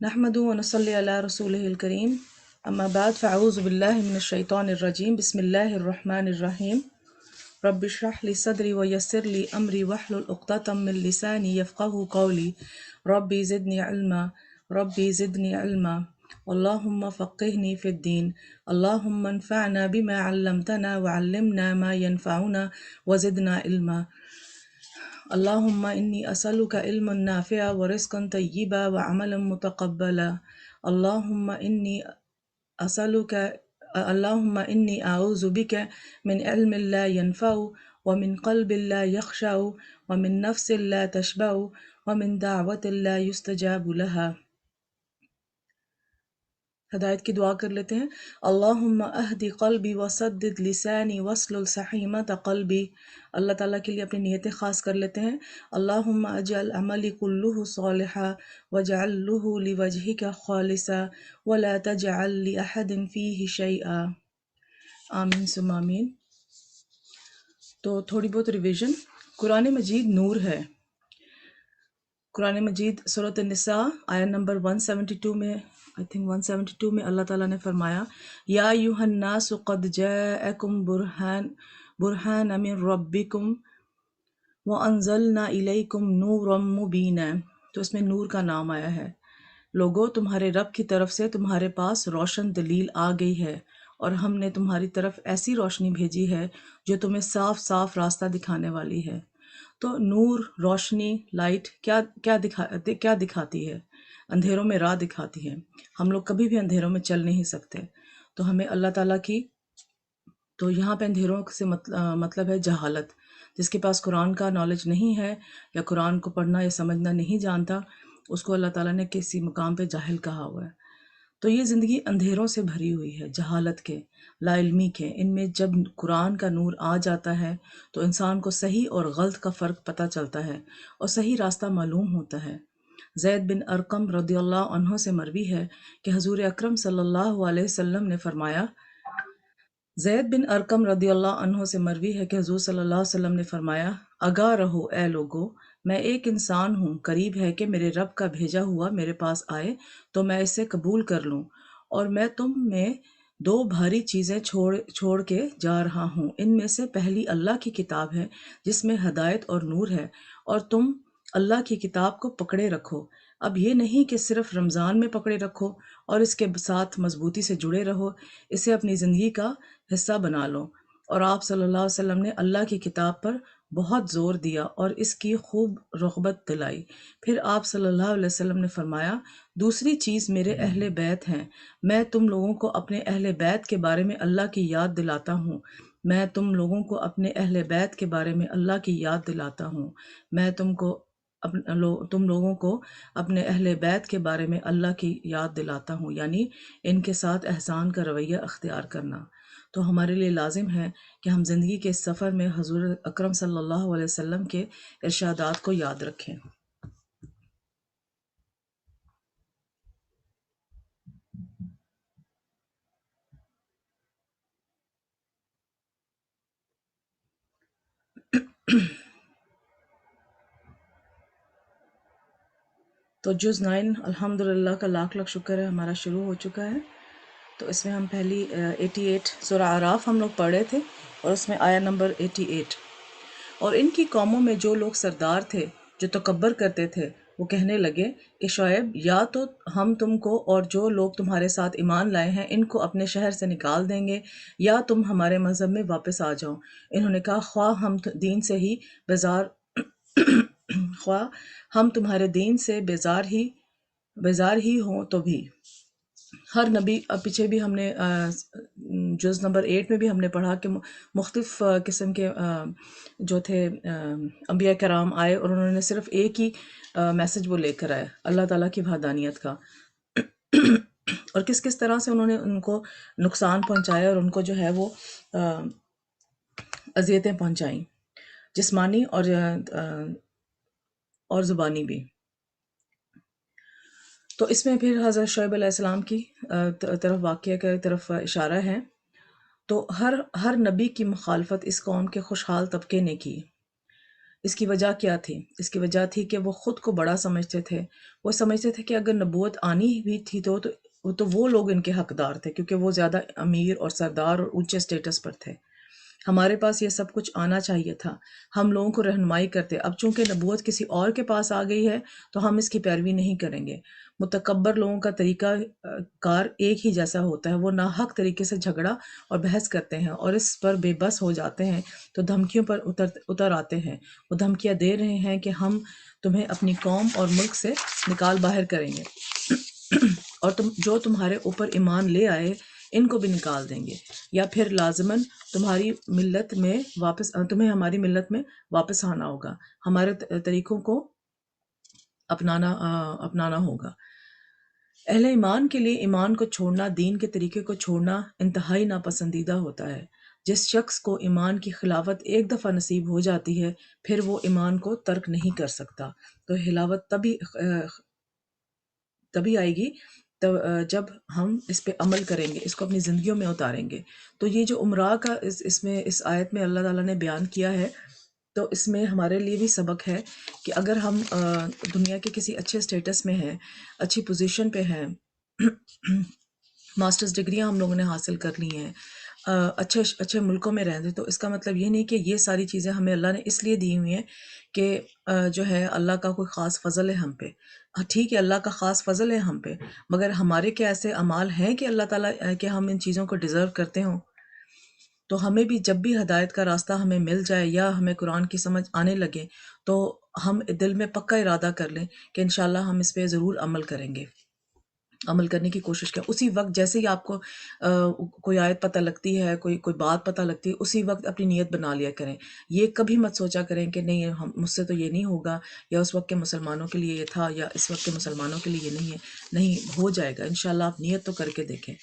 نحمده ونصلي على رسوله الكريم أما بعد فأعوذ بالله من الشيطان الرجيم بسم الله الرحمن الرحيم رب اشرح لي صدري ويسر لي أمري واحلل عقدة من لساني يفقهوا قولي ربي زدني علما ربي زدني علما اللهم فقهني في الدين اللهم انفعنا بما علمتنا وعلمنا ما ينفعنا وزدنا علما اللهم إني أسألك علما نافعا ورزقا طيبا وعملا متقبلا اللهم إني أسألك اللهم إني أعوذ بك من علم لا ينفع ومن قلب لا يخشع ومن نفس لا تشبع ومن دعوة لا يستجاب لها. ہدایت کی دعا کر لیتے ہیں. اللہم اہدی قلبی وسدد لسانی واسلل سخیمۃ قلبی. اللہ تعالیٰ کے لیے اپنی نیتیں خاص کر لیتے ہیں. اللہم اجعل عملی کلہ صالحا وجعلہ لوجہک خالصا ولا تجعل لأحد فیہ شیئا. آمین ثم آمین. تو تھوڑی بہت ریویژن. قرآن مجید نور ہے. قرآن مجید سورۃ النساء آیت نمبر 172 میں I think 172 میں اللہ تعالیٰ نے فرمایا یا ایھا الناس قد جاءکم برہان من ربکم وانزلنا الیکم نورا مبینا. تو اس میں نور کا نام آیا ہے. لوگو تمہارے رب کی طرف سے تمہارے پاس روشن دلیل آ گئی ہے اور ہم نے تمہاری طرف ایسی روشنی بھیجی ہے جو تمہیں صاف صاف راستہ دکھانے والی ہے. تو نور، روشنی، لائٹ کیا دکھاتی ہے؟ اندھیروں میں راہ دکھاتی ہے. ہم لوگ کبھی بھی اندھیروں میں چل نہیں سکتے. تو ہمیں اللہ تعالیٰ کی، تو یہاں پہ اندھیروں سے مطلب ہے جہالت. جس کے پاس قرآن کا نالج نہیں ہے یا قرآن کو پڑھنا یا سمجھنا نہیں جانتا، اس کو اللہ تعالیٰ نے کسی مقام پہ جاہل کہا ہوا ہے. تو یہ زندگی اندھیروں سے بھری ہوئی ہے، جہالت کے، لا علمی کے. ان میں جب قرآن کا نور آ جاتا ہے تو انسان کو صحیح اور غلط کا فرق پتہ چلتا ہے اور صحیح راستہ معلوم ہوتا ہے. زید بن ارقم رضی اللہ عنہ سے مروی ہے کہ حضور اکرم صلی اللہ علیہ وسلم نے فرمایا کہ حضور صلی اللہ علیہ وسلم نے فرمایا آگاہ رہو اے لوگو، میں ایک انسان ہوں، قریب ہے کہ میرے رب کا بھیجا ہوا میرے پاس آئے تو میں اسے قبول کر لوں، اور میں تم میں دو بھاری چیزیں چھوڑ کے جا رہا ہوں. ان میں سے پہلی اللہ کی کتاب ہے جس میں ہدایت اور نور ہے، اور تم اللہ کی کتاب کو پکڑے رکھو. اب یہ نہیں کہ صرف رمضان میں پکڑے رکھو اور اس کے ساتھ مضبوطی سے جڑے رہو، اسے اپنی زندگی کا حصہ بنا لو. اور آپ صلی اللہ علیہ وسلم نے اللہ کی کتاب پر بہت زور دیا اور اس کی خوب رغبت دلائی. پھر آپ صلی اللہ علیہ وسلم نے فرمایا دوسری چیز میرے اہل بیت ہیں. میں تم لوگوں کو اپنے اہل بیت کے بارے میں اللہ کی یاد دلاتا ہوں. میں تم لوگوں کو اپنے اہل بیت کے بارے میں اللہ کی یاد دلاتا ہوں. میں تم لوگوں کو اپنے اہل بیت کے بارے میں اللہ کی یاد دلاتا ہوں، یعنی ان کے ساتھ احسان کا رویہ اختیار کرنا. تو ہمارے لیے لازم ہے کہ ہم زندگی کے اس سفر میں حضور اکرم صلی اللہ علیہ وسلم کے ارشادات کو یاد رکھیں. تو جز 9 الحمدللہ کا لاکھ لاکھ شکر ہے ہمارا شروع ہو چکا ہے. تو اس میں ہم پہلی 88 سورہ اعراف ہم لوگ پڑھے تھے اور اس میں آیا نمبر 88. اور ان کی قوموں میں جو لوگ سردار تھے جو تکبر کرتے تھے وہ کہنے لگے کہ شعیب یا تو ہم تم کو اور جو لوگ تمہارے ساتھ ایمان لائے ہیں ان کو اپنے شہر سے نکال دیں گے یا تم ہمارے مذہب میں واپس آ جاؤ. انہوں نے کہا خواہ ہم تمہارے دین سے بیزار ہی ہوں تو بھی. ہر نبی، پیچھے بھی ہم نے جز نمبر 8 میں بھی ہم نے پڑھا کہ مختلف قسم کے جو تھے انبیاء کرام آئے اور انہوں نے صرف ایک ہی میسج وہ لے کر آئے، اللہ تعالیٰ کی وحدانیت کا. اور کس کس طرح سے انہوں نے ان کو نقصان پہنچایا اور ان کو جو ہے وہ اذیتیں پہنچائیں، جسمانی اور زبانی بھی. تو اس میں پھر حضرت شعیب علیہ السلام کی طرف واقعہ کی طرف اشارہ ہے. تو ہر نبی کی مخالفت اس قوم کے خوشحال طبقے نے کی. اس کی وجہ کیا تھی؟ اس کی وجہ تھی کہ وہ خود کو بڑا سمجھتے تھے، وہ سمجھتے تھے کہ اگر نبوت آنی بھی تھی تو وہ لوگ ان کے حقدار تھے کیونکہ وہ زیادہ امیر اور سردار اور اونچے سٹیٹس پر تھے۔ ہمارے پاس یہ سب کچھ آنا چاہیے تھا، ہم لوگوں کو رہنمائی کرتے۔ اب چونکہ نبوت کسی اور کے پاس آ گئی ہے تو ہم اس کی پیروی نہیں کریں گے۔ متکبر لوگوں کا طریقہ کار ایک ہی جیسا ہوتا ہے، وہ ناحق طریقے سے جھگڑا اور بحث کرتے ہیں اور اس پر بے بس ہو جاتے ہیں تو دھمکیوں پر اتر آتے ہیں۔ وہ دھمکیاں دے رہے ہیں کہ ہم تمہیں اپنی قوم اور ملک سے نکال باہر کریں گے اور جو تمہارے اوپر ایمان لے آئے ان کو بھی نکال دیں گے، یا پھر لازماً تمہیں ہماری ملت میں واپس آنا ہوگا، ہمارے طریقوں کو اپنانا ہوگا۔ اہل ایمان کے لیے ایمان کو چھوڑنا، دین کے طریقے کو چھوڑنا انتہائی ناپسندیدہ ہوتا ہے۔ جس شخص کو ایمان کی خلافت ایک دفعہ نصیب ہو جاتی ہے پھر وہ ایمان کو ترک نہیں کر سکتا۔ تو خلافت تبھی آئے گی جب ہم اس پہ عمل کریں گے، اس کو اپنی زندگیوں میں اتاریں گے۔ تو یہ جو عمرہ کا اس آیت میں اللہ تعالیٰ نے بیان کیا ہے، تو اس میں ہمارے لیے بھی سبق ہے کہ اگر ہم دنیا کے کسی اچھے سٹیٹس میں ہیں، اچھی پوزیشن پہ ہیں، ماسٹرز ڈگریاں ہم لوگوں نے حاصل کر لی ہیں، اچھے ملکوں میں رہتے، تو اس کا مطلب یہ نہیں کہ یہ ساری چیزیں ہمیں اللہ نے اس لیے دی ہوئی ہیں کہ جو ہے اللہ کا کوئی خاص فضل ہے ہم پہ۔ ٹھیک ہے، اللہ کا خاص فضل ہے ہم پہ، مگر ہمارے کیا ایسے اعمال ہیں کہ اللہ تعالیٰ کہ ہم ان چیزوں کو ڈیزرو کرتے ہوں؟ تو ہمیں بھی جب بھی ہدایت کا راستہ ہمیں مل جائے یا ہمیں قرآن کی سمجھ آنے لگے تو ہم دل میں پکا ارادہ کر لیں کہ انشاءاللہ ہم اس پہ ضرور عمل کریں گے، عمل کرنے کی کوشش کریں۔ اسی وقت جیسے ہی آپ کو کوئی آیت پتہ لگتی ہے، کوئی بات پتہ لگتی ہے، اسی وقت اپنی نیت بنا لیا کریں۔ یہ کبھی مت سوچا کریں کہ نہیں مجھ سے تو یہ نہیں ہوگا، یا اس وقت کے مسلمانوں کے لیے یہ تھا، یا اس وقت کے مسلمانوں کے لیے یہ نہیں ہے۔ نہیں، ہو جائے گا انشاءاللہ، آپ نیت تو کر کے دیکھیں۔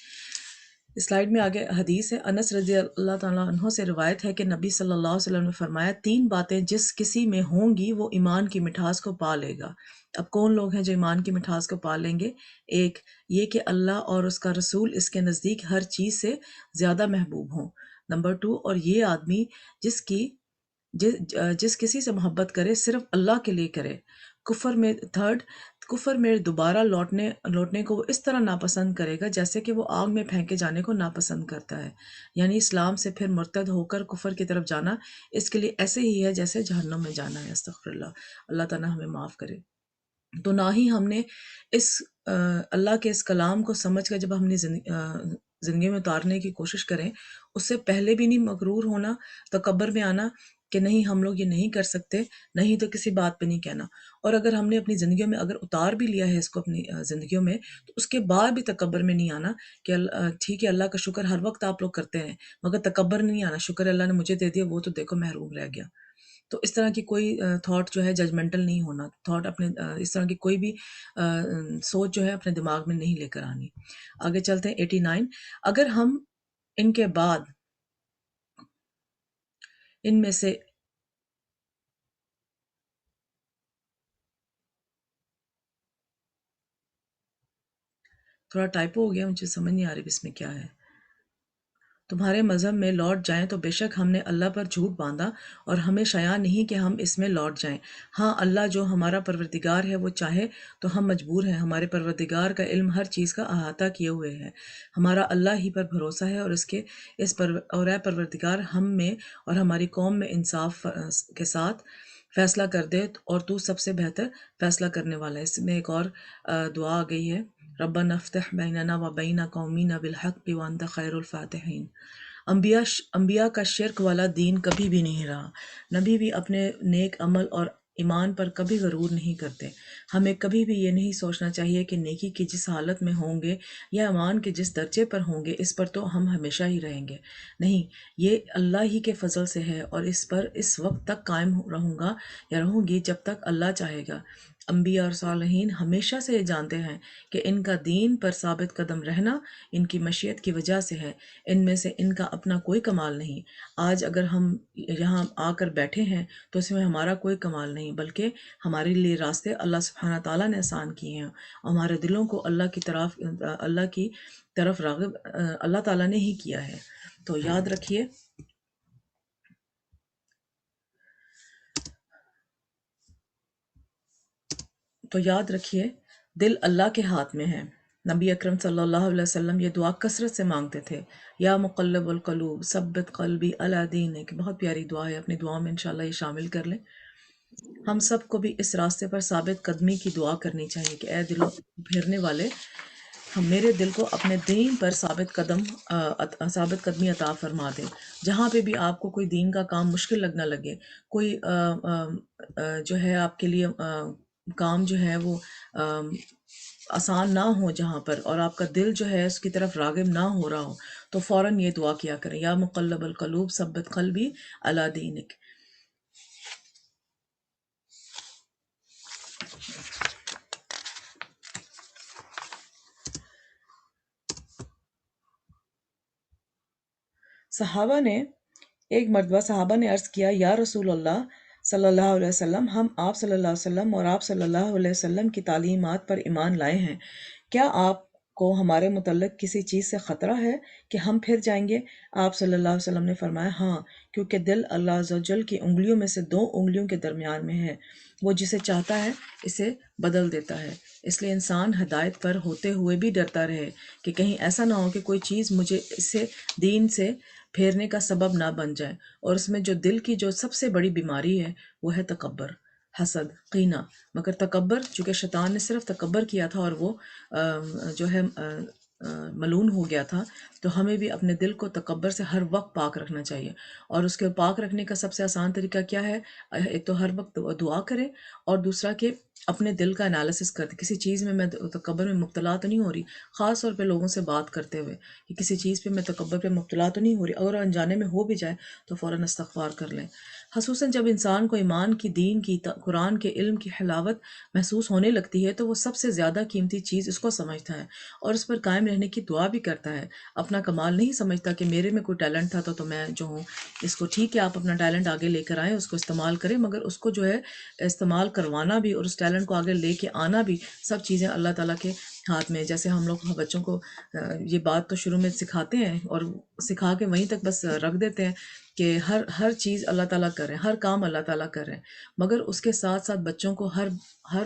اس سلائیڈ میں آگے حدیث ہے، انس رضی اللہ تعالیٰ عنہ سے روایت ہے کہ نبی صلی اللہ علیہ وسلم نے فرمایا، 3 باتیں جس کسی میں ہوں گی وہ ایمان کی مٹھاس کو پا لے گا۔ اب کون لوگ ہیں جو ایمان کی مٹھاس کو پا لیں گے؟ ایک یہ کہ اللہ اور اس کا رسول اس کے نزدیک ہر چیز سے زیادہ محبوب ہوں۔ نمبر 2، اور یہ آدمی جس کسی سے محبت کرے صرف اللہ کے لیے کرے۔ کفر میں دوبارہ لوٹنے کو وہ اس طرح ناپسند کرے گا جیسے کہ وہ آگ میں پھینکے جانے کو ناپسند کرتا ہے، یعنی اسلام سے پھر مرتد ہو کر کفر کی طرف جانا اس کے لیے ایسے ہی ہے جیسے جہنم میں جانا ہے۔ استغفر اللہ، اللہ تعالیٰ ہمیں معاف کرے۔ تو نہ ہی ہم نے اس اللہ کے اس کلام کو سمجھ کر جب ہم نے زندگی میں اتارنے کی کوشش کریں، اس سے پہلے بھی نہیں مغرور ہونا، تکبر میں آنا کہ نہیں ہم لوگ یہ نہیں کر سکتے، نہیں تو کسی بات پہ نہیں کہنا۔ اور اگر ہم نے اپنی زندگیوں میں اگر اتار بھی لیا ہے اس کو اپنی زندگیوں میں، تو اس کے بعد بھی تکبر میں نہیں آنا کہ ٹھیک ہے اللہ کا شکر ہر وقت آپ لوگ کرتے ہیں، مگر تکبر نہیں آنا، شکر اللہ نے مجھے دے دیا، وہ تو دیکھو محروم رہ گیا۔ تو اس طرح کی کوئی تھاٹ جو ہے ججمنٹل نہیں ہونا، تھاٹ اپنے اس طرح کی کوئی بھی سوچ جو ہے اپنے دماغ میں نہیں لے کر آنی۔ آگے چلتے ہیں 89۔ اگر ہم ان کے بعد ان میں سے تھوڑا ٹائپو ہو گیا، مجھے سمجھ نہیں آ رہی اس میں کیا ہے۔ تمہارے مذہب میں لوٹ جائیں تو بے شک ہم نے اللہ پر جھوٹ باندھا اور ہمیں شیاں نہیں کہ ہم اس میں لوٹ جائیں۔ ہاں اللہ جو ہمارا پروردگار ہے وہ چاہے تو ہم مجبور ہیں، ہمارے پروردگار کا علم ہر چیز کا احاطہ کیے ہوئے ہے۔ ہمارا اللہ ہی پر بھروسہ ہے اور اور اے پروردگار ہم میں اور ہماری قوم میں انصاف کے ساتھ فیصلہ کر دے اور تو سب سے بہتر فیصلہ کرنے والا ہے۔ اس میں ایک اور دعا آ گئی ہے، ربنا افتح بیننا و بین قومینا بالحق وانت خیر الفاتحین۔ انبیاء کا شرک والا دین کبھی بھی نہیں رہا، نبی بھی اپنے نیک عمل اور ایمان پر کبھی غرور نہیں کرتے۔ ہمیں کبھی بھی یہ نہیں سوچنا چاہیے کہ نیکی کی جس حالت میں ہوں گے یا ایمان کے جس درجے پر ہوں گے اس پر تو ہم ہمیشہ ہی رہیں گے۔ نہیں، یہ اللہ ہی کے فضل سے ہے اور اس پر اس وقت تک قائم رہوں گا یا رہوں گی جب تک اللہ چاہے گا۔ انبیاء اور صالحین ہمیشہ سے یہ جانتے ہیں کہ ان کا دین پر ثابت قدم رہنا ان کی مشیت کی وجہ سے ہے، ان میں سے ان کا اپنا کوئی کمال نہیں۔ آج اگر ہم یہاں آ کر بیٹھے ہیں تو اس میں ہمارا کوئی کمال نہیں، بلکہ ہمارے لیے راستے اللہ سبحانہ تعالیٰ نے آسان کیے ہیں اور ہمارے دلوں کو اللہ کی طرف راغب اللہ تعالیٰ نے ہی کیا ہے۔ تو یاد رکھیے تو یاد رکھیے دل اللہ کے ہاتھ میں ہے۔ نبی اکرم صلی اللہ علیہ وسلم یہ دعا کثرت سے مانگتے تھے، یا مقلب القلوب ثبت قلبی علی دینک، بہت پیاری دعا ہے، اپنی دعا میں انشاءاللہ یہ شامل کر لیں۔ ہم سب کو بھی اس راستے پر ثابت قدمی کی دعا کرنی چاہیے کہ اے دلوں پھیرنے والے، ہم میرے دل کو اپنے دین پر ثابت قدمی عطا فرما دیں۔ جہاں پہ بھی آپ کو کوئی دین کا کام مشکل لگنا لگے، کوئی جو ہے آپ کے لیے کام جو ہے وہ آسان نہ ہو جہاں پر، اور آپ کا دل جو ہے اس کی طرف راغب نہ ہو رہا ہو، تو فوراً یہ دعا کیا کریں، یا مقلب القلوب ثبت قلبی علی دینک۔ ایک مرتبہ صحابہ نے عرض کیا، یا رسول اللہ صلی اللہ علیہ وسلم، ہم آپ صلی اللہ علیہ وسلم اور آپ صلی اللہ علیہ وسلم کی تعلیمات پر ایمان لائے ہیں، کیا آپ کو ہمارے متعلق کسی چیز سے خطرہ ہے کہ ہم پھر جائیں گے؟ آپ صلی اللہ علیہ وسلم نے فرمایا، ہاں، کیونکہ دل اللہ عز و جل کی انگلیوں میں سے 2 انگلیوں کے درمیان میں ہے، وہ جسے چاہتا ہے اسے بدل دیتا ہے، اس لیے انسان ہدایت پر ہوتے ہوئے بھی ڈرتا رہے کہ کہیں ایسا نہ ہو کہ کوئی چیز مجھے اس سے دین سے پھیرنے کا سبب نہ بن جائے۔ اور اس میں جو دل کی جو سب سے بڑی بیماری ہے وہ ہے تکبر، حسد، کینہ۔ مگر تکبر، چونکہ شیطان نے صرف تکبر کیا تھا اور وہ جو ہے ملعون ہو گیا تھا، تو ہمیں بھی اپنے دل کو تکبر سے ہر وقت پاک رکھنا چاہیے۔ اور اس کے پاک رکھنے کا سب سے آسان طریقہ کیا ہے؟ ایک تو ہر وقت دعا کرے، اور دوسرا کہ اپنے دل کا انالیسس کرتے، کسی چیز میں تکبر میں مبتلا تو نہیں ہو رہی، خاص طور پہ لوگوں سے بات کرتے ہوئے کہ کسی چیز پہ میں تکبر پہ مبتلا تو نہیں ہو رہی، اگر انجانے میں ہو بھی جائے تو فوراً استغفار کر لیں۔ خصوصاً جب انسان کو ایمان کی، دین کی، قرآن کے علم کی حلاوت محسوس ہونے لگتی ہے تو وہ سب سے زیادہ قیمتی چیز اس کو سمجھتا ہے اور اس پر قائم رہنے کی دعا بھی کرتا ہے۔ اپنا کمال نہیں سمجھتا کہ میرے میں کوئی ٹیلنٹ تھا تو میں جو ہوں اس کو، ٹھیک ہے آپ اپنا ٹیلنٹ آگے لے کر آئیں، اس کو استعمال کریں، مگر اس کو جو ہے استعمال کروانا بھی اور اس ٹیلنٹ کو آگے لے کے آنا بھی، سب چیزیں اللہ تعالیٰ کے ہاتھ میں۔ جیسے ہم لوگ بچوں کو یہ بات تو شروع میں سکھاتے ہیں اور سکھا کے وہیں تک بس رکھ دیتے ہیں کہ ہر چیز اللہ تعالیٰ کر رہے ہیں، ہر کام اللہ تعالیٰ کر رہے ہیں، مگر اس کے ساتھ ساتھ بچوں کو ہر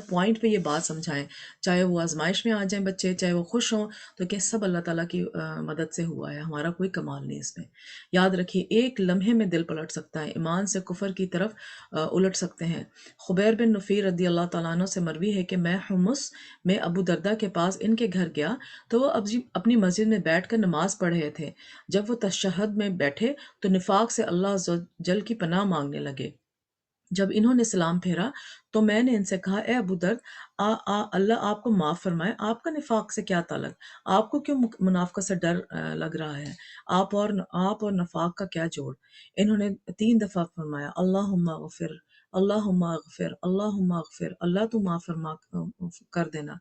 پوائنٹ پہ یہ بات سمجھائیں، چاہے وہ آزمائش میں آ جائیں بچے، چاہے وہ خوش ہوں، تو کہ سب اللہ تعالیٰ کی مدد سے ہوا ہے، ہمارا کوئی کمال نہیں اس میں۔ یاد رکھیے ایک لمحے میں دل پلٹ سکتا ہے، ایمان سے کفر کی طرف الٹ سکتے ہیں۔ خبیر بن نفیر رضی اللہ تعالیٰ عنہ سے مروی ہے کہ میں حمص میں ابو دردہ کے پاس ان کے گھر گیا تو وہ اپنی مسجد میں بیٹھ کر نماز پڑھ رہے تھے۔ جب وہ تشہد میں بیٹھے تو نفاق سے اللہ عز و جل کی پناہ مانگنے لگے۔ جب انہوں نے سلام پھیرا تو میں نے ان سے کہا، اے ابو درد، اللہ آپ کو معاف فرمائے، آپ کا نفاق سے کیا تعلق؟ آپ کو کیوں منافقت سے ڈر لگ رہا ہے؟ آپ اور نفاق کا کیا جوڑ؟ انہوں نے 3 دفعہ فرمایا، اللہم اغفر، اللہم اغفر، اللہم اغفر، اللہ تو معاف فرما کر دینا۔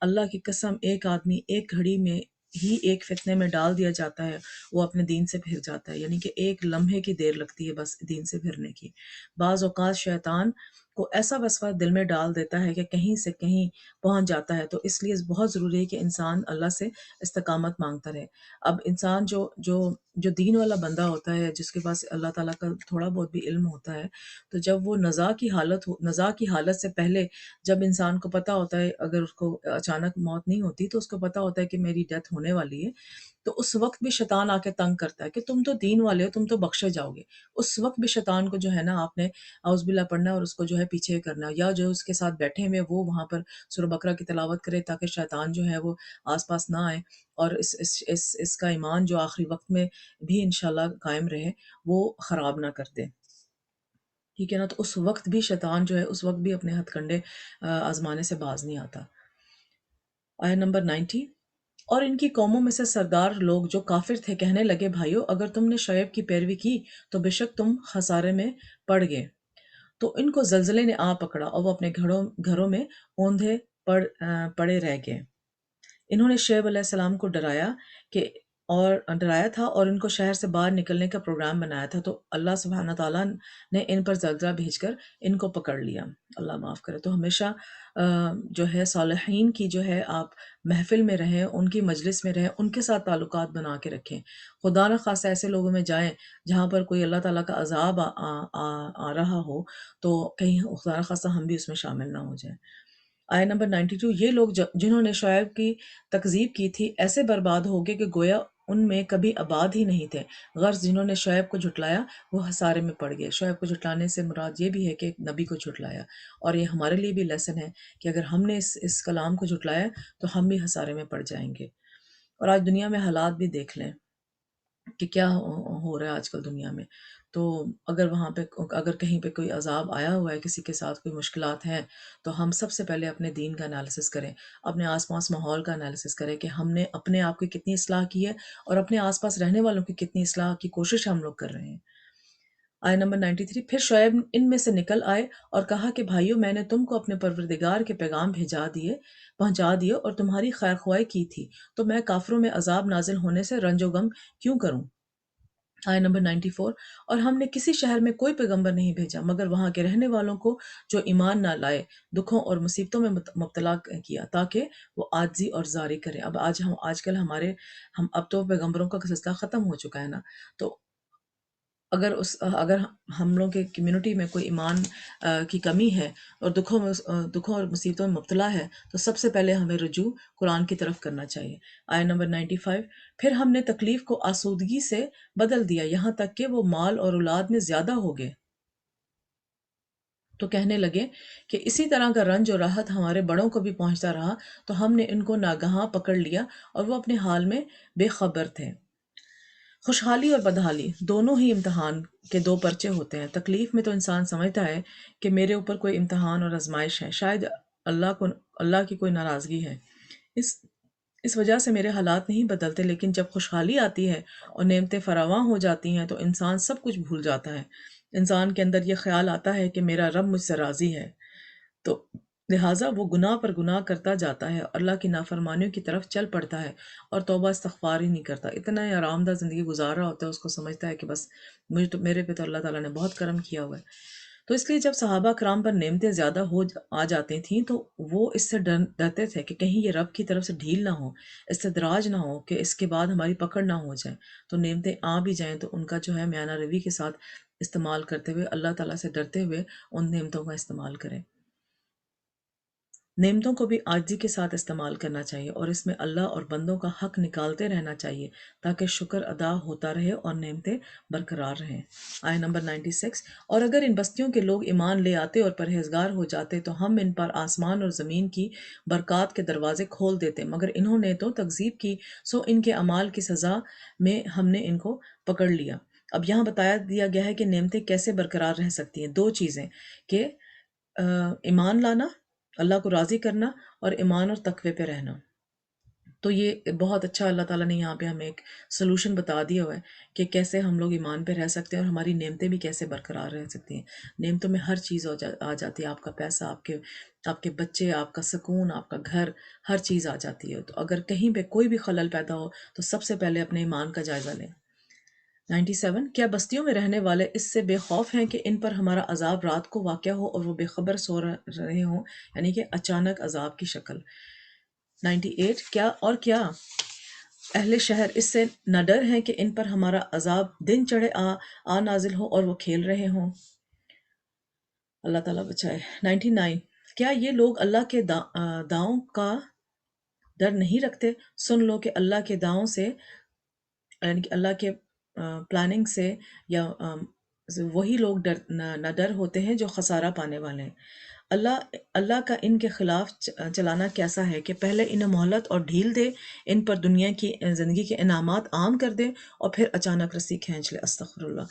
اللہ کی قسم، ایک آدمی ایک گھڑی میں ہی ایک فتنے میں ڈال دیا جاتا ہے، وہ اپنے دین سے پھر جاتا ہے، یعنی کہ ایک لمحے کی دیر لگتی ہے بس دین سے پھرنے کی۔ بعض اوقات شیطان کو ایسا وسوسہ دل میں ڈال دیتا ہے کہ کہیں سے کہیں پہنچ جاتا ہے، تو اس لیے بہت ضروری ہے کہ انسان اللہ سے استقامت مانگتا رہے۔ اب انسان جو دین والا بندہ ہوتا ہے، جس کے پاس اللہ تعالیٰ کا تھوڑا بہت بھی علم ہوتا ہے، تو جب وہ نزاع کی حالت سے پہلے، جب انسان کو پتہ ہوتا ہے، اگر اس کو اچانک موت نہیں ہوتی تو اس کو پتہ ہوتا ہے کہ میری ڈیتھ ہونے والی ہے، تو اس وقت بھی شیطان آ کے تنگ کرتا ہے کہ تم تو دین والے ہو، تم تو بخشے جاؤ گے۔ اس وقت بھی شیطان کو جو ہے نا آپ نے اعوذ باللہ پڑھنا ہے اور اس کو جو ہے پیچھے کرنا ہے، یا جو اس کے ساتھ بیٹھے ہوئے وہ وہاں پر سورہ بقرہ کی تلاوت کرے تاکہ شیطان جو ہے وہ آس پاس نہ آئے، اور اس کا ایمان جو آخری وقت میں بھی انشاءاللہ قائم رہے، وہ خراب نہ کر دے، ٹھیک ہے نا۔ تو اس وقت بھی شیطان جو ہے اس وقت بھی اپنے ہتھ کنڈے آزمانے سے باز نہیں آتا۔ آیت نمبر 90۔ اور ان کی قوموں میں سے سردار لوگ جو کافر تھے کہنے لگے، بھائیو، اگر تم نے شعیب کی پیروی کی تو بے شک تم خسارے میں پڑ گئے۔ تو ان کو زلزلے نے آ پکڑا اور وہ اپنے گھروں میں اوندھے پڑے رہ گئے۔ انہوں نے شعیب علیہ السلام کو ڈرایا تھا اور ان کو شہر سے باہر نکلنے کا پروگرام بنایا تھا، تو اللہ سبحانہ تعالیٰ نے ان پر زلزلہ بھیج کر ان کو پکڑ لیا، اللہ معاف کرے۔ تو ہمیشہ جو ہے صالحین کی جو ہے آپ محفل میں رہیں، ان کی مجلس میں رہیں، ان کے ساتھ تعلقات بنا کے رکھیں۔ خدا نہ خاصہ ایسے لوگوں میں جائیں جہاں پر کوئی اللہ تعالیٰ کا عذاب آ رہا ہو، تو کہیں خدا نہ خاصہ ہم بھی اس میں شامل نہ ہو جائیں۔ آیت نمبر 92، یہ لوگ جنہوں نے شعیب کی تکذیب کی تھی ایسے برباد ہو گئے کہ گویا ان میں کبھی آباد ہی نہیں تھے۔ غرض جنہوں نے شعیب کو جھٹلایا وہ خسارے میں پڑ گئے۔ شعیب کو جھٹلانے سے مراد یہ بھی ہے کہ ایک نبی کو جھٹلایا، اور یہ ہمارے لیے بھی لیسن ہے کہ اگر ہم نے اس کلام کو جھٹلایا تو ہم بھی خسارے میں پڑ جائیں گے۔ اور آج دنیا میں حالات بھی دیکھ لیں کہ کیا ہو رہا ہے آج کل دنیا میں۔ تو اگر وہاں پہ اگر کہیں پہ کوئی عذاب آیا ہوا ہے، کسی کے ساتھ کوئی مشکلات ہیں، تو ہم سب سے پہلے اپنے دین کا انالیسس کریں، اپنے آس پاس ماحول کا انالیسس کریں کہ ہم نے اپنے آپ کی کتنی اصلاح کی ہے اور اپنے آس پاس رہنے والوں کی کتنی اصلاح کی کوشش ہم لوگ کر رہے ہیں۔ آیت نمبر 93، پھر شعیب ان میں سے نکل آئے اور کہا کہ بھائیو، میں نے تم کو اپنے پروردگار کے پیغام پہنچا دیے اور تمہاری خیر خواہی کی تھی، تو میں کافروں میں عذاب نازل ہونے سے رنج و غم کیوں کروں؟ آیت نمبر 94، اور ہم نے کسی شہر میں کوئی پیغمبر نہیں بھیجا مگر وہاں کے رہنے والوں کو جو ایمان نہ لائے دکھوں اور مصیبتوں میں مبتلا کیا تاکہ وہ عاجزی اور زاری کریں۔ اب آج کل اب تو پیغمبروں کا سلسلہ ختم ہو چکا ہے نا، تو اگر ہم لوگوں کے کمیونٹی میں کوئی ایمان کی کمی ہے اور دکھوں اور مصیبتوں میں مبتلا ہے، تو سب سے پہلے ہمیں رجوع قرآن کی طرف کرنا چاہیے۔ آیت نمبر 95، پھر ہم نے تکلیف کو آسودگی سے بدل دیا یہاں تک کہ وہ مال اور اولاد میں زیادہ ہو گئے، تو کہنے لگے کہ اسی طرح کا رنج اور راحت ہمارے بڑوں کو بھی پہنچتا رہا، تو ہم نے ان کو ناگہاں پکڑ لیا اور وہ اپنے حال میں بے خبر تھے۔ خوشحالی اور بدحالی دونوں ہی امتحان کے دو پرچے ہوتے ہیں۔ تکلیف میں تو انسان سمجھتا ہے کہ میرے اوپر کوئی امتحان اور آزمائش ہے، شاید اللہ کی کوئی ناراضگی ہے، اس وجہ سے میرے حالات نہیں بدلتے۔ لیکن جب خوشحالی آتی ہے اور نعمتیں فراواں ہو جاتی ہیں تو انسان سب کچھ بھول جاتا ہے۔ انسان کے اندر یہ خیال آتا ہے کہ میرا رب مجھ سے راضی ہے، تو لہٰذا وہ گناہ پر گناہ کرتا جاتا ہے، اللہ کی نافرمانیوں کی طرف چل پڑتا ہے اور توبہ استغفار ہی نہیں کرتا۔ اتنا ہی آرام دہ زندگی گزار رہا ہوتا ہے، اس کو سمجھتا ہے کہ بس میرے پہ تو اللہ تعالیٰ نے بہت کرم کیا ہوا ہے۔ تو اس لیے جب صحابہ کرام پر نعمتیں زیادہ آ جاتی تھیں تو وہ اس سے ڈرتے تھے کہ کہیں یہ رب کی طرف سے ڈھیل نہ ہو، استدراج نہ ہو، کہ اس کے بعد ہماری پکڑ نہ ہو جائے، تو نعمتیں آ بھی جائیں تو ان کا جو ہے میانہ روی کے ساتھ استعمال کرتے ہوئے، اللہ تعالیٰ سے ڈرتے ہوئے ان نعمتوں کا استعمال کریں۔ نعمتوں کو بھی عاجزی کے ساتھ استعمال کرنا چاہیے اور اس میں اللہ اور بندوں کا حق نکالتے رہنا چاہیے تاکہ شکر ادا ہوتا رہے اور نعمتیں برقرار رہیں۔ آیت نمبر 96، اور اگر ان بستیوں کے لوگ ایمان لے آتے اور پرہیزگار ہو جاتے تو ہم ان پر آسمان اور زمین کی برکات کے دروازے کھول دیتے، مگر انہوں نے تو تکذیب کی، سو ان کے اعمال کی سزا میں ہم نے ان کو پکڑ لیا۔ اب یہاں بتایا دیا گیا ہے کہ نعمتیں کیسے برقرار رہ سکتی ہیں۔ دو چیزیں، کہ ایمان لانا، اللہ کو راضی کرنا، اور ایمان اور تقوی پہ رہنا۔ تو یہ بہت اچھا اللہ تعالیٰ نے یہاں پہ ہمیں ایک سلوشن بتا دیا ہوا ہے کہ کیسے ہم لوگ ایمان پہ رہ سکتے ہیں اور ہماری نعمتیں بھی کیسے برقرار رہ سکتی ہیں۔ نعمتوں میں ہر چیز آ جاتی ہے، آپ کا پیسہ، آپ کے بچے، آپ کا سکون، آپ کا گھر، ہر چیز آ جاتی ہے۔ تو اگر کہیں پہ کوئی بھی خلل پیدا ہو تو سب سے پہلے اپنے ایمان کا جائزہ لیں۔ 97، کیا بستیوں میں رہنے والے اس سے بے خوف ہیں کہ ان پر ہمارا عذاب رات کو واقع ہو اور وہ بے خبر سو رہے ہوں، یعنی کہ اچانک عذاب کی شکل۔ 98، کیا اہل شہر اس سے نہ ڈر ہیں کہ ان پر ہمارا عذاب دن چڑھے آ نازل ہو اور وہ کھیل رہے ہوں؟ اللہ تعالیٰ بچائے۔ 99، کیا یہ لوگ اللہ کے داؤں کا ڈر نہیں رکھتے؟ سن لو کہ اللہ کے داؤں سے، یعنی کہ اللہ کے پلاننگ سے، یا وہی لوگ نہ ڈر ہوتے ہیں جو خسارہ پانے والے ہیں۔ اللہ کا ان کے خلاف چلانا کیسا ہے کہ پہلے انہیں مہلت اور ڈھیل دے، ان پر دنیا کی زندگی کے انعامات عام کر دے اور پھر اچانک رسی کھینچ لے۔ استغفر اللہ۔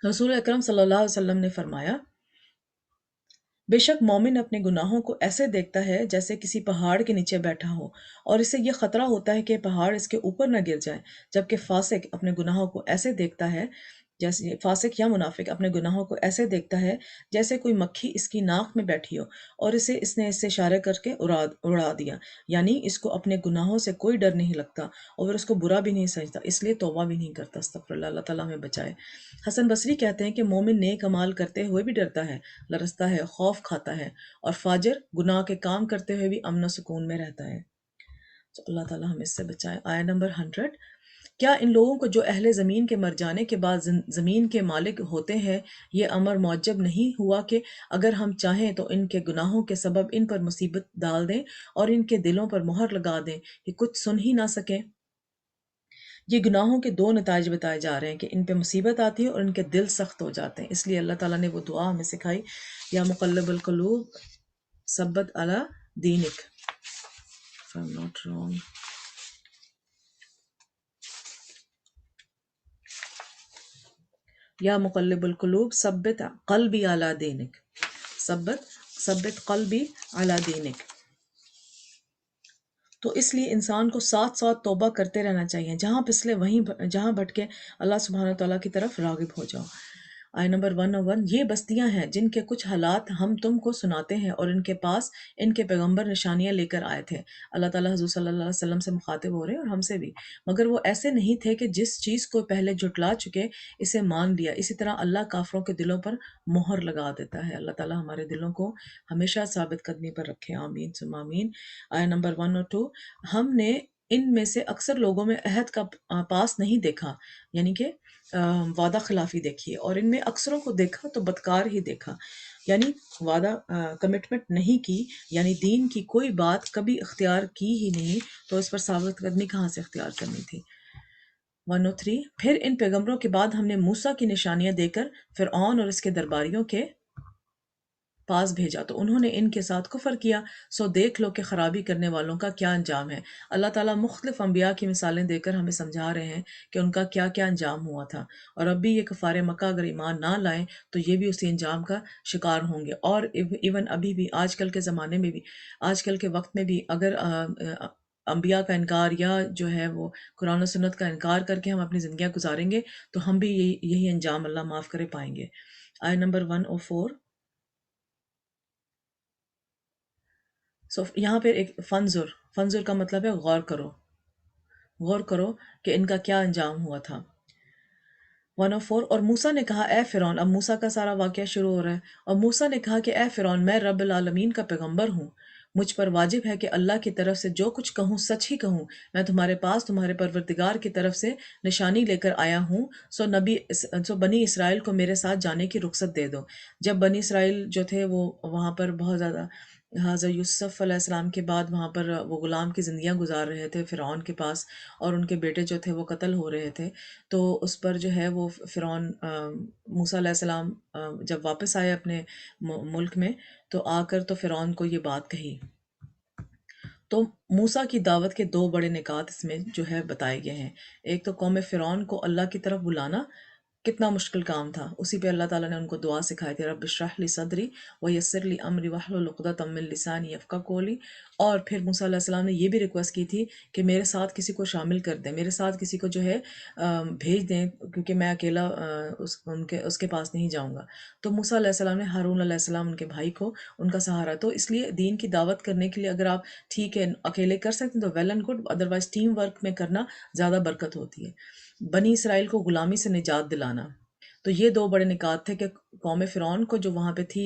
رسول اکرم صلی اللہ علیہ وسلم نے فرمایا، بے شک مومن اپنے گناہوں کو ایسے دیکھتا ہے جیسے کسی پہاڑ کے نیچے بیٹھا ہو اور اسے یہ خطرہ ہوتا ہے کہ پہاڑ اس کے اوپر نہ گر جائے، جبکہ فاسق اپنے گناہوں کو ایسے دیکھتا ہے جیسے فاسق یا منافق اپنے گناہوں کو ایسے دیکھتا ہے جیسے کوئی مکھی اس کی ناک میں بیٹھی ہو اور اس نے اس سے اشارے کر کے اڑا دیا، یعنی اس کو اپنے گناہوں سے کوئی ڈر نہیں لگتا اور پھر اس کو برا بھی نہیں سمجھتا، اس لیے توبہ بھی نہیں کرتا۔ استغفر اللہ، اللہ تعالیٰ ہمیں بچائے۔ حسن بصری کہتے ہیں کہ مومن نیک اعمال کرتے ہوئے بھی ڈرتا ہے، لرزتا ہے، خوف کھاتا ہے، اور فاجر گناہ کے کام کرتے ہوئے بھی امن و سکون میں رہتا ہے۔ تو اللہ تعالیٰ ہمیں اس سے بچائے۔ آیت نمبر 100، کیا ان لوگوں کو جو اہل زمین کے مر جانے کے بعد زمین کے مالک ہوتے ہیں یہ امر معجب نہیں ہوا کہ اگر ہم چاہیں تو ان کے گناہوں کے سبب ان پر مصیبت ڈال دیں اور ان کے دلوں پر مہر لگا دیں کہ کچھ سن ہی نہ سکیں؟ یہ گناہوں کے دو نتائج بتائے جا رہے ہیں کہ ان پہ مصیبت آتی ہے اور ان کے دل سخت ہو جاتے ہیں۔ اس لیے اللہ تعالیٰ نے وہ دعا ہمیں سکھائی، یا مقلب القلوب ثبت علی دینک، if I'm not wrong، یا مقلب القلوب ثبت قلبی علی دینک، ثبت قلبی علی دینک۔ تو اس لیے انسان کو ساتھ ساتھ توبہ کرتے رہنا چاہیے، جہاں پھسلے وہیں، جہاں بھٹکے اللہ سبحانہ تعالیٰ کی طرف راغب ہو جاؤ۔ آیت نمبر 101، یہ بستیاں ہیں جن کے کچھ حالات ہم تم کو سناتے ہیں اور ان کے پاس ان کے پیغمبر نشانیاں لے کر آئے تھے۔ اللہ تعالیٰ حضور صلی اللہ علیہ وسلم سے مخاطب ہو رہے ہیں اور ہم سے بھی، مگر وہ ایسے نہیں تھے کہ جس چیز کو پہلے جھٹلا چکے اسے مان لیا۔ اسی طرح اللہ کافروں کے دلوں پر مہر لگا دیتا ہے۔ اللہ تعالیٰ ہمارے دلوں کو ہمیشہ ثابت قدمی پر رکھے، آمین ثم آمین۔ آیت نمبر 102، ہم نے ان میں سے اکثر لوگوں میں عہد کا پاس نہیں دیکھا، یعنی کہ وعدہ خلافی دیکھی ہے، اور ان میں اکثروں کو دیکھا تو بدکار ہی دیکھا، یعنی وعدہ کمٹمنٹ نہیں کی، یعنی دین کی کوئی بات کبھی اختیار کی ہی نہیں، تو اس پر ثابت قدمی کہاں سے اختیار کرنی تھی۔ 103، پھر ان پیغمبروں کے بعد ہم نے موسیٰ کی نشانیاں دے کر فرعون اور اس کے درباریوں کے پاس بھیجا تو انہوں نے ان کے ساتھ کفر کیا، سو دیکھ لو کہ خرابی کرنے والوں کا کیا انجام ہے۔ اللہ تعالیٰ مختلف انبیاء کی مثالیں دے کر ہمیں سمجھا رہے ہیں کہ ان کا کیا کیا انجام ہوا تھا، اور اب بھی یہ کفار مکہ اگر ایمان نہ لائیں تو یہ بھی اسی انجام کا شکار ہوں گے۔ اور ایون ابھی بھی آج کل کے زمانے میں بھی، آج کل کے وقت میں بھی، اگر انبیاء کا انکار یا جو ہے وہ قرآن و سنت کا انکار کر کے ہم اپنی زندگیاں گزاریں گے تو ہم بھی یہی انجام اللہ معاف کرے پائیں گے۔ آیت نمبر 104، یہاں پہ ایک فنظر کا مطلب ہے غور کرو، غور کرو کہ ان کا کیا انجام ہوا تھا۔ 104، اور موسیٰ نے کہا اے فرعون، اب موسیٰ کا سارا واقعہ شروع ہو رہا ہے، اور موسیٰ نے کہا کہ اے فرعون، میں رب العالمین کا پیغمبر ہوں، مجھ پر واجب ہے کہ اللہ کی طرف سے جو کچھ کہوں سچ ہی کہوں، میں تمہارے پاس تمہارے پروردگار کی طرف سے نشانی لے کر آیا ہوں، سو بنی اسرائیل کو میرے ساتھ جانے کی رخصت دے دو۔ جب بنی اسرائیل جو تھے وہ وہاں پر بہت زیادہ، حضرت یوسف علیہ السلام کے بعد وہاں پر وہ غلام کی زندگیاں گزار رہے تھے فرعون کے پاس، اور ان کے بیٹے جو تھے وہ قتل ہو رہے تھے، تو اس پر جو ہے وہ فرعون، موسیٰ علیہ السلام جب واپس آئے اپنے ملک میں تو آ کر تو فرعون کو یہ بات کہی۔ تو موسیٰ کی دعوت کے دو بڑے نکات اس میں جو ہے بتائے گئے ہیں۔ ایک تو قوم فرعون کو اللہ کی طرف بلانا کتنا مشکل کام تھا، اسی پہ اللہ تعالیٰ نے ان کو دعا سکھائی تھی، رب اشرح لی صدری ویسر لی امری واحلل عقدۃ من لسانی یفقہوا قولی۔ اور پھر موسیٰ علیہ السلام نے یہ بھی ریکویسٹ کی تھی کہ میرے ساتھ کسی کو شامل کر دیں، میرے ساتھ کسی کو جو ہے بھیج دیں، کیونکہ میں اکیلا اس کے پاس نہیں جاؤں گا۔ تو موسیٰ علیہ السلام نے ہارون علیہ السلام ان کے بھائی کو ان کا سہارا۔ تو اس لیے دین کی دعوت کرنے کے لیے اگر آپ ٹھیک ہے اکیلے کر سکتے ہیں تو well and good, otherwise team work میں کرنا زیادہ برکت ہوتی ہے۔ بنی اسرائیل کو غلامی سے نجات دلانا، تو یہ دو بڑے نکات تھے کہ قوم فرعون کو جو وہاں پہ تھی،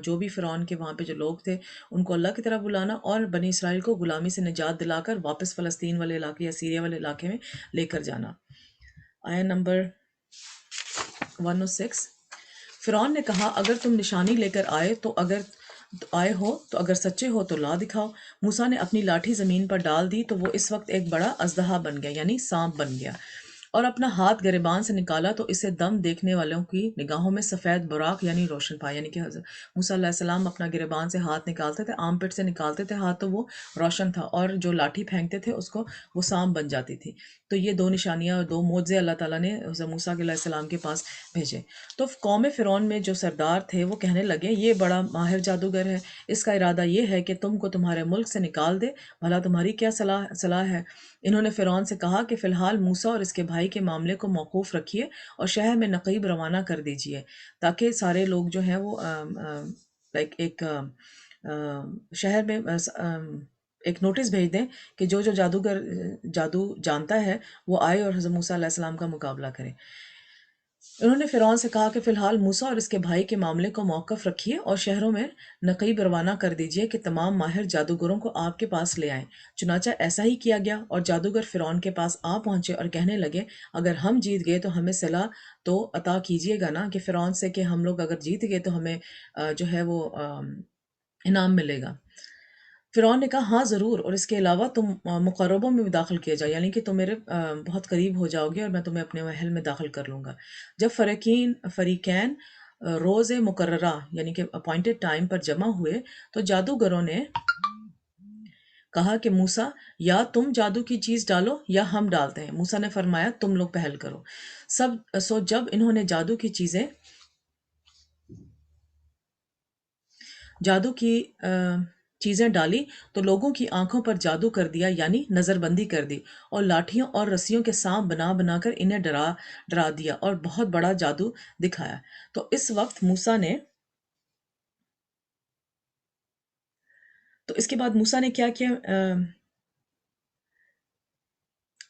جو بھی فرعون کے وہاں پہ جو لوگ تھے ان کو اللہ کی طرف بلانا، اور بنی اسرائیل کو غلامی سے نجات دلا کر واپس فلسطین والے علاقے یا سیریا والے علاقے میں لے کر جانا۔ آیت نمبر 106، فرعون نے کہا اگر تم نشانی لے کر آئے ہو تو اگر سچے ہو تو لا دکھاؤ۔ موسیٰ نے اپنی لاٹھی زمین پر ڈال دی تو وہ اس وقت ایک بڑا اژدہا بن گیا، یعنی سانپ بن گیا، اور اپنا ہاتھ گریبان سے نکالا تو اسے دم دیکھنے والوں کی نگاہوں میں سفید براق یعنی روشن پایا، یعنی کہ حضرت موسیٰ علیہ السلام اپنا گریبان سے ہاتھ نکالتے تھے، آم پٹ سے نکالتے تھے ہاتھ تو وہ روشن تھا، اور جو لاٹھی پھینکتے تھے اس کو وہ سانپ بن جاتی تھی۔ تو یہ دو نشانیاں اور دو معجزے اللہ تعالیٰ نے حضرت موسیٰ علیہ السلام کے پاس بھیجے۔ تو قوم فرعون میں جو سردار تھے وہ کہنے لگے یہ بڑا ماہر جادوگر ہے، اس کا ارادہ یہ ہے کہ تم کو تمہارے ملک سے نکال دے، بھلا تمہاری کیا صلاح ہے؟ انہوں نے فرعون سے کہا کہ فی الحال موسیٰ اور اس کے بھائی کے معاملے کو موقوف رکھیے اور شہر میں نقیب روانہ کر دیجیے، تاکہ سارے لوگ جو ہیں وہ ایک شہر میں ایک نوٹس بھیج دیں کہ جو جادو جانتا ہے وہ آئے اور حضرت موسیٰ علیہ السلام کا مقابلہ کرے۔ انہوں نے فرعون سے کہا کہ فی الحال موسیٰ اور اس کے بھائی کے معاملے کو موقف رکھیے اور شہروں میں نقیب روانہ کر دیجیے کہ تمام ماہر جادوگروں کو آپ کے پاس لے آئیں۔ چنانچہ ایسا ہی کیا گیا اور جادوگر فرعون کے پاس آ پہنچے اور کہنے لگے اگر ہم جیت گئے تو ہمیں صلہ تو عطا کیجیے گا نا، کہ فرعون سے کہ ہم لوگ اگر جیت گئے تو ہمیں جو ہے وہ انعام ملے گا۔ فرعون نے کہا ہاں ضرور، اور اس کے علاوہ تم مقربوں میں بھی داخل کیے جاؤ، یعنی کہ تم میرے بہت قریب ہو جاؤ گے اور میں تمہیں اپنے محل میں داخل کر لوں گا۔ جب فریقین روز مقررہ یعنی کہ اپوائنٹڈ ٹائم پر جمع ہوئے تو جادوگروں نے کہا کہ موسیٰ یا تم جادو کی چیز ڈالو یا ہم ڈالتے ہیں۔ موسیٰ نے فرمایا تم لوگ پہل کرو۔ جب انہوں نے جادو کی چیزیں ڈالی تو لوگوں کی آنکھوں پر جادو کر دیا، یعنی نظر بندی کر دی، اور لاٹھیوں اور رسیوں کے سانپ بنا بنا کر انہیں ڈرا دیا اور بہت بڑا جادو دکھایا۔ تو اس وقت موسیٰ نے تو اس کے بعد موسیٰ نے کیا کیا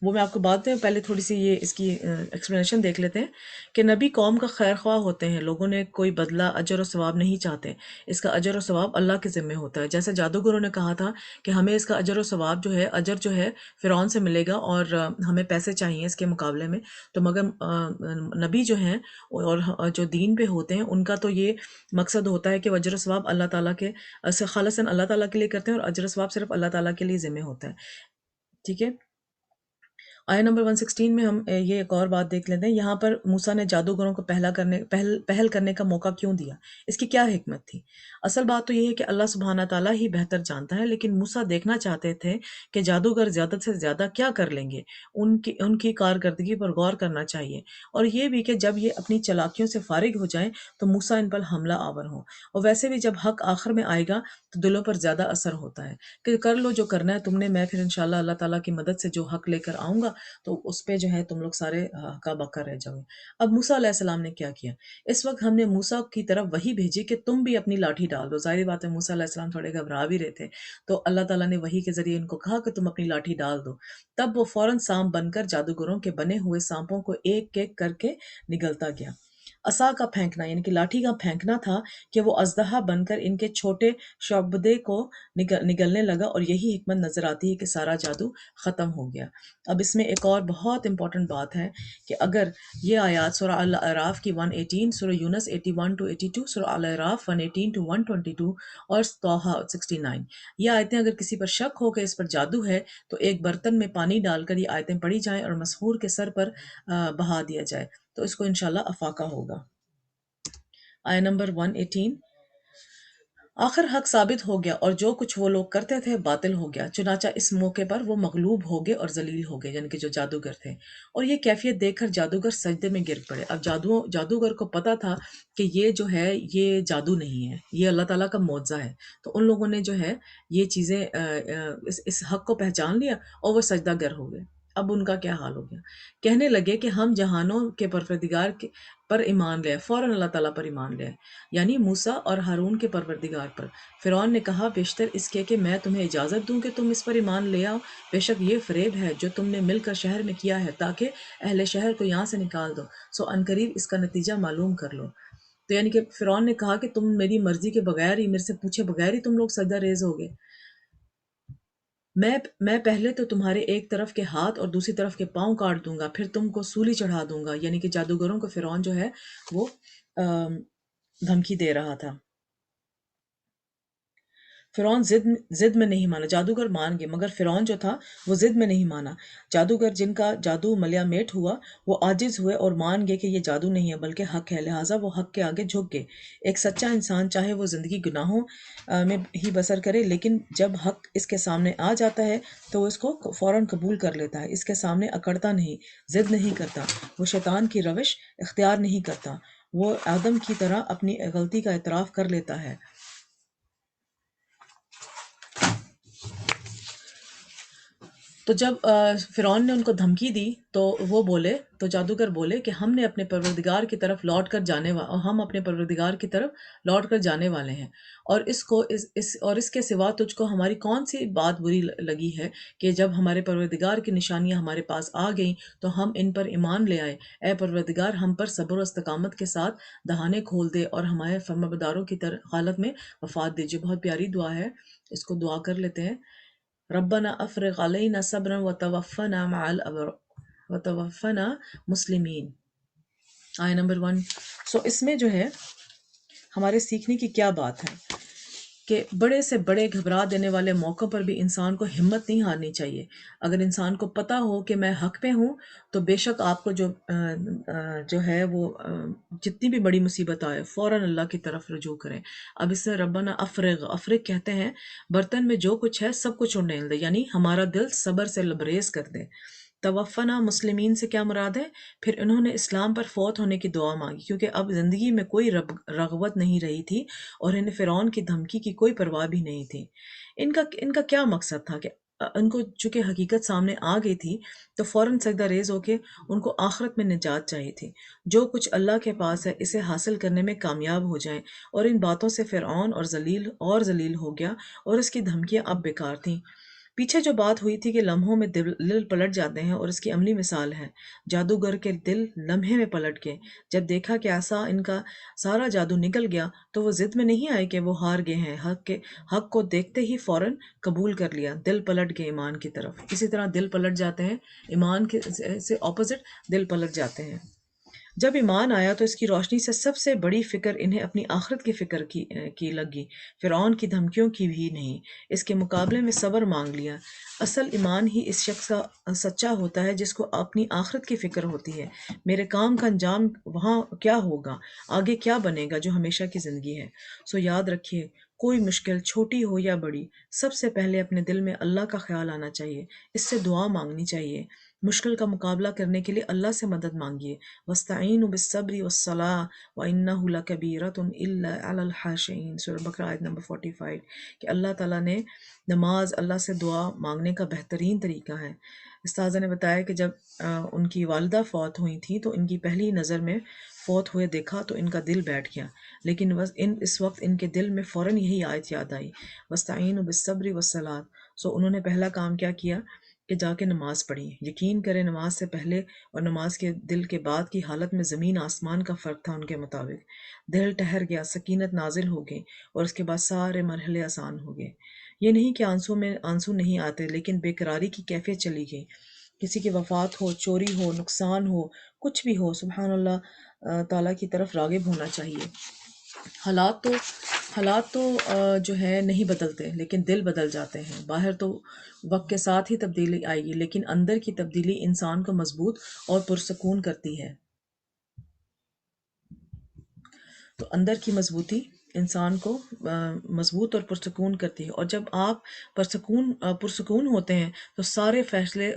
وہ میں آپ کو بات ہے، پہلے تھوڑی سی یہ اس کی ایکسپلینیشن دیکھ لیتے ہیں کہ نبی قوم کا خیر خواہ ہوتے ہیں، لوگوں نے کوئی بدلہ اجر و ثواب نہیں چاہتے، اس کا اجر و ثواب اللہ کے ذمہ ہوتا ہے۔ جیسے جادوگروں نے کہا تھا کہ ہمیں اس کا اجر و ثواب جو ہے، اجر جو ہے فرعون سے ملے گا اور ہمیں پیسے چاہیے اس کے مقابلے میں، تو مگر نبی جو ہیں اور جو دین پہ ہوتے ہیں ان کا تو یہ مقصد ہوتا ہے کہ اجر و ثواب اللہ تعالیٰ کے خالصاً اللہ تعالیٰ کے لیے کرتے ہیں، اور اجر و ثواب صرف اللہ تعالیٰ کے لیے ذمہ ہوتا ہے۔ ٹھیک ہے، آیہ نمبر 116 میں ہم یہ ایک اور بات دیکھ لیتے ہیں۔ یہاں پر موسیٰ نے جادوگروں کو پہل کرنے کا موقع کیوں دیا؟ اس کی کیا حکمت تھی؟ اصل بات تو یہ ہے کہ اللہ سبحانہ تعالیٰ ہی بہتر جانتا ہے، لیکن موسیٰ دیکھنا چاہتے تھے کہ جادوگر زیادہ سے زیادہ کیا کر لیں گے، ان کی کارکردگی پر غور کرنا چاہیے، اور یہ بھی کہ جب یہ اپنی چالاکیوں سے فارغ ہو جائیں تو موسیٰ ان پر حملہ آور ہوں۔ اور ویسے بھی جب حق آخر میں آئے گا تو دلوں پر زیادہ اثر ہوتا ہے کہ کر لو جو کرنا ہے تم نے، میں پھر انشاءاللہ اللہ تعالیٰ کی مدد سے جو حق لے کر آؤں گا تو اس پہ جو ہے تم لوگ سارے ہکا بکا رہ جاؤ گے۔ اب موسیٰ علیہ السلام نے کیا کیا؟ اس وقت ہم نے موسیٰ کی طرف وحی بھیجی کہ تم بھی اپنی لاٹھی ڈال دو۔ ظاہری بات ہے موسیٰ علیہ السلام تھوڑے گھبرا بھی رہے تھے، تو اللہ تعالیٰ نے وحی کے ذریعے ان کو کہا کہ تم اپنی لاٹھی ڈال دو۔ تب وہ فوراً سانپ بن کر جادوگروں کے بنے ہوئے سانپوں کو ایک ایک کر کے نگلتا گیا۔ عصا کا پھینکنا یعنی کہ لاٹھی کا پھینکنا تھا کہ وہ اژدہا بن کر ان کے چھوٹے شعبدے کو نگلنے لگا، اور یہی حکمت نظر آتی ہے کہ سارا جادو ختم ہو گیا۔ اب اس میں ایک اور بہت امپورٹنٹ بات ہے کہ اگر یہ آیات سورہ الاعراف کی 118، سورہ یونس 81 to 82، سورہ الاعراف 118 to 122 اور طٰہٰ 69، یہ آیتیں اگر کسی پر شک ہو کہ اس پر جادو ہے تو ایک برتن میں پانی ڈال کر یہ آیتیں پڑھی جائیں اور مسحور کے سر پر بہا دیا جائے تو اس کو انشاءاللہ افاقہ ہوگا۔ آیہ نمبر 118، آخر حق ثابت ہو گیا اور جو کچھ وہ لوگ کرتے تھے باطل ہو گیا، چنانچہ اس موقع پر وہ مغلوب ہو گئے اور ذلیل ہو گئے، یعنی کہ جو جادوگر تھے، اور یہ کیفیت دیکھ کر جادوگر سجدے میں گر پڑے۔ اب جادوگر کو پتا تھا کہ یہ جو ہے یہ جادو نہیں ہے، یہ اللہ تعالیٰ کا معجزہ ہے، تو ان لوگوں نے جو ہے یہ چیزیں اس حق کو پہچان لیا اور وہ سجدہ گر ہو گئے۔ اب ان کا کیا حال ہو گیا؟ کہنے لگے کہ ہم جہانوں کے پروردگار پر ایمان لے، فوراً اللہ تعالیٰ پر ایمان لے، یعنی موسیٰ اور ہارون کے پروردگار پر۔ فرعون نے کہا بیشتر اس کے کہ میں تمہیں اجازت دوں کہ تم اس پر ایمان لے آؤ، بے شک یہ فریب ہے جو تم نے مل کر شہر میں کیا ہے تاکہ اہل شہر کو یہاں سے نکال دو، سو عنقریب اس کا نتیجہ معلوم کر لو۔ تو یعنی کہ فرعون نے کہا کہ تم میری مرضی کے بغیر ہی، میرے سے پوچھے بغیر ہی تم لوگ سجدہ ریز ہوگے، میں پہلے تو تمہارے ایک طرف کے ہاتھ اور دوسری طرف کے پاؤں کاٹ دوں گا، پھر تم کو سولی چڑھا دوں گا۔ یعنی کہ جادوگروں کو فرعون جو ہے وہ دھمکی دے رہا تھا۔ فرعون ضد میں نہیں مانا، جادوگر مان گئے مگر فرعون جو تھا وہ ضد میں نہیں مانا۔ جادوگر جن کا جادو ملیا میٹ ہوا وہ عاجز ہوئے اور مان گئے کہ یہ جادو نہیں ہے بلکہ حق ہے، لہٰذا وہ حق کے آگے جھک گئے۔ ایک سچا انسان چاہے وہ زندگی گناہوں میں ہی بسر کرے، لیکن جب حق اس کے سامنے آ جاتا ہے تو وہ اس کو فوراً قبول کر لیتا ہے، اس کے سامنے اکڑتا نہیں، ضد نہیں کرتا، وہ شیطان کی روش اختیار نہیں کرتا، وہ آدم کی طرح اپنی غلطی کا اعتراف کر لیتا ہے۔ تو جب فرعون نے ان کو دھمکی دی تو وہ بولے، تو جادوگر بولے کہ ہم نے اپنے پروردگار کی طرف لوٹ کر جانے اور ہم اپنے پروردگار کی طرف لوٹ کر جانے والے ہیں، اور اس کے سوا تجھ کو ہماری کون سی بات بری لگی ہے کہ جب ہمارے پروردگار کی نشانیاں ہمارے پاس آ گئیں تو ہم ان پر ایمان لے آئے۔ اے پروردگار، ہم پر صبر و استقامت کے ساتھ دہانے کھول دے اور ہمارے فرمانبرداروں کی حالت میں وفات دیجیے۔ بہت پیاری دعا ہے، اس کو دعا کر لیتے ہیں۔ ربنا افرغ علینا صبرا وتوفنا مع وتوفنا مسلمین، آئے نمبر 1۔ اس میں جو ہے ہمارے سیکھنے کی کیا بات ہے کہ بڑے سے بڑے گھبرا دینے والے موقع پر بھی انسان کو ہمت نہیں ہارنی چاہیے۔ اگر انسان کو پتہ ہو کہ میں حق پہ ہوں تو بے شک آپ کو جو ہے وہ جتنی بھی بڑی مصیبت آئے فوراً اللہ کی طرف رجوع کریں۔ اب اس سے ربنا افرغ کہتے ہیں برتن میں جو کچھ ہے سب کچھ ڈال دے، یعنی ہمارا دل صبر سے لبریز کر دے۔ توفنا مسلمین سے کیا مراد ہے؟ پھر انہوں نے اسلام پر فوت ہونے کی دعا مانگی، کیونکہ اب زندگی میں کوئی رغبت نہیں رہی تھی اور انہیں فرعون کی دھمکی کی کوئی پرواہ بھی نہیں تھی۔ ان کا کیا مقصد تھا کہ ان کو چونکہ حقیقت سامنے آ گئی تھی تو فوراً سجدہ ریز ہو کے ان کو آخرت میں نجات چاہیے تھی۔ جو کچھ اللہ کے پاس ہے اسے حاصل کرنے میں کامیاب ہو جائیں، اور ان باتوں سے فرعون اور ذلیل ہو گیا اور اس کی دھمکیاں اب بیکار تھیں۔ پیچھے جو بات ہوئی تھی کہ لمحوں میں دل پلٹ جاتے ہیں، اور اس کی عملی مثال ہے جادوگر کے دل لمحے میں پلٹ گئے۔ جب دیکھا کہ ایسا ان کا سارا جادو نکل گیا تو وہ ضد میں نہیں آئے کہ وہ ہار گئے ہیں، حق کو دیکھتے ہی فوراً قبول کر لیا، دل پلٹ گئے ایمان کی طرف۔ اسی طرح دل پلٹ جاتے ہیں، ایمان کے سے اپوزٹ دل پلٹ جاتے ہیں۔ جب ایمان آیا تو اس کی روشنی سے سب سے بڑی فکر انہیں اپنی آخرت کی فکر کی لگی، فرعون کی دھمکیوں کی بھی نہیں۔ اس کے مقابلے میں صبر مانگ لیا۔ اصل ایمان ہی اس شخص کا سچا ہوتا ہے جس کو اپنی آخرت کی فکر ہوتی ہے، میرے کام کا انجام وہاں کیا ہوگا، آگے کیا بنے گا جو ہمیشہ کی زندگی ہے۔ یاد رکھیے، کوئی مشکل چھوٹی ہو یا بڑی، سب سے پہلے اپنے دل میں اللہ کا خیال آنا چاہیے، اس سے دعا مانگنی چاہیے۔ مشکل کا مقابلہ کرنے کے لیے اللہ سے مدد مانگیے۔ وَاسْتَعِينُوا بِالصَّبْرِ وَالصَّلَاةِ وَإِنَّهُ لَكَبِيرَةٌ إِلَّا عَلَى الْخَاشِعِينَ، سورہ بقرہ آیت نمبر 45، کہ اللہ تعالیٰ نے نماز، اللہ سے دعا مانگنے کا بہترین طریقہ ہے۔ استاذہ نے بتایا کہ جب ان کی والدہ فوت ہوئی تھی تو ان کی پہلی نظر میں فوت ہوئے دیکھا تو ان کا دل بیٹھ گیا، لیکن اس وقت ان کے دل میں فوراً یہی آیت یاد آئی، وَاسْتَعِينُوا بِالصَّبْرِ وَالصَّلَاةِ۔ انہوں نے پہلا کام کیا کیا کہ جا کے نماز پڑھی۔ یقین کریں نماز سے پہلے اور نماز کے دل کے بعد کی حالت میں زمین آسمان کا فرق تھا۔ ان کے مطابق دل ٹھہر گیا، سکینت نازل ہو گئی، اور اس کے بعد سارے مرحلے آسان ہو گئے۔ یہ نہیں کہ آنسو نہیں آتے، لیکن بے قراری کی کیفیت چلی گئی۔ کسی کی وفات ہو، چوری ہو، نقصان ہو، کچھ بھی ہو، سبحان اللہ تعالیٰ کی طرف راغب ہونا چاہیے۔ حالات تو جو ہے نہیں بدلتے، لیکن دل بدل جاتے ہیں۔ باہر تو وقت کے ساتھ ہی تبدیلی آئے گی، لیکن اندر کی تبدیلی انسان کو مضبوط اور پرسکون کرتی ہے۔ تو اندر کی مضبوطی انسان کو مضبوط اور پرسکون کرتی ہے، اور جب آپ پرسکون ہوتے ہیں تو سارے فیصلے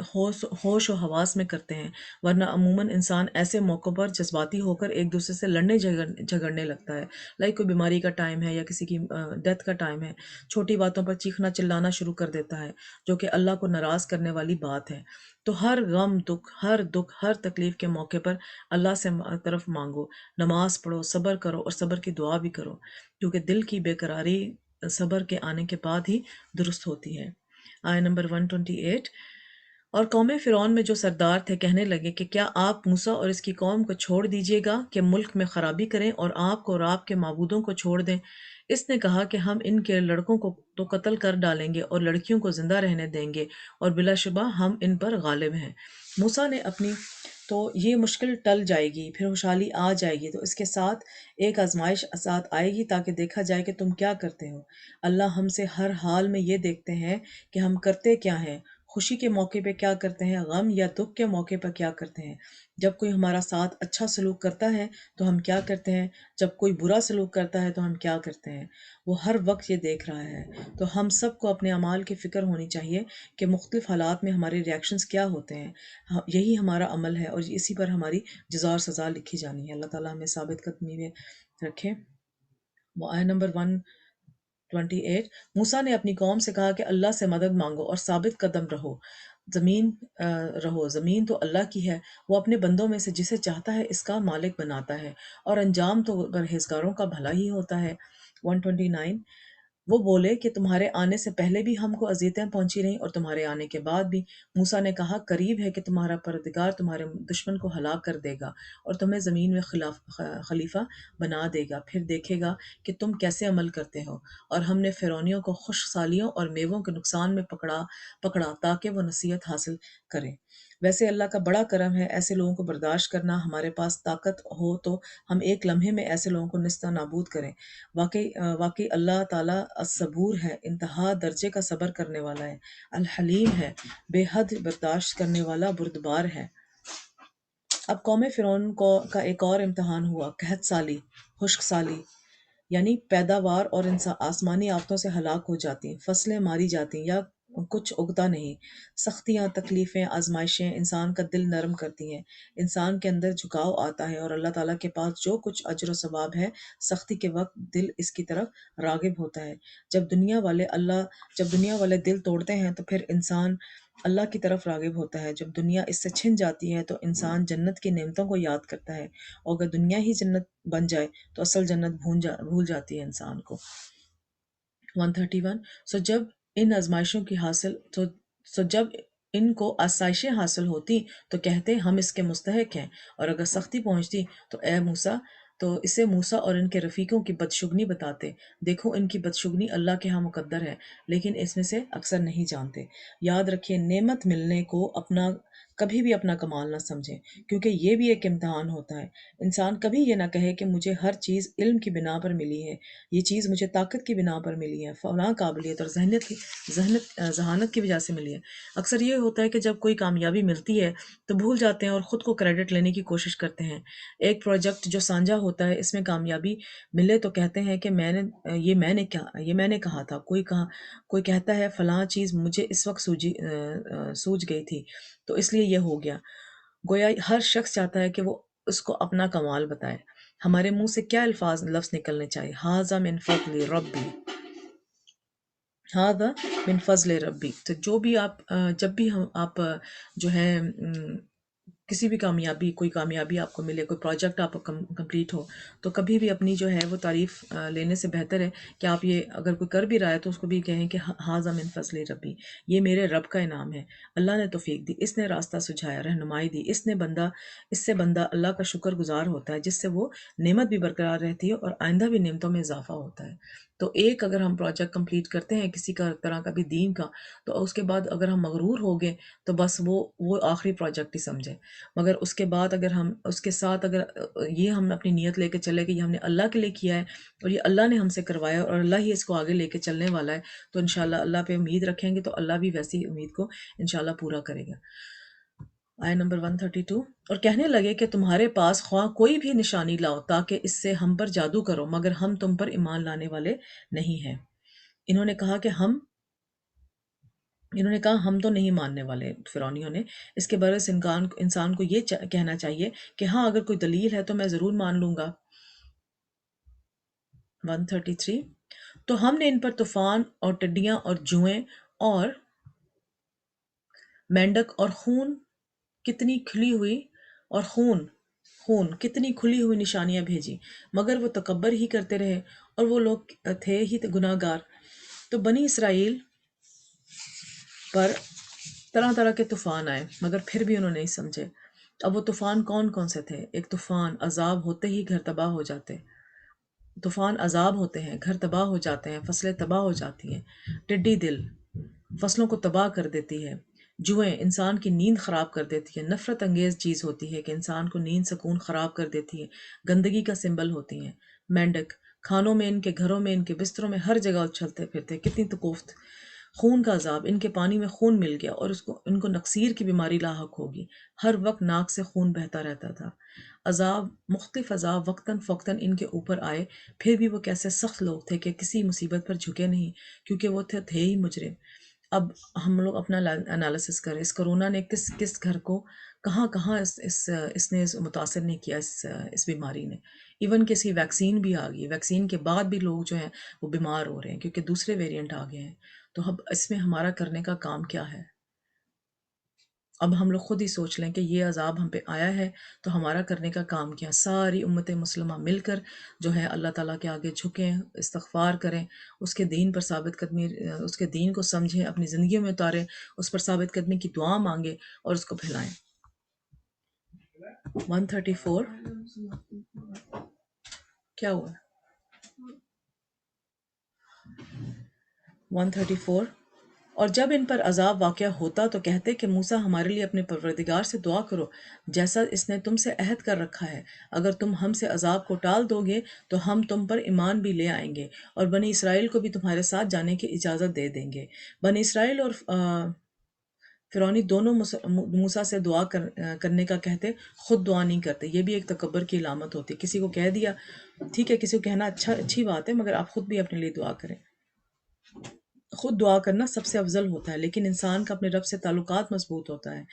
ہوش و حواس میں کرتے ہیں، ورنہ عموماً انسان ایسے موقعوں پر جذباتی ہو کر ایک دوسرے سے لڑنے جھگڑنے لگتا ہے، کوئی بیماری کا ٹائم ہے یا کسی کی ڈیتھ کا ٹائم ہے، چھوٹی باتوں پر چیخنا چلانا شروع کر دیتا ہے، جو کہ اللہ کو ناراض کرنے والی بات ہے۔ تو ہر غم، دکھ، ہر تکلیف کے موقع پر اللہ سے طرف مانگو، نماز پڑھو، صبر کرو، اور صبر کی دعا بھی کرو، کیونکہ دل کی بے قراری صبر کے آنے کے بعد ہی درست ہوتی ہے۔ آیہ نمبر 128۔ اور قوم فرعون میں جو سردار تھے کہنے لگے کہ کیا آپ موسیٰ اور اس کی قوم کو چھوڑ دیجیے گا کہ ملک میں خرابی کریں اور آپ کو اور آپ کے معبودوں کو چھوڑ دیں؟ اس نے کہا کہ ہم ان کے لڑکوں کو تو قتل کر ڈالیں گے اور لڑکیوں کو زندہ رہنے دیں گے، اور بلا شبہ ہم ان پر غالب ہیں۔ موسیٰ نے تو یہ مشکل ٹل جائے گی، پھر خوشحالی آ جائے گی، تو اس کے ساتھ ایک آزمائش ساتھ آئے گی تاکہ دیکھا جائے کہ تم کیا کرتے ہو۔ اللہ ہم سے ہر حال میں یہ دیکھتے ہیں کہ ہم کرتے کیا ہیں، خوشی کے موقع پہ کیا کرتے ہیں، غم یا دکھ کے موقع پر کیا کرتے ہیں۔ جب کوئی ہمارا ساتھ اچھا سلوک کرتا ہے تو ہم کیا کرتے ہیں، جب کوئی برا سلوک کرتا ہے تو ہم کیا کرتے ہیں۔ وہ ہر وقت یہ دیکھ رہا ہے۔ تو ہم سب کو اپنے اعمال کی فکر ہونی چاہیے کہ مختلف حالات میں ہمارے ریاکشنز کیا ہوتے ہیں۔ یہی ہمارا عمل ہے اور اسی پر ہماری جزا اور سزا لکھی جانی ہے۔ اللہ تعالیٰ ہمیں ثابت قدمی میں رکھے۔ وہ آیہ نمبر 128۔ موسیٰ نے اپنی قوم سے کہا کہ اللہ سے مدد مانگو اور ثابت قدم رہو۔ زمین رہو، زمین تو اللہ کی ہے، وہ اپنے بندوں میں سے جسے چاہتا ہے اس کا مالک بناتا ہے، اور انجام تو پرہیزگاروں کا بھلا ہی ہوتا ہے۔ 129، وہ بولے کہ تمہارے آنے سے پہلے بھی ہم کو اذیتیں پہنچی رہیں اور تمہارے آنے کے بعد بھی۔ موسیٰ نے کہا قریب ہے کہ تمہارا پروردگار تمہارے دشمن کو ہلاک کر دے گا اور تمہیں زمین میں خلیفہ بنا دے گا، پھر دیکھے گا کہ تم کیسے عمل کرتے ہو۔ اور ہم نے فرعونیوں کو خشک سالیوں اور میووں کے نقصان میں پکڑا تاکہ وہ نصیحت حاصل کریں۔ ویسے اللہ کا بڑا کرم ہے ایسے لوگوں کو برداشت کرنا۔ ہمارے پاس طاقت ہو تو ہم ایک لمحے میں ایسے لوگوں کو نستہ نابود کریں۔ واقعی اللہ تعالیٰ الصبور ہے، انتہا درجے کا صبر کرنے والا ہے، الحلیم ہے، بے حد برداشت کرنے والا، بردبار ہے۔ اب قوم فرعون کا ایک اور امتحان ہوا، قحط سالی، خشک سالی، یعنی پیداوار اور آسمانی آفتوں سے ہلاک ہو جاتی، فصلیں ماری جاتی یا کچھ اگتا نہیں۔ سختیاں، تکلیفیں، آزمائشیں انسان کا دل نرم کرتی ہیں، انسان کے اندر جھکاؤ آتا ہے، اور اللہ تعالیٰ کے پاس جو کچھ اجر و ثواب ہے، سختی کے وقت دل اس کی طرف راغب ہوتا ہے۔ جب دنیا والے دل توڑتے ہیں تو پھر انسان اللہ کی طرف راغب ہوتا ہے۔ جب دنیا اس سے چھن جاتی ہے تو انسان جنت کی نعمتوں کو یاد کرتا ہے، اور اگر دنیا ہی جنت بن جائے تو اصل جنت بھول جاتی ہے انسان کو۔ 131، سو جب ان کو آسائشیں حاصل ہوتی تو کہتے ہم اس کے مستحق ہیں، اور اگر سختی پہنچتی تو اسے موسیٰ اور ان کے رفیقوں کی بدشگنی بتاتے۔ دیکھو ان کی بدشگنی اللہ کے ہاں مقدر ہے، لیکن اس میں سے اکثر نہیں جانتے۔ یاد رکھیے، نعمت ملنے کو کبھی بھی اپنا کمال نہ سمجھیں، کیونکہ یہ بھی ایک امتحان ہوتا ہے۔ انسان کبھی یہ نہ کہے کہ مجھے ہر چیز علم کی بنا پر ملی ہے، یہ چیز مجھے طاقت کی بنا پر ملی ہے، فلاں قابلیت اور ذہانت کی وجہ سے ملی ہے۔ اکثر یہ ہوتا ہے کہ جب کوئی کامیابی ملتی ہے تو بھول جاتے ہیں اور خود کو کریڈٹ لینے کی کوشش کرتے ہیں۔ ایک پروجیکٹ جو سانجا ہوتا ہے، اس میں کامیابی ملے تو کہتے ہیں کہ میں نے کہا تھا، کوئی کہتا ہے فلاں چیز مجھے اس وقت سوج گئی تھی تو اس لیے یہ ہو گیا۔ گویا ہر شخص چاہتا ہے کہ وہ اس کو اپنا کمال بتائے۔ ہمارے منہ سے کیا لفظ نکلنے چاہیے؟ ھذا من فضل ربی، ھذا من فضل ربی۔ تو جب بھی آپ جو ہے کسی بھی کوئی کامیابی آپ کو ملے، کوئی پروجیکٹ آپ کو کمپلیٹ ہو، تو کبھی بھی اپنی جو ہے وہ تعریف لینے سے بہتر ہے کہ آپ یہ اگر کوئی کر بھی رہا ہے تو اس کو بھی کہیں کہ ھذا من فضل ربی، یہ میرے رب کا انعام ہے، اللہ نے توفیق دی، اس نے راستہ سجھایا، رہنمائی دی، اس سے بندہ اللہ کا شکر گزار ہوتا ہے، جس سے وہ نعمت بھی برقرار رہتی ہے اور آئندہ بھی نعمتوں میں اضافہ ہوتا ہے۔ تو اگر ہم پروجیکٹ کمپلیٹ کرتے ہیں کسی طرح کا بھی دین کا، تو اس کے بعد اگر ہم مغرور ہو گئے تو بس وہ آخری پروجیکٹ ہی سمجھے۔ مگر اس کے بعد اگر ہم اس کے ساتھ یہ ہم اپنی نیت لے کے چلے کہ یہ ہم نے اللہ کے لیے کیا ہے اور یہ اللہ نے ہم سے کروایا اور اللہ ہی اس کو آگے لے کے چلنے والا ہے، تو انشاءاللہ اللہ پہ امید رکھیں گے تو اللہ بھی ویسی امید کو انشاءاللہ پورا کرے گا۔ آیت نمبر 132، اور کہنے لگے کہ تمہارے پاس خواہ کوئی بھی نشانی لاؤ تاکہ اس سے ہم پر جادو کرو، مگر ہم تم پر ایمان لانے والے نہیں ہیں۔ انہوں نے کہا ہم تو نہیں ماننے والے۔ فرعونیوں نے اس کے برعکس انسان کو یہ کہنا چاہیے کہ ہاں اگر کوئی دلیل ہے تو میں ضرور مان لوں گا۔ 133، تو ہم نے ان پر طوفان اور ٹڈیاں اور جوئیں اور مینڈک اور خون کتنی کھلی ہوئی نشانیاں بھیجی، مگر وہ تکبر ہی کرتے رہے اور وہ لوگ تھے ہی گناہ گار۔ تو بنی اسرائیل پر طرح طرح کے طوفان آئے مگر پھر بھی انہوں نے نہیں سمجھے۔ اب وہ طوفان کون کون سے تھے؟ ایک طوفان عذاب ہوتے ہی گھر تباہ ہو جاتے، طوفان عذاب ہوتے ہیں، گھر تباہ ہو جاتے ہیں، فصلیں تباہ ہو جاتی ہیں۔ ٹڈی دل فصلوں کو تباہ کر دیتی ہے۔ جوئیں انسان کی نیند خراب کر دیتی ہے، نفرت انگیز چیز ہوتی ہے کہ انسان کو نیند سکون خراب کر دیتی ہے، گندگی کا سمبل ہوتی ہیں۔ مینڈک کھانوں میں، ان کے گھروں میں، ان کے بستروں میں، ہر جگہ اچھلتے پھرتے، کتنی تکوفت۔ خون کا عذاب، ان کے پانی میں خون مل گیا اور ان کو نقصیر کی بیماری لاحق ہوگی، ہر وقت ناک سے خون بہتا رہتا تھا۔ مختلف عذاب وقتاً فوقتاً ان کے اوپر آئے، پھر بھی وہ کیسے سخت لوگ تھے کہ کسی مصیبت پر جھکے نہیں، کیونکہ وہ تھے ہی مجرم۔ اب ہم لوگ اپنا انالیسس کریں، اس کرونا نے کس کس گھر کو کہاں اس نے متاثر نہیں کیا، اس بیماری نے۔ ایون کہ اس کی ویکسین بھی آ گئی، ویکسین کے بعد بھی لوگ جو ہیں وہ بیمار ہو رہے ہیں کیونکہ دوسرے ویریئنٹ آ گئے ہیں۔ تو اب اس میں ہمارا کرنے کا کام کیا ہے؟ اب ہم لوگ خود ہی سوچ لیں کہ یہ عذاب ہم پہ آیا ہے تو ہمارا کرنے کا کام کیا؟ ساری امت مسلمہ مل کر جو ہے اللہ تعالیٰ کے آگے جھکیں، استغفار کریں، اس کے دین پر ثابت قدمی، اس کے دین کو سمجھیں، اپنی زندگیوں میں اتاریں، اس پر ثابت قدمی کی دعا مانگیں اور اس کو پھیلائیں۔ 134 کیا ہوا؟ 134 اور جب ان پر عذاب واقع ہوتا تو کہتے کہ موسیٰ ہمارے لیے اپنے پروردگار سے دعا کرو جیسا اس نے تم سے عہد کر رکھا ہے، اگر تم ہم سے عذاب کو ٹال دو گے تو ہم تم پر ایمان بھی لے آئیں گے اور بنی اسرائیل کو بھی تمہارے ساتھ جانے کی اجازت دے دیں گے۔ بنی اسرائیل اور فرعونی دونوں موسیٰ سے دعا کرنے کا کہتے، خود دعا نہیں کرتے۔ یہ بھی ایک تکبر کی علامت ہوتی ہے، کسی کو کہہ دیا ٹھیک ہے، کسی کو کہنا اچھی بات ہے، مگر آپ خود بھی اپنے لیے دعا کریں۔ خود دعا کرنا سب سے افضل ہوتا ہے، لیکن انسان کا اپنے رب سے تعلقات مضبوط ہوتا ہے۔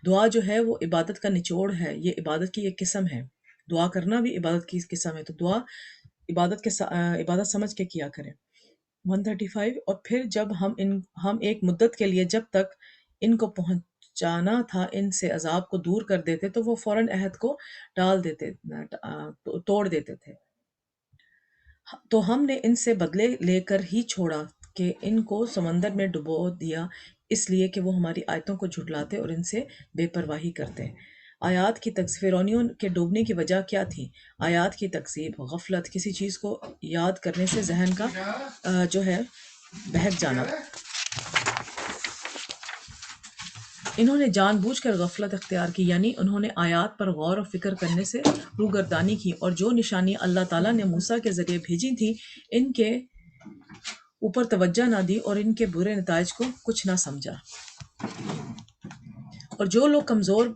دعا جو ہے وہ عبادت کا نچوڑ ہے، یہ عبادت کی ایک قسم ہے، دعا کرنا بھی عبادت کی قسم ہے، تو دعا عبادت سمجھ کے کیا کریں۔ 135 اور پھر جب ہم ایک مدت کے لیے جب تک ان کو پہنچانا تھا ان سے عذاب کو دور کر دیتے تو وہ فوراً عہد کو توڑ دیتے تھے، تو ہم نے ان سے بدلے لے کر ہی چھوڑا کہ ان کو سمندر میں ڈبو دیا، اس لیے کہ وہ ہماری آیتوں کو جھٹلاتے اور ان سے بے پرواہی کرتے۔ آیات کی تکذیب، فرعونیوں کے ڈوبنے کی وجہ کیا تھی؟ آیات کی تکذیب، غفلت، کسی چیز کو یاد کرنے سے ذہن کا جو ہے بہک جانا۔ انہوں نے جان بوجھ کر غفلت اختیار کی، یعنی انہوں نے آیات پر غور و فکر کرنے سے روگردانی کی، اور جو نشانی اللہ تعالیٰ نے موسیٰ کے ذریعے بھیجی تھی ان کے اوپر توجہ نہ دی اور ان کے برے نتائج کو کچھ نہ سمجھا۔ اور جو لوگ کمزور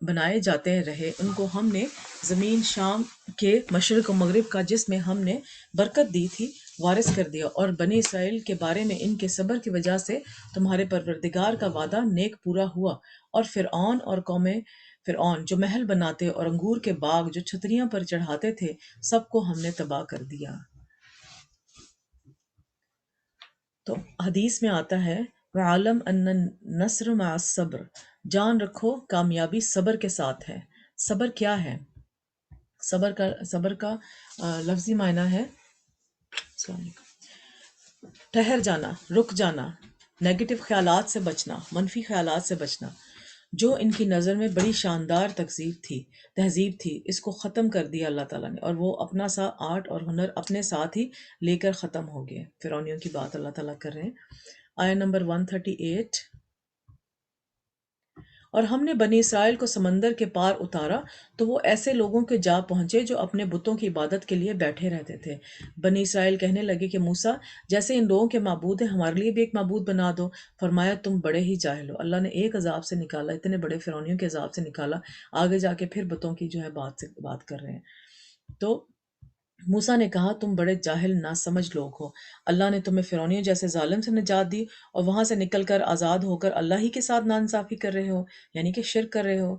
بنائے جاتے رہے ان کو ہم نے زمین شام کے مشرق و مغرب کا جس میں ہم نے برکت دی تھی وارث کر دیا، اور بنی اسرائیل کے بارے میں ان کے صبر کی وجہ سے تمہارے پروردگار کا وعدہ نیک پورا ہوا۔ اور فرعون اور قوم فرعون جو محل بناتے اور انگور کے باغ جو چھتریاں پر چڑھاتے تھے، سب کو ہم نے تباہ کر دیا۔ تو حدیث میں آتا ہے وَعَلَمْ أَنَّ النَّصْرَ مَعَ الصَّبْرِ، جان رکھو کامیابی صبر کے ساتھ ہے۔ صبر کیا ہے؟ صبر کا لفظی معنی ہے السلام علیکم، ٹھہر جانا، رک جانا، نیگیٹو خیالات سے بچنا، منفی خیالات سے بچنا۔ جو ان کی نظر میں بڑی شاندار تہذیب تھی اس کو ختم کر دیا اللہ تعالیٰ نے، اور وہ اپنا سا آرٹ اور ہنر اپنے ساتھ ہی لے کر ختم ہو گئے۔ فرعونیوں کی بات اللہ تعالیٰ کر رہے ہیں۔ آیت نمبر 138 اور ہم نے بنی اسرائیل کو سمندر کے پار اتارا تو وہ ایسے لوگوں کے جا پہنچے جو اپنے بتوں کی عبادت کے لیے بیٹھے رہتے تھے۔ بنی اسرائیل کہنے لگے کہ موسیٰ جیسے ان لوگوں کے معبود ہیں ہمارے لیے بھی ایک معبود بنا دو۔ فرمایا تم بڑے ہی جاہل ہو۔ اللہ نے ایک عذاب سے نکالا، اتنے بڑے فرعونیوں کے عذاب سے نکالا، آگے جا کے پھر بتوں کی جو ہے بات کر رہے ہیں۔ تو موسیٰ نے کہا تم بڑے جاہل ناسمجھ لوگ ہو، اللہ نے تمہیں فرعونیوں جیسے ظالم سے نجات دی اور وہاں سے نکل کر آزاد ہو کر اللہ ہی کے ساتھ ناانصافی کر رہے ہو، یعنی کہ شرک کر رہے ہو۔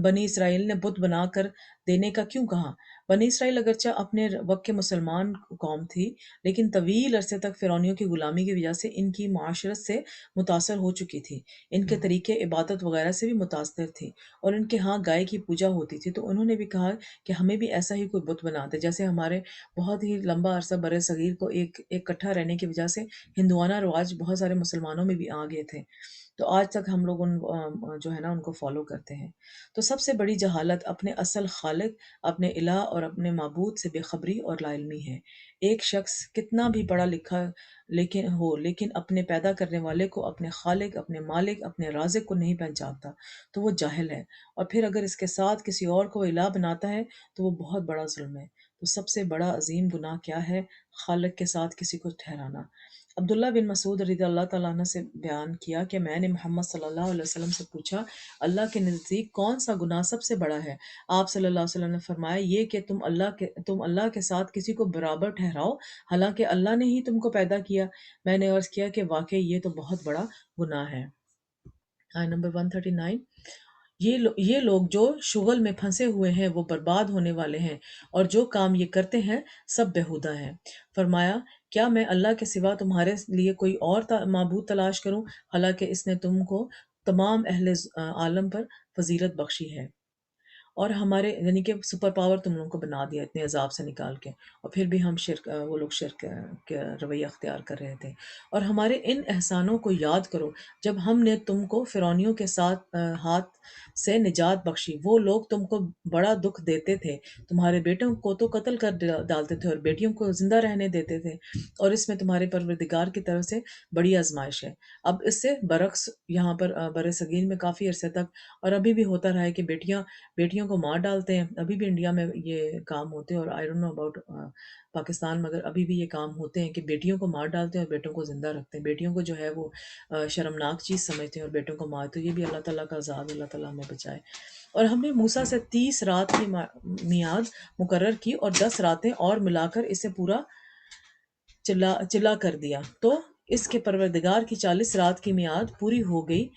بنی اسرائیل نے بت بنا کر دینے کا کیوں کہا؟ بنی اسرائیل اگرچہ اپنے وقت کے مسلمان قوم تھی، لیکن طویل عرصے تک فرعونیوں کی غلامی کی وجہ سے ان کی معاشرت سے متاثر ہو چکی تھی، ان کے طریقے عبادت وغیرہ سے بھی متاثر تھی، اور ان کے ہاں گائے کی پوجا ہوتی تھی، تو انہوں نے بھی کہا کہ ہمیں بھی ایسا ہی کوئی بت بنا دے۔ جیسے ہمارے بہت ہی لمبا عرصہ بر صغیر کو ایک اکٹھا رہنے کی وجہ سے ہندوانہ رواج بہت سارے مسلمانوں میں بھی آ گئے تھے، تو آج تک ہم لوگ جو ہے نا ان کو فالو کرتے ہیں۔ تو سب سے بڑی جہالت اپنے اصل خالق، اپنے الہ اور اپنے معبود سے بے خبری اور لا علمی ہے۔ ایک شخص کتنا بھی پڑھا لکھا لیکن اپنے پیدا کرنے والے کو، اپنے خالق، اپنے مالک، اپنے رازق کو نہیں پہچانتا تو وہ جاہل ہے، اور پھر اگر اس کے ساتھ کسی اور کو الہ بناتا ہے تو وہ بہت بڑا ظلم ہے۔ تو سب سے بڑا عظیم گناہ کیا ہے؟ خالق کے ساتھ کسی کو ٹھہرانا۔ عبداللہ بن مسعود رضی اللہ تعالیٰ عنہ سے بیان کیا کہ میں نے محمد صلی اللہ علیہ وسلم سے پوچھا اللہ کے نزدیک کون سا گناہ سب سے بڑا ہے؟ آپ صلی اللہ علیہ وسلم نے فرمایا یہ کہ تم اللہ کے ساتھ کسی کو برابر ٹھہراؤ حالانکہ اللہ نے ہی تم کو پیدا کیا۔ میں نے عرض کیا کہ واقعی یہ تو بہت بڑا گناہ ہے۔ آیت نمبر 139 یہ لوگ جو شغل میں پھنسے ہوئے ہیں وہ برباد ہونے والے ہیں، اور جو کام یہ کرتے ہیں سب بیہودہ ہیں۔ فرمایا کیا میں اللہ کے سوا تمہارے لیے کوئی اور معبود تلاش کروں، حالانکہ اس نے تم کو تمام اہل عالم پر فضیلت بخشی ہے، اور ہمارے یعنی کہ سپر پاور تم لوگوں کو بنا دیا اتنے عذاب سے نکال کے، اور پھر بھی ہم شرک وہ لوگ شرک کا رویہ اختیار کر رہے تھے۔ اور ہمارے ان احسانوں کو یاد کرو جب ہم نے تم کو فرعونیوں کے ساتھ ہاتھ سے نجات بخشی۔ وہ لوگ تم کو بڑا دکھ دیتے تھے، تمہارے بیٹوں کو تو قتل کر ڈالتے تھے اور بیٹیوں کو زندہ رہنے دیتے تھے، اور اس میں تمہارے پروردگار کی طرف سے بڑی آزمائش ہے۔ اب اس سے برعکس یہاں پر بر صغیر میں کافی عرصے تک اور ابھی بھی ہوتا رہا ہے کہ بیٹیوں کو مار ڈالتے ہیں، ابھی بھی انڈیا میں یہ کام ہوتے ہیں، اور I don't know about Pakistan, مگر ابھی بھی یہ کام ہوتے ہیں کہ بیٹیوں کو مار ڈالتے ہیں اور بیٹوں کو زندہ رکھتے ہیں، بیٹیوں کو جو ہے وہ شرمناک چیز سمجھتے ہیں اور بیٹوں کو مار، تو یہ بھی اللہ تعالیٰ کا عذاب، اللہ تعالیٰ ہمیں بچائے۔ اور ہم نے موسیٰ سے 30 رات کی میعاد مقرر کی اور 10 راتیں اور ملا کر اسے پورا چلا کر دیا، تو اس کے پروردگار کی 40 رات کی میعاد پوری ہو گئی۔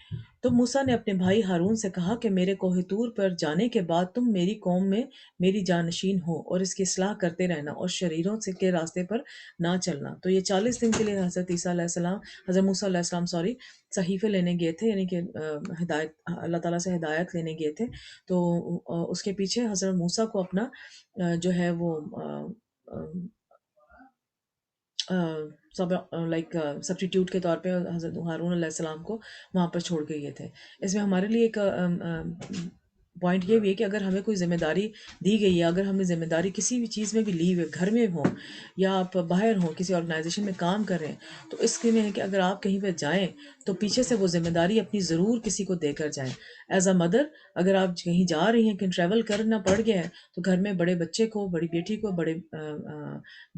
تو موسیٰ نے اپنے بھائی ہارون سے کہا کہ میرے کوہ طور پر جانے کے بعد تم میری قوم میں میری جانشین ہو اور اس کی اصلاح کرتے رہنا اور شریروں سے کے راستے پر نہ چلنا۔ تو یہ 40 دن کے لیے حضرت عیسیٰ علیہ السلام، حضرت موسیٰ علیہ السلام صحیفے لینے گئے تھے، یعنی کہ ہدایت، اللہ تعالیٰ سے ہدایت لینے گئے تھے۔ تو اس کے پیچھے حضرت موسیٰ کو اپنا جو ہے وہ سب لائک سبسٹیٹیوٹ کے طور پہ حضرت ہارون علیہ السلام کو وہاں پر چھوڑ کے گئے تھے۔ اس میں ہمارے لیے ایک پوائنٹ یہ بھی ہے کہ اگر ہمیں کوئی ذمہ داری دی گئی ہے، اگر ہمیں ذمہ داری کسی بھی چیز میں بھی لی ہوئی ہے، گھر میں ہو یا آپ باہر ہوں کسی آرگنائزیشن میں کام کر رہے ہیں، تو اس کے میں ہے کہ اگر آپ کہیں پہ جائیں تو پیچھے سے وہ ذمہ داری اپنی ضرور کسی کو دے کر جائیں۔ ایز اے مدر اگر آپ کہیں جا رہی ہیں، کہیں ٹریول کرنا پڑ گیا ہے، تو گھر میں بڑے بچے کو، بڑی بیٹی کو، بڑے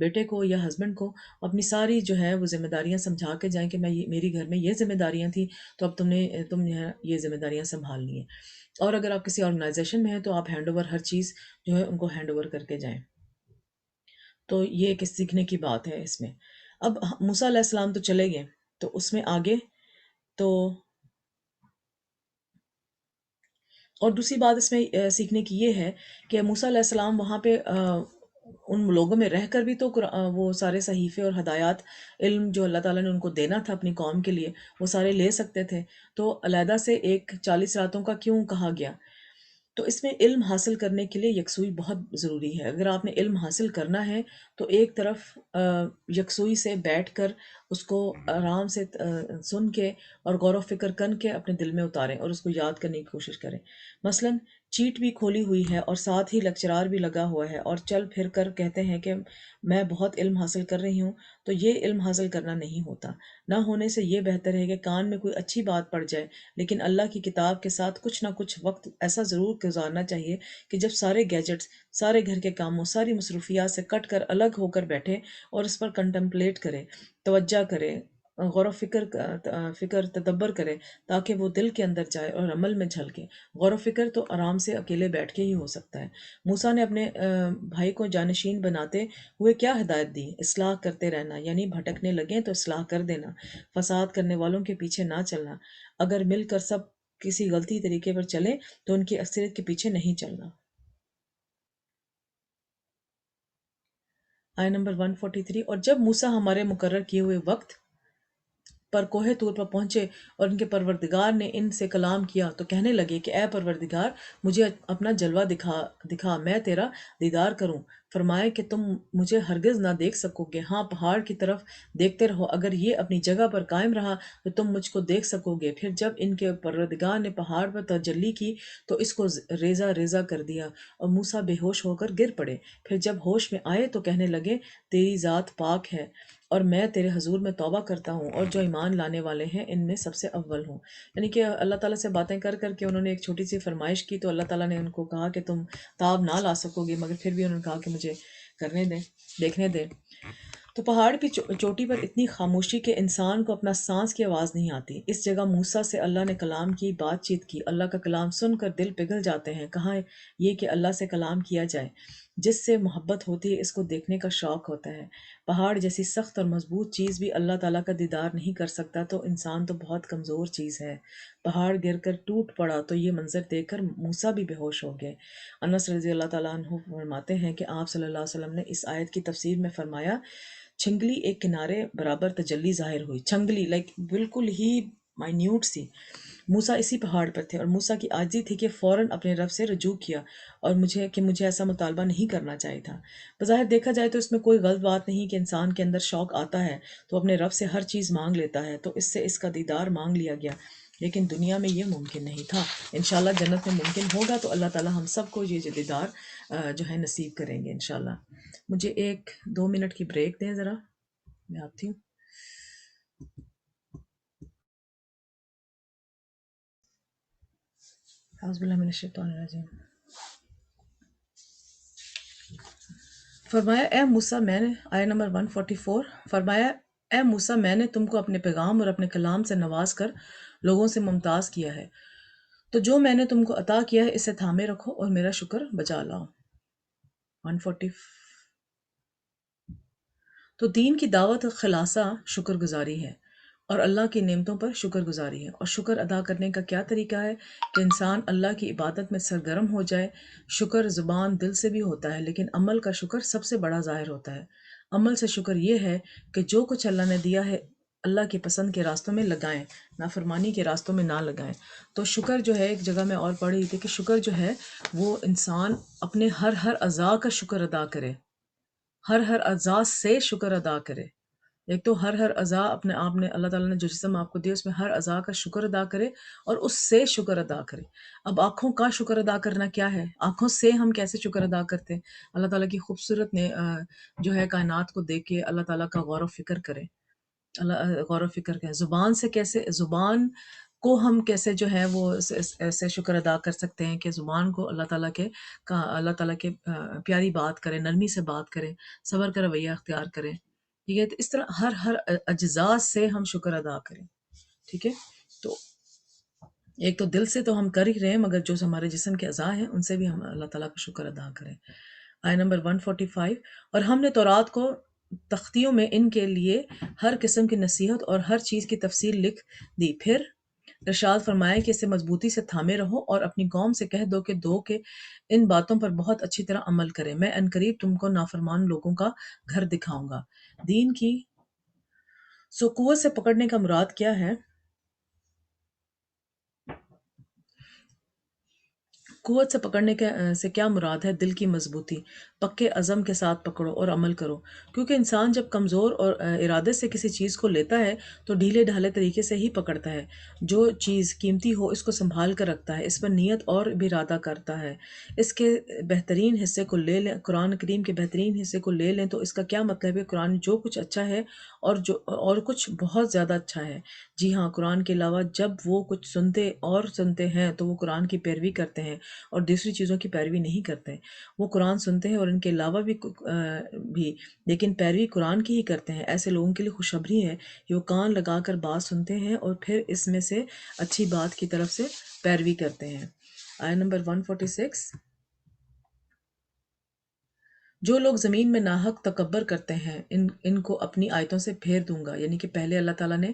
بیٹے کو یا ہسبینڈ کو اپنی ساری جو ہے وہ ذمہ داریاں سمجھا کے جائیں کہ میری گھر میں یہ ذمہ داریاں تھیں، تو اب تم نے یہ ذمہ داریاں سنبھالنی ہیں۔ اور اگر آپ کسی آرگنائزیشن میں ہیں تو آپ ہینڈ اوور ہر چیز جو ہے ان کو ہینڈ اوور کر کے جائیں۔ تو یہ ایک سیکھنے کی بات ہے اس میں۔ اب موسیٰ علیہ السلام تو چلے گئے، تو اس میں آگے تو اور دوسری بات اس میں سیکھنے کی یہ ہے کہ موسیٰ علیہ السلام وہاں پہ ان لوگوں میں رہ کر بھی تو وہ سارے صحیفے اور ہدایات، علم جو اللہ تعالیٰ نے ان کو دینا تھا اپنی قوم کے لیے، وہ سارے لے سکتے تھے، تو علیحدہ سے ایک 40 راتوں کا کیوں کہا گیا؟ تو اس میں علم حاصل کرنے کے لیے یکسوئی بہت ضروری ہے۔ اگر آپ نے علم حاصل کرنا ہے تو ایک طرف یکسوئی سے بیٹھ کر اس کو آرام سے سن کے اور غور و فکر کر کے اپنے دل میں اتاریں اور اس کو یاد کرنے کی کوشش کریں۔ مثلا چیٹ بھی کھولی ہوئی ہے اور ساتھ ہی لیکچرار بھی لگا ہوا ہے، اور چل پھر کر کہتے ہیں کہ میں بہت علم حاصل کر رہی ہوں، تو یہ علم حاصل کرنا نہیں ہوتا۔ نہ ہونے سے یہ بہتر ہے کہ کان میں کوئی اچھی بات پڑ جائے، لیکن اللہ کی کتاب کے ساتھ کچھ نہ کچھ وقت ایسا ضرور گزارنا چاہیے کہ جب سارے گیجٹس، سارے گھر کے کاموں، ساری مصروفیات سے کٹ کر الگ ہو کر بیٹھے اور اس پر کنٹمپلیٹ کرے، توجہ کرے، غور و فکر تدبر کرے، تاکہ وہ دل کے اندر جائے اور عمل میں جھلکے۔ غور و فکر تو آرام سے اکیلے بیٹھ کے ہی ہو سکتا ہے۔ موسیٰ نے اپنے بھائی کو جانشین بناتے ہوئے کیا ہدایت دی؟ اصلاح کرتے رہنا، یعنی بھٹکنے لگیں تو اصلاح کر دینا، فساد کرنے والوں کے پیچھے نہ چلنا، اگر مل کر سب کسی غلطی طریقے پر چلیں تو ان کی اکثریت کے پیچھے نہیں چلنا۔ آیت نمبر 143، اور جب موسیٰ ہمارے مقرر کیے ہوئے وقت پر کوہ طور پر پہنچے اور ان کے پروردگار نے ان سے کلام کیا، تو کہنے لگے کہ اے پروردگار، مجھے اپنا جلوہ دکھا، میں تیرا دیدار کروں۔ فرمائے کہ تم مجھے ہرگز نہ دیکھ سکو گے، ہاں پہاڑ کی طرف دیکھتے رہو، اگر یہ اپنی جگہ پر قائم رہا تو تم مجھ کو دیکھ سکو گے۔ پھر جب ان کے پروردگار نے پہاڑ پر تجلی کی تو اس کو ریزہ ریزہ کر دیا اور موسیٰ بے ہوش ہو کر گر پڑے۔ پھر جب ہوش میں آئے تو کہنے لگے تیری ذات پاک ہے اور میں تیرے حضور میں توبہ کرتا ہوں اور جو ایمان لانے والے ہیں ان میں سب سے اول ہوں۔ یعنی کہ اللہ تعالیٰ سے باتیں کر کر کے انہوں نے ایک چھوٹی سی فرمائش کی، تو اللہ تعالیٰ نے ان کو کہا کہ تم تاب نہ لا سکو گے، مگر پھر بھی انہوں نے کہا کہ مجھے کرنے دیں، دیکھنے دیں۔ تو پہاڑ کی چوٹی پر اتنی خاموشی کہ انسان کو اپنا سانس کی آواز نہیں آتی۔ اس جگہ موسیٰ سے اللہ نے کلام کی، بات چیت کی۔ اللہ کا کلام سن کر دل پگھل جاتے ہیں۔ کہاں یہ کہ اللہ سے کلام کیا جائے، جس سے محبت ہوتی ہے اس کو دیکھنے کا شوق ہوتا ہے۔ پہاڑ جیسی سخت اور مضبوط چیز بھی اللہ تعالیٰ کا دیدار نہیں کر سکتا، تو انسان تو بہت کمزور چیز ہے۔ پہاڑ گر کر ٹوٹ پڑا تو یہ منظر دیکھ کر موسیٰ بھی بے ہوش ہو گئے۔ انس رضی اللہ تعالیٰ عنہ فرماتے ہیں کہ آپ صلی اللہ علیہ وسلم نے اس آیت کی تفسیر میں فرمایا، چھنگلی ایک کنارے برابر تجلی ظاہر ہوئی۔ چھنگلی لائک بالکل ہی مائنیوٹ سی، موسیٰ اسی پہاڑ پر تھے اور موسیٰ کی عاجزی تھی کہ فوراً اپنے رب سے رجوع کیا اور مجھے ایسا مطالبہ نہیں کرنا چاہیے تھا۔ بظاہر دیکھا جائے تو اس میں کوئی غلط بات نہیں کہ انسان کے اندر شوق آتا ہے تو اپنے رب سے ہر چیز مانگ لیتا ہے، تو اس سے اس کا دیدار مانگ لیا گیا، لیکن دنیا میں یہ ممکن نہیں تھا۔ انشاءاللہ جنت میں ممکن ہوگا، تو اللہ تعالیٰ ہم سب کو یہ دیدار جو ہے نصیب کریں گے انشاءاللہ۔ مجھے 1-2 منٹ کی بریک دیں ذرا، میں آتی ہوں۔ اعوذ باللہ من الشیطان الرجیم۔ فرمایا اے موسیٰ میں نے، آیہ نمبر 144، فرمایا اے موسیٰ میں نے تم کو اپنے پیغام اور اپنے کلام سے نواز کر لوگوں سے ممتاز کیا ہے، تو جو میں نے تم کو عطا کیا ہے اسے تھامے رکھو اور میرا شکر بجا لاؤ۔ 140۔ تو دین کی دعوت خلاصہ شکر گزاری ہے اور اللہ کی نعمتوں پر شکر گزاری ہے، اور شکر ادا کرنے کا کیا طریقہ ہے کہ انسان اللہ کی عبادت میں سرگرم ہو جائے۔ شکر زبان دل سے بھی ہوتا ہے، لیکن عمل کا شکر سب سے بڑا ظاہر ہوتا ہے۔ عمل سے شکر یہ ہے کہ جو کچھ اللہ نے دیا ہے اللہ کی پسند کے راستوں میں لگائیں، نافرمانی کے راستوں میں نہ لگائیں۔ تو شکر جو ہے، ایک جگہ میں اور پڑھ رہی تھی کہ شکر جو ہے وہ انسان اپنے ہر اعضاء کا شکر ادا کرے، ہر اعضاء سے شکر ادا کرے۔ ایک تو ہر اعضاء اپنے آپ نے، اللہ تعالیٰ نے جو جسم آپ کو دیا اس میں ہر اعضاء کا شکر ادا کرے اور اس سے شکر ادا کرے۔ اب آنکھوں کا شکر ادا کرنا کیا ہے؟ آنکھوں سے ہم کیسے شکر ادا کرتے ہیں؟ اللہ تعالیٰ کی خوبصورت نے جو ہے کائنات کو دیکھ کے اللہ تعالیٰ کا غور و فکر کریں، اللہ غور و فکر کریں۔ زبان سے کیسے، زبان کو ہم کیسے جو ہے وہ ایسے شکر ادا کر سکتے ہیں کہ زبان کو اللہ تعالیٰ کے پیاری بات کریں، نرمی سے بات کریں، صبر کا رویہ اختیار کریں، ٹھیک ہے؟ تو اس طرح ہر اجزاء سے ہم شکر ادا کریں، ٹھیک ہے؟ تو ایک تو دل سے تو ہم کر ہی رہے ہیں، مگر جو ہمارے جسم کے اعضاء ہیں ان سے بھی ہم اللہ تعالیٰ کا شکر ادا کریں۔ آیہ نمبر 145، اور ہم نے تورات کو تختیوں میں ان کے لیے ہر قسم کی نصیحت اور ہر چیز کی تفصیل لکھ دی، پھر ارشاد فرمایا کہ اسے مضبوطی سے تھامے رہو اور اپنی قوم سے کہہ دو کہ ان باتوں پر بہت اچھی طرح عمل کریں، میں عنقریب تم کو نافرمان لوگوں کا گھر دکھاؤں گا۔ دین کی قوت سے پکڑنے کا مراد کیا ہے؟ قوت سے پکڑنے سے کیا مراد ہے؟ دل کی مضبوطی، پکے عزم کے ساتھ پکڑو اور عمل کرو، کیونکہ انسان جب کمزور اور ارادے سے کسی چیز کو لیتا ہے تو ڈھیلے ڈھالے طریقے سے ہی پکڑتا ہے۔ جو چیز قیمتی ہو اس کو سنبھال کر رکھتا ہے، اس پر نیت اور بھی ارادہ کرتا ہے، اس کے بہترین حصے کو لے لیں، قرآن کریم کے بہترین حصے کو لے لیں۔ تو اس کا کیا مطلب ہے؟ قرآن جو کچھ اچھا ہے اور کچھ بہت زیادہ اچھا ہے۔ جی ہاں، قرآن کے علاوہ جب وہ کچھ سنتے ہیں تو وہ قرآن کی پیروی کرتے ہیں اور دوسری چیزوں کی پیروی نہیں کرتے۔ وہ قرآن سنتے ہیں اور ان کے علاوہ بھی لیکن پیروی قرآن کی ہی کرتے ہیں۔ ایسے لوگوں کے لیے خوشخبری ہے کہ وہ کان لگا کر بات سنتے ہیں اور پھر اس میں سے اچھی بات کی طرف سے پیروی کرتے ہیں۔ آیہ نمبر 146، جو لوگ زمین میں ناحق تکبر کرتے ہیں ان کو اپنی آیتوں سے پھیر دوں گا۔ یعنی کہ پہلے اللہ تعالیٰ نے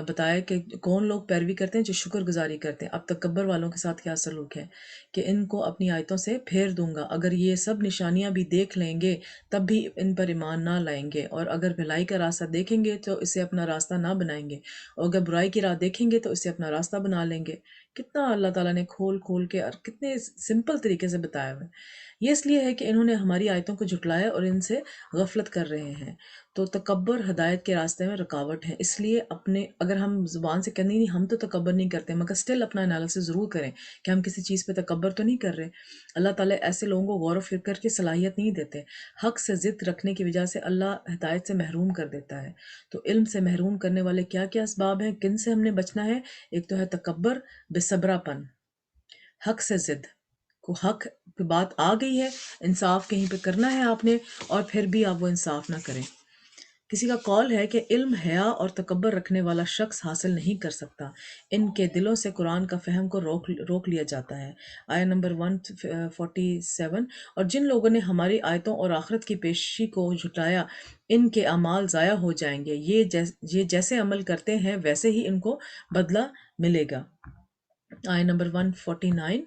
بتایا کہ کون لوگ پیروی کرتے ہیں، جو شکر گزاری کرتے ہیں۔ اب تکبر والوں کے ساتھ کیا سلوک ہے کہ ان کو اپنی آیتوں سے پھیر دوں گا، اگر یہ سب نشانیاں بھی دیکھ لیں گے تب بھی ان پر ایمان نہ لائیں گے، اور اگر بھلائی کا راستہ دیکھیں گے تو اسے اپنا راستہ نہ بنائیں گے، اور اگر برائی کی راہ دیکھیں گے تو اسے اپنا راستہ بنا لیں گے۔ کتنا اللہ تعالیٰ نے کھول کے اور کتنے سمپل طریقے سے بتایا ہوا ہے۔ یہ اس لیے ہے کہ انہوں نے ہماری آیتوں کو جھٹلایا اور ان سے غفلت کر رہے ہیں۔ تو تکبر ہدایت کے راستے میں رکاوٹ ہے، اس لیے اگر ہم زبان سے کہیں نہیں ہم تو تکبر نہیں کرتے، مگر سٹل اپنا انالیسس ضرور کریں کہ ہم کسی چیز پہ تکبر تو نہیں کر رہے۔ اللہ تعالیٰ ایسے لوگوں کو غور و فکر کی صلاحیت نہیں دیتے۔ حق سے ضد رکھنے کی وجہ سے اللہ ہدایت سے محروم کر دیتا ہے۔ تو علم سے محروم کرنے والے کیا کیا اسباب ہیں، کن سے ہم نے بچنا ہے؟ ایک تو ہے تکبر، بے صبرا پن، حق سے ضد، کو حق پہ بات آ گئی ہے، انصاف کہیں پہ کرنا ہے آپ نے، اور پھر بھی آپ وہ انصاف نہ کریں۔ کسی کا قول ہے کہ علم، حیا اور تکبر رکھنے والا شخص حاصل نہیں کر سکتا، ان کے دلوں سے قرآن کا فہم کو روک لیا جاتا ہے۔ آیہ نمبر 147، اور جن لوگوں نے ہماری آیتوں اور آخرت کی پیشی کو جھٹلایا ان کے اعمال ضائع ہو جائیں گے، یہ جیسے عمل کرتے ہیں ویسے ہی ان کو بدلہ ملے گا۔ آیہ نمبر 149،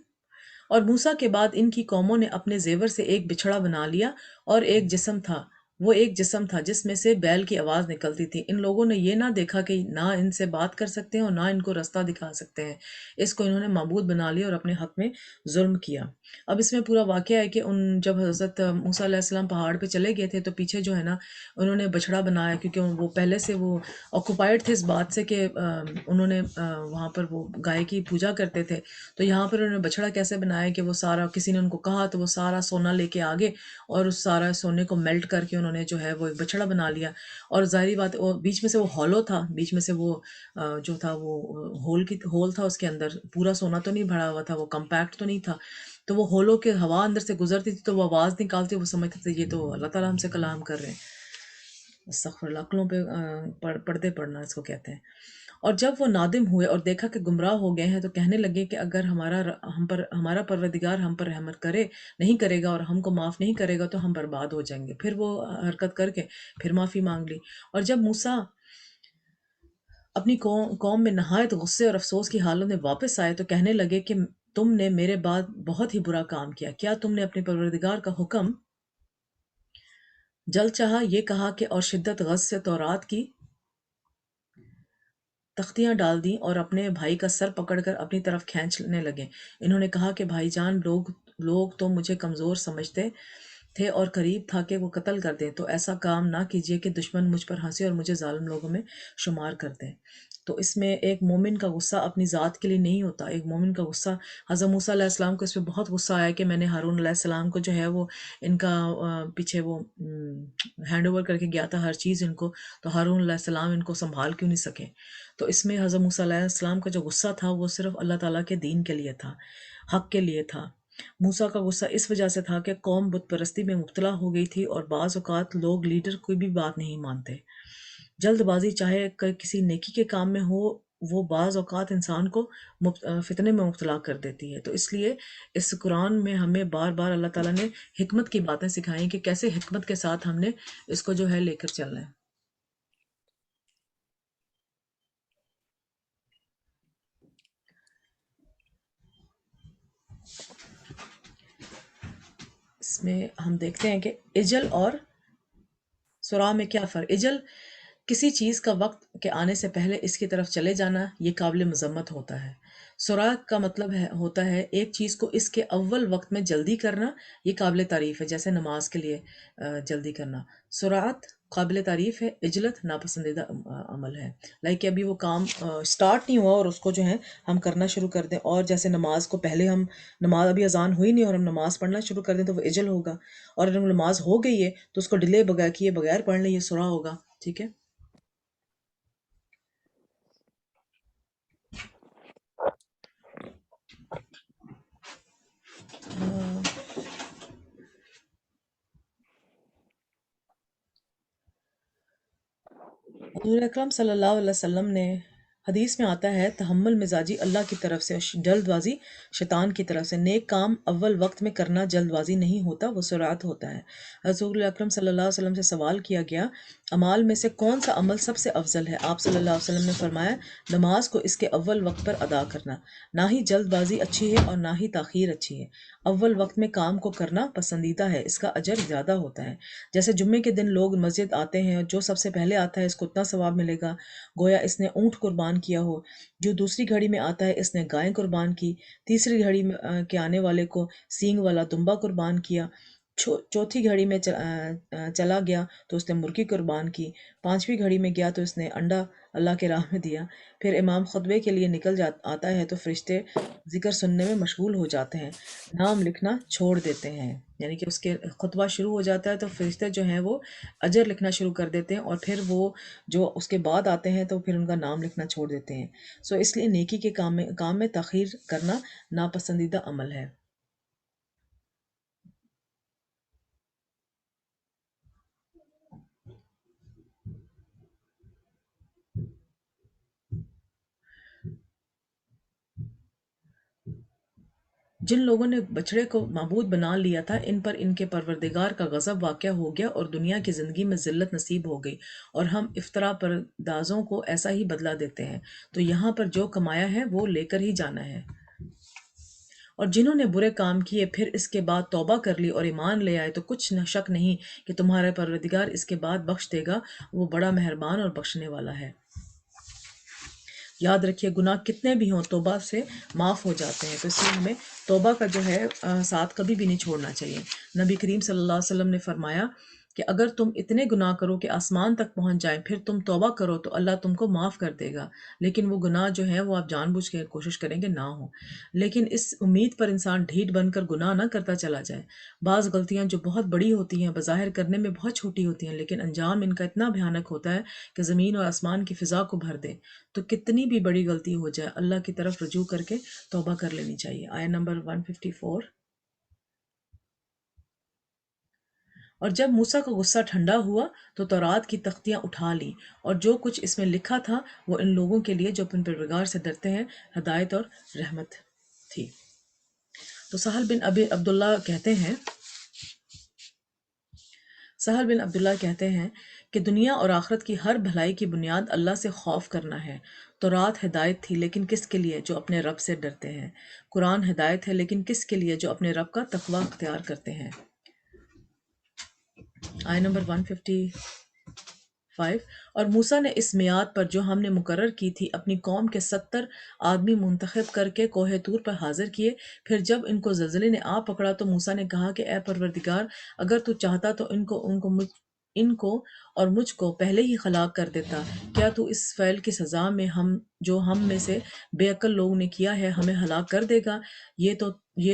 اور موسیٰ کے بعد ان کی قوموں نے اپنے زیور سے ایک بچھڑا بنا لیا اور ایک جسم تھا وہ ایک جسم تھا جس میں سے بیل کی آواز نکلتی تھی۔ ان لوگوں نے یہ نہ دیکھا کہ نہ ان سے بات کر سکتے ہیں اور نہ ان کو رستہ دکھا سکتے ہیں، اس کو انہوں نے معبود بنا لیا اور اپنے حق میں ظلم کیا۔ اب اس میں پورا واقعہ ہے کہ جب حضرت موسیٰ علیہ السلام پہاڑ پہ چلے گئے تھے تو پیچھے جو ہے نا انہوں نے بچھڑا بنایا، کیونکہ وہ پہلے سے وہ آکوپائڈ تھے اس بات سے کہ انہوں نے وہاں پر وہ گائے کی پوجا کرتے تھے، تو یہاں پر انہوں نے بچھڑا کیسے بنایا کہ وہ سارا، کسی نے ان کو کہا تو وہ سارا سونا لے کے آگے اور اس سارا سونے کو میلٹ کر کے انہوں نے جو ہے وہ ایک بچھڑا بنا لیا۔ اور ظاہری بات بیچ میں سے وہ ہالو تھا، بیچ میں سے وہ جو تھا وہ ہول تھا، اس کے اندر پورا سونا تو نہیں بھرا ہوا تھا، وہ کمپیکٹ تو نہیں تھا، تو وہ ہولو کے ہوا اندر سے گزرتی تھی تو وہ آواز نکالتی، وہ سمجھتے تھے یہ تو اللہ تعالیٰ ہم سے کلام کر رہے ہیں۔ استغفر اللہ، عقلوں پہ پردے پڑنا اس کو کہتے ہیں۔ اور جب وہ نادم ہوئے اور دیکھا کہ گمراہ ہو گئے ہیں تو کہنے لگے کہ اگر ہمارا پروردگار ہم پر رحمت نہیں کرے گا اور ہم کو معاف نہیں کرے گا تو ہم برباد ہو جائیں گے۔ پھر وہ حرکت کر کے پھر معافی مانگ لی۔ اور جب موسیٰ اپنی قوم میں نہایت غصے اور افسوس کی حالت میں واپس آئے تو کہنے لگے کہ تم نے میرے بعد بہت ہی برا کام کیا، کیا تم نے اپنے پروردگار کا حکم جل چاہا، یہ کہا کہ اور شدت غضب سے تورات کی تختیاں ڈال دیں اور اپنے بھائی کا سر پکڑ کر اپنی طرف کھینچنے لگے۔ انہوں نے کہا کہ بھائی جان، لوگ تو مجھے کمزور سمجھتے تھے اور قریب تھا کہ وہ قتل کر دیں، تو ایسا کام نہ کیجیے کہ دشمن مجھ پر ہنسے اور مجھے ظالم لوگوں میں شمار کر دیں۔ تو اس میں ایک مومن کا غصہ اپنی ذات کے لیے نہیں ہوتا، ایک مومن کا غصہ، حضرت موسیٰ علیہ السلام کو اس پہ بہت غصہ آیا کہ میں نے ہارون علیہ السلام کو جو ہے وہ ان کا پیچھے وہ ہینڈ اوور کر کے گیا تھا ہر چیز ان کو، تو ہارون علیہ السلام ان کو سنبھال کیوں نہیں سکے۔ تو اس میں حضرت موسیٰ علیہ السلام کا جو غصہ تھا وہ صرف اللہ تعالیٰ کے دین کے لیے تھا، حق کے لیے تھا۔ موسیٰ کا غصہ اس وجہ سے تھا کہ قوم بت پرستی میں مبتلا ہو گئی تھی اور بعض اوقات لوگ لیڈر کوئی بھی بات نہیں مانتے۔ جلد بازی چاہے کسی نیکی کے کام میں ہو، وہ بعض اوقات انسان کو فتنے میں مبتلا کر دیتی ہے۔ تو اس لیے اس قرآن میں ہمیں بار بار اللہ تعالیٰ نے حکمت کی باتیں سکھائیں کہ کیسے حکمت کے ساتھ ہم نے اس کو جو ہے لے کر چلنا ہے۔ اس میں ہم دیکھتے ہیں کہ اجل اور سرا میں کیا فرق۔ اجل کسی چیز کا وقت کے آنے سے پہلے اس کی طرف چلے جانا، یہ قابل مذمت ہوتا ہے۔ سرعت کا مطلب ہوتا ہے ایک چیز کو اس کے اول وقت میں جلدی کرنا، یہ قابل تعریف ہے، جیسے نماز کے لیے جلدی کرنا۔ سرعت قابل تعریف ہے، عجلت ناپسندیدہ عمل ہے۔ لائک ابھی وہ کام سٹارٹ نہیں ہوا اور اس کو جو ہے ہم کرنا شروع کر دیں، اور جیسے نماز کو پہلے ہم، نماز ابھی اذان ہوئی نہیں اور ہم نماز پڑھنا شروع کر دیں تو وہ عجل ہوگا، اور اگر نماز ہو گئی ہے تو اس کو ڈیلے کیے بغیر پڑھ لیں، یہ سرا ہوگا۔ ٹھیک ہے۔ حضور اکرم صلی اللہ علیہ وسلم نے، حدیث میں آتا ہے، تحمل مزاجی اللہ کی طرف سے اور جلد بازی شیطان کی طرف سے۔ نیک کام اول وقت میں کرنا جلد بازی نہیں ہوتا، وہ سرعت ہوتا ہے۔ حضور اکرم صلی اللہ علیہ وسلم سے سوال کیا گیا، اعمال میں سے کون سا عمل سب سے افضل ہے؟ آپ صلی اللہ علیہ وسلم نے فرمایا، نماز کو اس کے اول وقت پر ادا کرنا۔ نہ ہی جلد بازی اچھی ہے اور نہ ہی تاخیر اچھی ہے، اول وقت میں کام کو کرنا پسندیدہ ہے، اس کا اجر زیادہ ہوتا ہے۔ جیسے جمعے کے دن لوگ مسجد آتے ہیں اور جو سب سے پہلے آتا ہے اس کو اتنا ثواب ملے گا گویا اس نے اونٹ قربان کیا ہو، جو دوسری گھڑی میں آتا ہے اس نے گائے قربان کی، تیسری گھڑی میں کے آنے والے کو سینگ والا دمبا قربان کیا، چوتھی گھڑی میں چلا گیا تو اس نے مرغی قربان کی، پانچویں گھڑی میں گیا تو اس نے انڈا اللہ کے راہ میں دیا۔ پھر امام خطبے کے لیے آتا ہے تو فرشتے ذکر سننے میں مشغول ہو جاتے ہیں، نام لکھنا چھوڑ دیتے ہیں، یعنی کہ اس کے خطبہ شروع ہو جاتا ہے تو فرشتے جو ہیں وہ اجر لکھنا شروع کر دیتے ہیں، اور پھر وہ جو اس کے بعد آتے ہیں تو پھر ان کا نام لکھنا چھوڑ دیتے ہیں۔ اس لیے نیکی کے کام میں تاخیر کرنا ناپسندیدہ عمل ہے۔ جن لوگوں نے بچڑے کو معبود بنا لیا تھا، ان پر ان کے پروردگار کا غضب واقع ہو گیا اور دنیا کی زندگی میں ذلت نصیب ہو گئی، اور ہم افطرا پردازوں کو ایسا ہی بدلہ دیتے ہیں۔ تو یہاں پر جو کمایا ہے وہ لے کر ہی جانا ہے۔ اور جنہوں نے برے کام کیے پھر اس کے بعد توبہ کر لی اور ایمان لے آئے تو کچھ نہ شک نہیں کہ تمہارا پروردگار اس کے بعد بخش دے گا، وہ بڑا مہربان اور بخشنے والا ہے۔ یاد رکھیے گناہ کتنے بھی ہوں توبہ سے معاف ہو جاتے ہیں، تو اس لیے ہمیں توبہ کا جو ہے ساتھ کبھی بھی نہیں چھوڑنا چاہیے۔ نبی کریم صلی اللہ علیہ وسلم نے فرمایا کہ اگر تم اتنے گناہ کرو کہ آسمان تک پہنچ جائیں پھر تم توبہ کرو تو اللہ تم کو معاف کر دے گا، لیکن وہ گناہ جو ہیں وہ آپ جان بوجھ کے کوشش کریں گے نہ ہو۔ لیکن اس امید پر انسان ڈھیٹ بن کر گناہ نہ کرتا چلا جائے۔ بعض غلطیاں جو بہت بڑی ہوتی ہیں، بظاہر کرنے میں بہت چھوٹی ہوتی ہیں، لیکن انجام ان کا اتنا بھیانک ہوتا ہے کہ زمین اور آسمان کی فضا کو بھر دے۔ تو کتنی بھی بڑی غلطی ہو جائے اللہ کی طرف رجوع کر کے توبہ کر لینی چاہیے۔ آیت نمبر 154۔ اور جب موسیٰ کا غصہ ٹھنڈا ہوا تو تورات کی تختیاں اٹھا لی اور جو کچھ اس میں لکھا تھا وہ ان لوگوں کے لیے جو اپنے پروردگار سے ڈرتے ہیں ہدایت اور رحمت تھی۔ تو سہل بن عبداللہ کہتے ہیں کہ دنیا اور آخرت کی ہر بھلائی کی بنیاد اللہ سے خوف کرنا ہے۔ تورات ہدایت تھی لیکن کس کے لیے؟ جو اپنے رب سے ڈرتے ہیں۔ قرآن ہدایت ہے لیکن کس کے لیے؟ جو اپنے رب کا تقوی اختیار کرتے ہیں۔ آیت نمبر 155۔ اور موسیٰ نے اس میعاد پر جو ہم نے مقرر کی تھی اپنی قوم کے 70 آدمی منتخب کر کے کوہ طور پر حاضر کیے۔ پھر جب ان کو زلزلے نے آ پکڑا تو موسیٰ نے کہا کہ اے پروردگار، اگر تو چاہتا تو ان کو اور مجھ کو پہلے ہی ہلاک کر دیتا۔ کیا تو اس فعل کی سزا میں جو ہم میں سے بے عقل لوگوں نے کیا ہے ہمیں ہلاک کر دے گا؟ یہ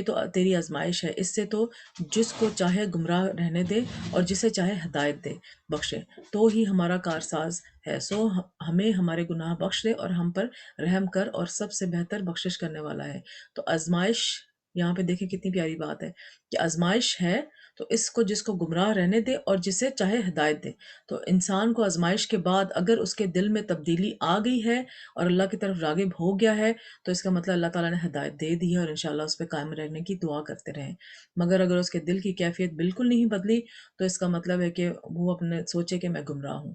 تو تیری آزمائش ہے، اس سے تو جس کو چاہے گمراہ رہنے دے اور جسے چاہے ہدایت دے بخشے، تو ہی ہمارا کارساز ہے۔ سو ہمیں ہمارے گناہ بخش دے اور ہم پر رحم کر، اور سب سے بہتر بخشش کرنے والا ہے۔ تو آزمائش، یہاں پہ دیکھیں کتنی پیاری بات ہے کہ آزمائش ہے تو اس کو جس کو گمراہ رہنے دے اور جسے چاہے ہدایت دے۔ تو انسان کو آزمائش کے بعد اگر اس کے دل میں تبدیلی آ گئی ہے اور اللہ کی طرف راغب ہو گیا ہے تو اس کا مطلب اللہ تعالیٰ نے ہدایت دے دی ہے، اور انشاءاللہ اس پہ قائم رہنے کی دعا کرتے رہیں۔ مگر اگر اس کے دل کی کیفیت بالکل نہیں بدلی تو اس کا مطلب ہے کہ وہ اپنے سوچے کہ میں گمراہ ہوں،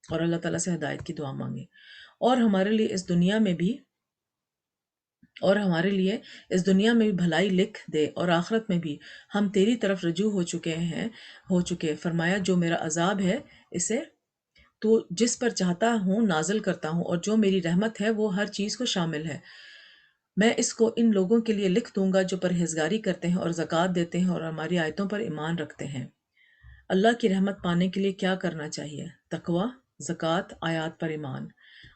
اور اللہ تعالیٰ سے ہدایت کی دعا مانگے۔ اور ہمارے لیے اس دنیا میں بھی بھلائی لکھ دے اور آخرت میں بھی ہم تیری طرف رجوع ہو چکے۔ فرمایا جو میرا عذاب ہے اسے تو جس پر چاہتا ہوں نازل کرتا ہوں، اور جو میری رحمت ہے وہ ہر چیز کو شامل ہے۔ میں اس کو ان لوگوں کے لیے لکھ دوں گا جو پرہیزگاری کرتے ہیں اور زکوٰۃ دیتے ہیں اور ہماری آیتوں پر ایمان رکھتے ہیں۔ اللہ کی رحمت پانے کے لیے کیا کرنا چاہیے؟ تقوی، زکوٰۃ، آیات پر ایمان۔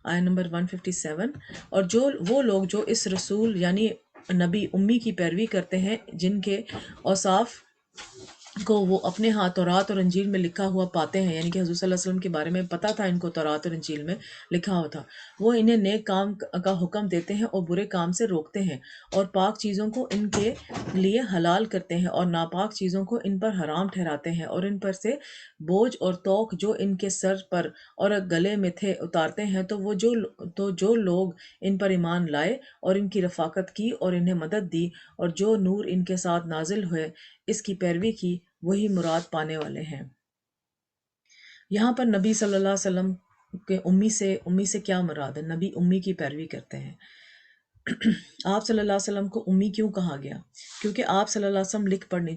آیت نمبر 157۔ اور وہ لوگ جو اس رسول یعنی نبی امی کی پیروی کرتے ہیں جن کے اوصاف کو وہ اپنے ہاں تورات اور انجیل میں لکھا ہوا پاتے ہیں، یعنی کہ حضور صلی اللہ علیہ وسلم کے بارے میں پتہ تھا ان کو تورات اور انجیل میں لکھا ہوا تھا، وہ انہیں نیک کام کا حکم دیتے ہیں اور برے کام سے روکتے ہیں، اور پاک چیزوں کو ان کے لیے حلال کرتے ہیں اور ناپاک چیزوں کو ان پر حرام ٹھہراتے ہیں، اور ان پر سے بوجھ اور توق جو ان کے سر پر اور گلے میں تھے اتارتے ہیں۔ تو جو لوگ ان پر ایمان لائے اور ان کی رفاقت کی اور انہیں مدد دی اور جو نور ان کے ساتھ نازل ہوئے اس کی پیروی کی، وہی مراد پانے والے ہیں۔ یہاں پر نبی صلی اللہ علیہ وسلم کے امی سے کیا مراد ہے؟ نبی امی کی پیروی کرتے ہیں۔ آپ صلی اللہ علیہ وسلم کو امی کیوں کہا گیا؟ کیونکہ آپ صلی اللہ علیہ وسلم لکھ پڑھنے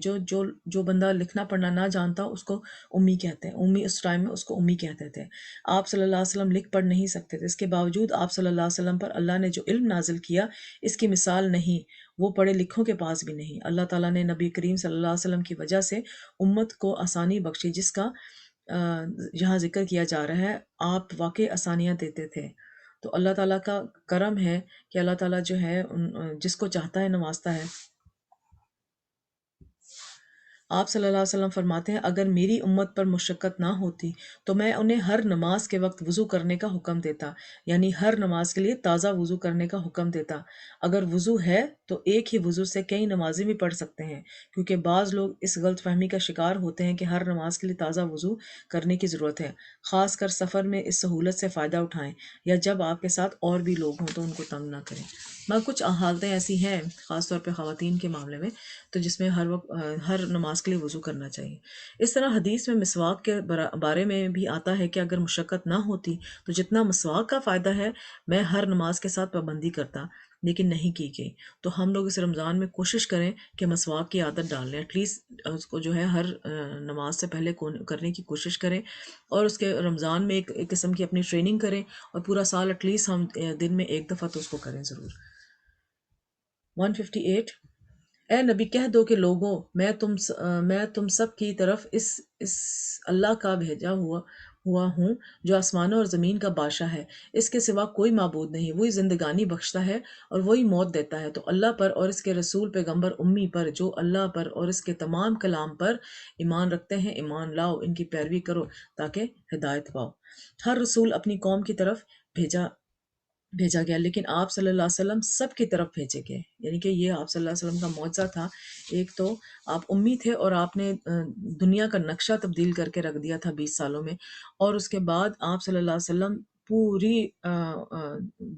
جو بندہ لکھنا پڑھنا نہ جانتا اس کو امی کہتے ہیں۔ امی اس ٹائم میں اس کو امی کہتے تھے۔ آپ صلی اللہ علیہ وسلم لکھ پڑھ نہیں سکتے تھے، اس کے باوجود آپ صلی اللہ علیہ وسلم پر اللہ نے جو علم نازل کیا اس کی مثال نہیں، وہ پڑھے لکھوں کے پاس بھی نہیں۔ اللہ تعالیٰ نے نبی کریم صلی اللہ علیہ وسلم کی وجہ سے امت کو آسانی بخشی، جس کا یہاں ذکر کیا جا رہا ہے۔ آپ واقعی آسانیاں دیتے تھے، تو اللہ تعالیٰ کا کرم ہے کہ اللہ تعالیٰ جو ہے جس کو چاہتا ہے نوازتا ہے۔ آپ صلی اللہ علیہ وسلم فرماتے ہیں اگر میری امت پر مشقت نہ ہوتی تو میں انہیں ہر نماز کے وقت وضو کرنے کا حکم دیتا، یعنی ہر نماز کے لیے تازہ وضو کرنے کا حکم دیتا۔ اگر وضو ہے تو ایک ہی وضو سے کئی نمازیں بھی پڑھ سکتے ہیں، کیونکہ بعض لوگ اس غلط فہمی کا شکار ہوتے ہیں کہ ہر نماز کے لیے تازہ وضو کرنے کی ضرورت ہے۔ خاص کر سفر میں اس سہولت سے فائدہ اٹھائیں، یا جب آپ کے ساتھ اور بھی لوگ ہوں تو ان کو تنگ نہ کریں۔ مگر کچھ حالتیں ایسی ہیں خاص طور پہ خواتین کے معاملے میں تو جس میں ہر نماز کے لیے وضو کرنا چاہیے۔ اس طرح حدیث میں مسواک کے بارے میں بھی آتا ہے کہ اگر مشقت نہ ہوتی تو جتنا مسواک کا فائدہ ہے میں ہر نماز کے ساتھ پابندی کرتا، لیکن نہیں کی گئی۔ تو ہم لوگ اس رمضان میں کوشش کریں کہ مسواک کی عادت ڈال لیں، ایٹ لیسٹ اس کو جو ہے ہر نماز سے پہلے کرنے کی کوشش کریں، اور اس کے رمضان میں ایک قسم کی اپنی ٹریننگ کریں، اور پورا سال ایٹ لیسٹ ہم دن میں ایک دفعہ تو اس کو کریں ضرور۔ 158، اے نبی کہہ دو کہ لوگوں، میں تم سب کی طرف اس اللہ کا بھیجا ہوا ہوں جو آسمانوں اور زمین کا بادشاہ ہے، اس کے سوا کوئی معبود نہیں، وہی زندگانی بخشتا ہے اور وہی موت دیتا ہے۔ تو اللہ پر اور اس کے رسول پیغمبر امی پر، جو اللہ پر اور اس کے تمام کلام پر ایمان رکھتے ہیں، ایمان لاؤ، ان کی پیروی کرو تاکہ ہدایت پاؤ۔ ہر رسول اپنی قوم کی طرف بھیجا گیا، لیکن آپ صلی اللہ علیہ وسلم سب کی طرف بھیجے گئے، یعنی کہ یہ آپ صلی اللہ علیہ وسلم کا معجزہ تھا۔ ایک تو آپ امی تھے اور آپ نے دنیا کا نقشہ تبدیل کر کے رکھ دیا تھا 20 سالوں میں، اور اس کے بعد آپ صلی اللہ علیہ وسلم پوری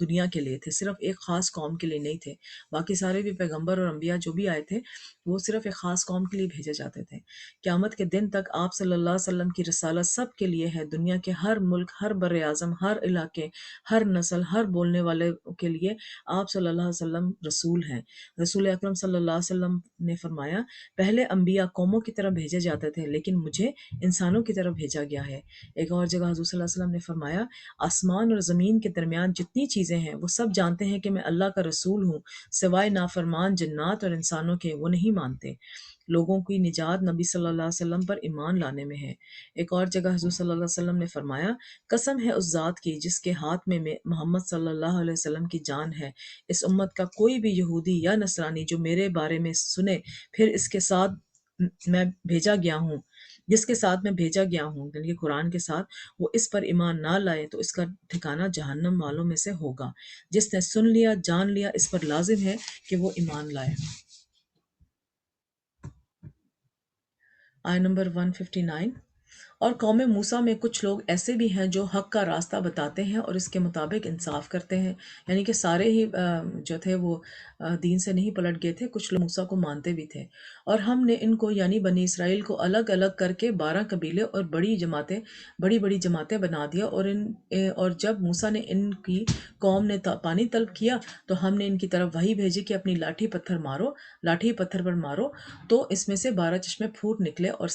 دنیا کے لیے تھے، صرف ایک خاص قوم کے لیے نہیں تھے۔ باقی سارے بھی پیغمبر اور انبیاء جو بھی آئے تھے وہ صرف ایک خاص قوم کے لیے بھیجے جاتے تھے۔ قیامت کے دن تک آپ صلی اللہ علیہ وسلم کی رسالت سب کے لیے ہے، دنیا کے ہر ملک، ہر بر اعظم، ہر علاقے، ہر نسل، ہر بولنے والے کے لیے آپ صلی اللہ علیہ وسلم رسول ہیں۔ رسول اکرم صلی اللہ علیہ وسلم نے فرمایا، پہلے انبیاء قوموں کی طرف بھیجے جاتے تھے، لیکن مجھے انسانوں کی طرف بھیجا گیا ہے۔ ایک اور جگہ حضور صلی اللہ علیہ وسلم نے فرمایا، آسمان اور زمین کے درمیان جتنی چیزیں ہیں وہ سب جانتے ہیں کہ میں اللہ کا رسول ہوں، سوائے نافرمان جنات اور انسانوں کے، وہ نہیں مانتے۔ لوگوں کی نجات نبی صلی اللہ علیہ وسلم پر ایمان لانے میں ہے۔ ایک اور جگہ حضور صلی اللہ علیہ وسلم نے فرمایا، قسم ہے اس ذات کی جس کے ہاتھ میں محمد صلی اللہ علیہ وسلم کی جان ہے، اس امت کا کوئی بھی یہودی یا نصرانی جو میرے بارے میں سنے پھر اس کے ساتھ میں بھیجا گیا ہوں جس کے ساتھ میں بھیجا گیا ہوں، یعنی کہ قرآن کے ساتھ، وہ اس پر ایمان نہ لائے تو اس کا ٹھکانہ جہنم والوں میں سے ہوگا۔ جس نے سن لیا، جان لیا، اس پر لازم ہے کہ وہ ایمان لائے۔ آیت نمبر 159، اور قوم موسیٰ میں کچھ لوگ ایسے بھی ہیں جو حق کا راستہ بتاتے ہیں اور اس کے مطابق انصاف کرتے ہیں، یعنی کہ سارے ہی جو تھے وہ دین سے نہیں پلٹ گئے تھے، کچھ لوگ موسیٰ کو مانتے بھی تھے۔ اور ہم نے ان کو یعنی بنی اسرائیل کو الگ الگ کر کے 12 قبیلے اور بڑی بڑی جماعتیں بنا دیا، اور جب موسیٰ نے ان کی قوم نے پانی طلب کیا تو ہم نے ان کی طرف وحی بھیجی کہ اپنی لاٹھی پتھر پر مارو، تو اس میں سے 12 چشمے پھوٹ نکلے، اور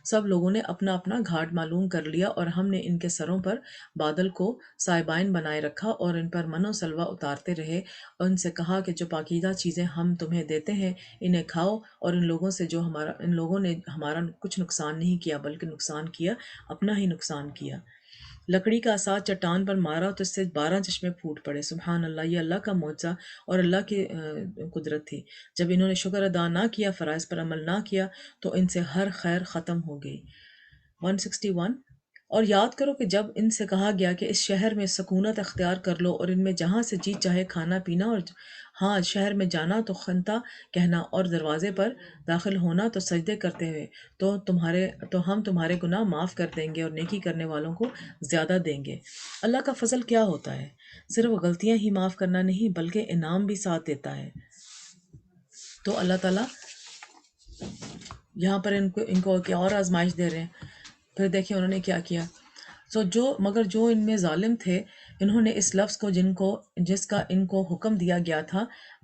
سب لوگوں نے اپنا اپنا گھاٹ معلوم کر لیا، اور ہم نے ان کے سروں پر بادل کو سائبائن بنائے رکھا اور ان پر من و سلوہ اتارتے رہے، اور ان سے کہا کہ جو پاکیزہ چیزیں ہم تمہیں دیتے ہیں انہیں کھاؤ، اور ان لوگوں نے ہمارا کچھ نقصان نہیں کیا بلکہ نقصان کیا، اپنا ہی نقصان کیا۔ لکڑی کا عصا چٹان پر مارا تو اس سے 12 چشمے پھوٹ پڑے۔ سبحان اللہ، یہ اللہ کا معجزہ اور اللہ کی قدرت تھی۔ جب انہوں نے شکر ادا نہ کیا، فرائض پر عمل نہ کیا، تو ان سے ہر خیر ختم ہو گئی۔ 161، اور یاد کرو کہ جب ان سے کہا گیا کہ اس شہر میں سکونت اختیار کر لو اور ان میں جہاں سے جی چاہے کھانا پینا، اور ہاں شہر میں جانا تو خنتا کہنا اور دروازے پر داخل ہونا تو سجدے کرتے ہوئے، تو ہم تمہارے گناہ معاف کر دیں گے اور نیکی کرنے والوں کو زیادہ دیں گے۔ اللہ کا فضل کیا ہوتا ہے؟ صرف غلطیاں ہی معاف کرنا نہیں بلکہ انعام بھی ساتھ دیتا ہے۔ تو اللہ تعالیٰ یہاں پر ان کو کیا اور آزمائش دے رہے ہیں، پھر دیکھیں انہوں نے کیا کیا۔ مگر جو ان میں ظالم تھے، انہوں نے اس لفظ کو جس کا ان کو حکم دیا گیا تھا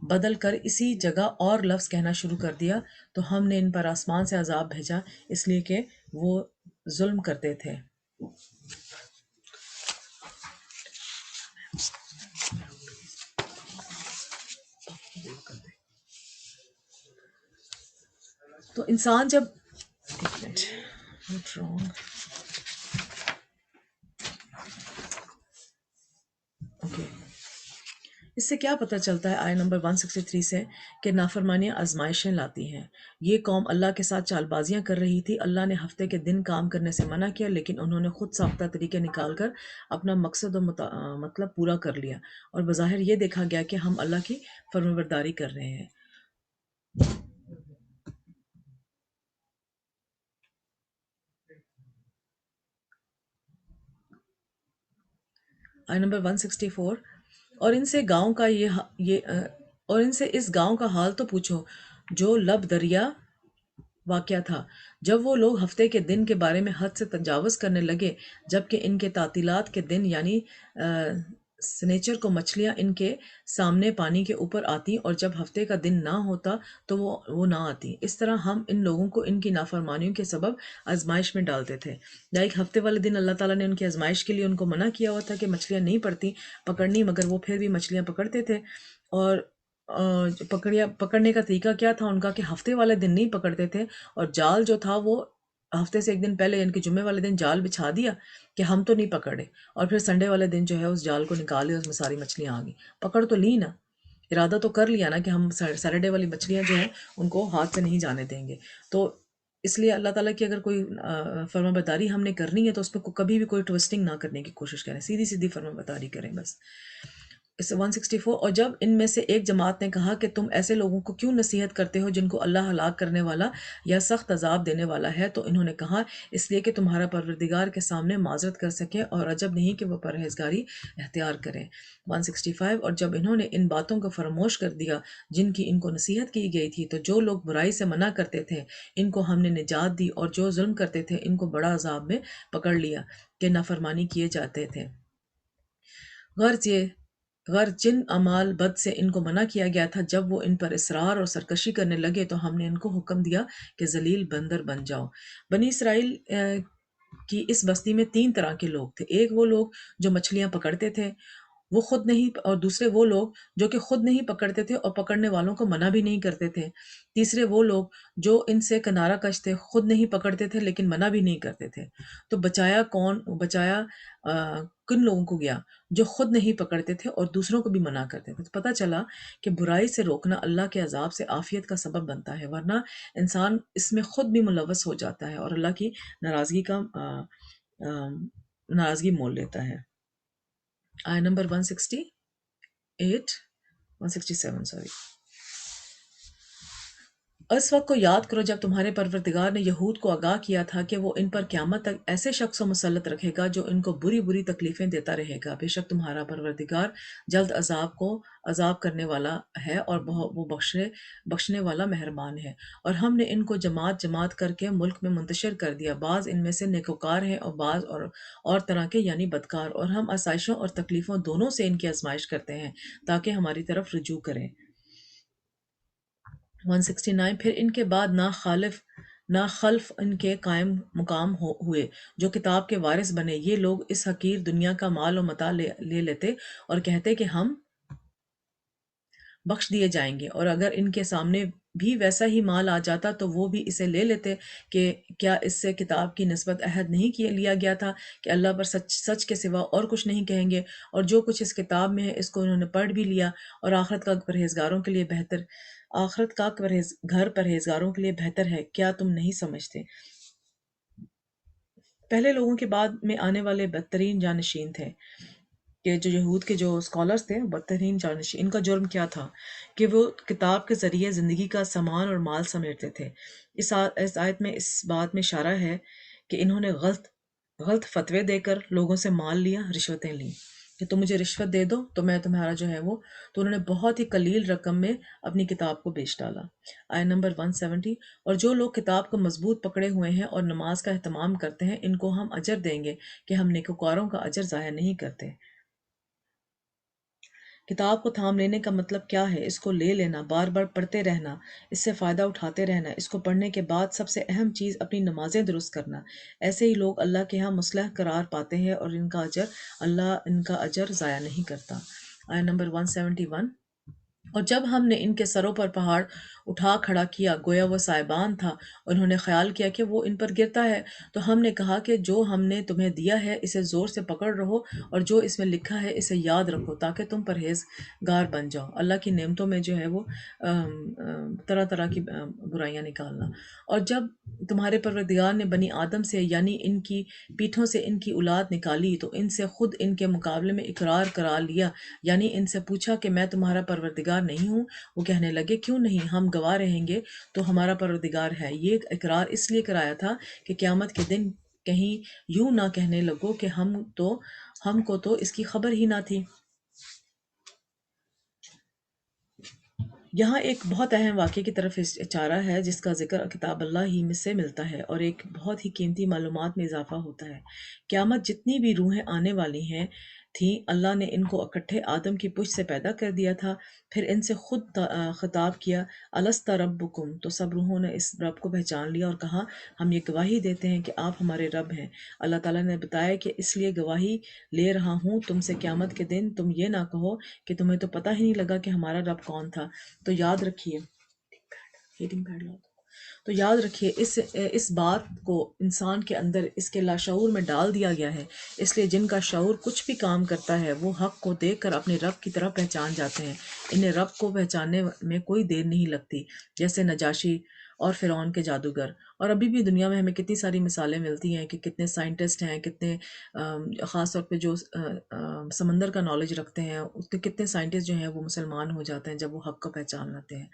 بدل کر اسی جگہ اور لفظ کہنا شروع کر دیا، تو ہم نے ان پر آسمان سے عذاب بھیجا اس لیے کہ وہ ظلم کرتے تھے۔ تو انسان جب اس سے کیا پتہ چلتا ہے آیت نمبر 163 سے کہ نافرمانیاں آزمائشیں لاتی ہیں۔ یہ قوم اللہ کے ساتھ چال بازیاں کر رہی تھی، اللہ نے ہفتے کے دن کام کرنے سے منع کیا، لیکن انہوں نے خود ساختہ طریقے نکال کر اپنا مقصد و مطلب پورا کر لیا، اور بظاہر یہ دیکھا گیا کہ ہم اللہ کی فرمانبرداری کر رہے ہیں۔ آیت نمبر 164، اور ان سے اس گاؤں کا حال تو پوچھو جو لب دریا واقع تھا، جب وہ لوگ ہفتے کے دن کے بارے میں حد سے تجاوز کرنے لگے، جبکہ ان کے تعطیلات کے دن یعنی سنیچر کو مچھلیاں ان کے سامنے پانی کے اوپر آتی اور جب ہفتے کا دن نہ ہوتا تو وہ نہ آتی۔ اس طرح ہم ان لوگوں کو ان کی نافرمانیوں کے سبب آزمائش میں ڈالتے تھے۔ یا ایک ہفتے والے دن اللہ تعالیٰ نے ان کی آزمائش کے لیے ان کو منع کیا ہوا تھا کہ مچھلیاں نہیں پڑتی پکڑنی، مگر وہ پھر بھی مچھلیاں پکڑتے تھے۔ اور پکڑنے کا طریقہ کیا تھا ان کا کہ ہفتے والے دن نہیں پکڑتے تھے، اور جال جو تھا وہ ہفتے سے ایک دن پہلے یعنی کہ جمعے والے دن جال بچھا دیا کہ ہم تو نہیں پکڑے، اور پھر سنڈے والے دن جو ہے اس جال کو نکالے، اس میں ساری مچھلیاں آ گئی۔ پکڑ تو لی نا، ارادہ تو کر لیا نا کہ ہم سیٹرڈے والی مچھلیاں جو ہیں ان کو ہاتھ سے نہیں جانے دیں گے۔ تو اس لیے اللہ تعالیٰ کی اگر کوئی فرما برداری ہم نے کرنی ہے تو اس پہ کبھی بھی کوئی ٹوسٹنگ نہ کرنے کی کوشش کریں، سیدھی سیدھی فرما برداری کریں بس۔ 164۔ اور جب ان میں سے ایک جماعت نے کہا کہ تم ایسے لوگوں کو کیوں نصیحت کرتے ہو جن کو اللہ ہلاک کرنے والا یا سخت عذاب دینے والا ہے، تو انہوں نے کہا اس لیے کہ تمہارا پروردگار کے سامنے معذرت کر سکے، اور عجب نہیں کہ وہ پرہیزگاری اختیار کریں۔ 165۔ اور جب انہوں نے ان باتوں کو فراموش کر دیا جن کی ان کو نصیحت کی گئی تھی، تو جو لوگ برائی سے منع کرتے تھے ان کو ہم نے نجات دی، اور جو ظلم کرتے تھے ان کو بڑا عذاب میں پکڑ لیا کہ نافرمانی کیے جاتے تھے۔ غرض جن اعمال بد سے ان کو منع کیا گیا تھا، جب وہ ان پر اصرار اور سرکشی کرنے لگے تو ہم نے ان کو حکم دیا کہ ذلیل بندر بن جاؤ۔ بنی اسرائیل کی اس بستی میں 3 طرح کے لوگ تھے۔ ایک وہ لوگ جو مچھلیاں پکڑتے تھے، وہ خود نہیں، اور دوسرے وہ لوگ جو کہ خود نہیں پکڑتے تھے اور پکڑنے والوں کو منع بھی نہیں کرتے تھے۔ تیسرے وہ لوگ جو ان سے کنارہ کش تھے، خود نہیں پکڑتے تھے لیکن منع بھی نہیں کرتے تھے۔ تو بچایا کن لوگوں کو گیا جو خود نہیں پکڑتے تھے اور دوسروں کو بھی منع کرتے تھے۔ تو پتہ چلا کہ برائی سے روکنا اللہ کے عذاب سے عافیت کا سبب بنتا ہے، ورنہ انسان اس میں خود بھی ملوث ہو جاتا ہے اور اللہ کی ناراضگی مول لیتا ہے۔ آیت نمبر 167 سوری۔ اس وقت کو یاد کرو جب تمہارے پروردگار نے یہود کو آگاہ کیا تھا کہ وہ ان پر قیامت تک ایسے شخص کو مسلط رکھے گا جو ان کو بری بری تکلیفیں دیتا رہے گا۔ بے شک تمہارا پروردگار جلد عذاب کرنے والا ہے اور وہ بخشنے والا مہربان ہے۔ اور ہم نے ان کو جماعت جماعت کر کے ملک میں منتشر کر دیا، بعض ان میں سے نیکوکار ہیں اور بعض اور طرح کے یعنی بدکار، اور ہم آسائشوں اور تکلیفوں دونوں سے ان کی آزمائش کرتے ہیں تاکہ ہماری طرف رجوع کریں۔ 169۔ پھر ان کے بعد نہ خلف ان کے قائم مقام ہوئے جو کتاب کے وارث بنے۔ یہ لوگ اس حقیر دنیا کا مال و متاع لے لیتے اور کہتے کہ ہم بخش دیے جائیں گے، اور اگر ان کے سامنے بھی ویسا ہی مال آ جاتا تو وہ بھی اسے لے لیتے کہ کیا اس سے کتاب کی نسبت عہد نہیں لیا گیا تھا کہ اللہ پر سچ کے سوا اور کچھ نہیں کہیں گے، اور جو کچھ اس کتاب میں ہے اس کو انہوں نے پڑھ بھی لیا، اور آخرت کا گھر پرہیزگاروں کے لیے بہتر ہے۔ کیا تم نہیں سمجھتے؟ پہلے لوگوں کے بعد میں آنے والے بدترین جانشین تھے کہ جو یہود کے جو اسکالرز تھے، بدترین جانشین، ان کا جرم کیا تھا کہ وہ کتاب کے ذریعے زندگی کا سامان اور مال سمیٹتے تھے۔ اس آیت میں اس بات میں اشارہ ہے کہ انہوں نے غلط فتوے دے کر لوگوں سے مال لیا، رشوتیں لیں کہ تم مجھے رشوت دے دو تو میں تمہارا جو ہے وہ، تو انہوں نے بہت ہی قلیل رقم میں اپنی کتاب کو بیچ ڈالا۔ آیت نمبر 170۔ اور جو لوگ کتاب کو مضبوط پکڑے ہوئے ہیں اور نماز کا اہتمام کرتے ہیں، ان کو ہم اجر دیں گے کہ ہم نیکوکاروں کا اجر ضائع نہیں کرتے۔ کتاب کو تھام لینے کا مطلب کیا ہے؟ اس کو لے لینا، بار بار پڑھتے رہنا، اس سے فائدہ اٹھاتے رہنا، اس کو پڑھنے کے بعد سب سے اہم چیز اپنی نمازیں درست کرنا۔ ایسے ہی لوگ اللہ کے ہاں مصلح قرار پاتے ہیں اور اللہ ان کا اجر ضائع نہیں کرتا۔ آیت نمبر 171۔ اور جب ہم نے ان کے سروں پر پہاڑ اٹھا کھڑا کیا گویا وہ سائبان تھا، انہوں نے خیال کیا کہ وہ ان پر گرتا ہے، تو ہم نے کہا کہ جو ہم نے تمہیں دیا ہے اسے زور سے پکڑ رہو، اور جو اس میں لکھا ہے اسے یاد رکھو تاکہ تم پرہیزگار بن جاؤ۔ اللہ کی نعمتوں میں جو ہے وہ طرح طرح کی برائیاں نکالنا۔ اور جب تمہارے پروردگار نے بنی آدم سے یعنی ان کی پیٹھوں سے ان کی اولاد نکالی تو ان سے خود ان کے مقابلے میں اقرار کرا لیا، یعنی ان سے پوچھا کہ میں تمہارا پروردگار نہیں ہوں؟ وہ کہنے لگے کیوں نہیں، ہم گواہ رہیں گے تو ہمارا پروردگار ہے۔ یہ اقرار اس لیے کرایا تھا کہ قیامت کے دن کہیں یوں نہ کہنے لگو کہ ہم کو تو اس کی خبر ہی نہ تھی۔ یہاں ایک بہت اہم واقعے کی طرف اشارہ ہے جس کا ذکر کتاب اللہ ہی میں سے ملتا ہے اور ایک بہت ہی قیمتی معلومات میں اضافہ ہوتا ہے۔ قیامت جتنی بھی روحیں آنے والی ہیں تھیں، اللہ نے ان کو اکٹھے آدم کی پشت سے پیدا کر دیا تھا، پھر ان سے خود خطاب کیا، الست ربکم، تو سب روحوں نے اس رب کو پہچان لیا اور کہا ہم یہ گواہی دیتے ہیں کہ آپ ہمارے رب ہیں۔ اللہ تعالیٰ نے بتایا کہ اس لیے گواہی لے رہا ہوں تم سے قیامت کے دن تم یہ نہ کہو کہ تمہیں تو پتہ ہی نہیں لگا کہ ہمارا رب کون تھا۔ تو یاد رکھیے، ہیٹنگ پیڈ لاؤ، تو یاد رکھیے اس بات کو انسان کے اندر اس کے لاشعور میں ڈال دیا گیا ہے، اس لیے جن کا شعور کچھ بھی کام کرتا ہے وہ حق کو دیکھ کر اپنے رب کی طرح پہچان جاتے ہیں، انہیں رب کو پہچاننے میں کوئی دیر نہیں لگتی، جیسے نجاشی اور فرعون کے جادوگر۔ اور ابھی بھی دنیا میں ہمیں کتنی ساری مثالیں ملتی ہیں کہ کتنے سائنٹسٹ ہیں، کتنے خاص طور پہ جو سمندر کا نالج رکھتے ہیں، اس کے کتنے سائنٹسٹ جو ہیں وہ مسلمان ہو جاتے ہیں جب وہ حق کو پہچان لیتے ہیں۔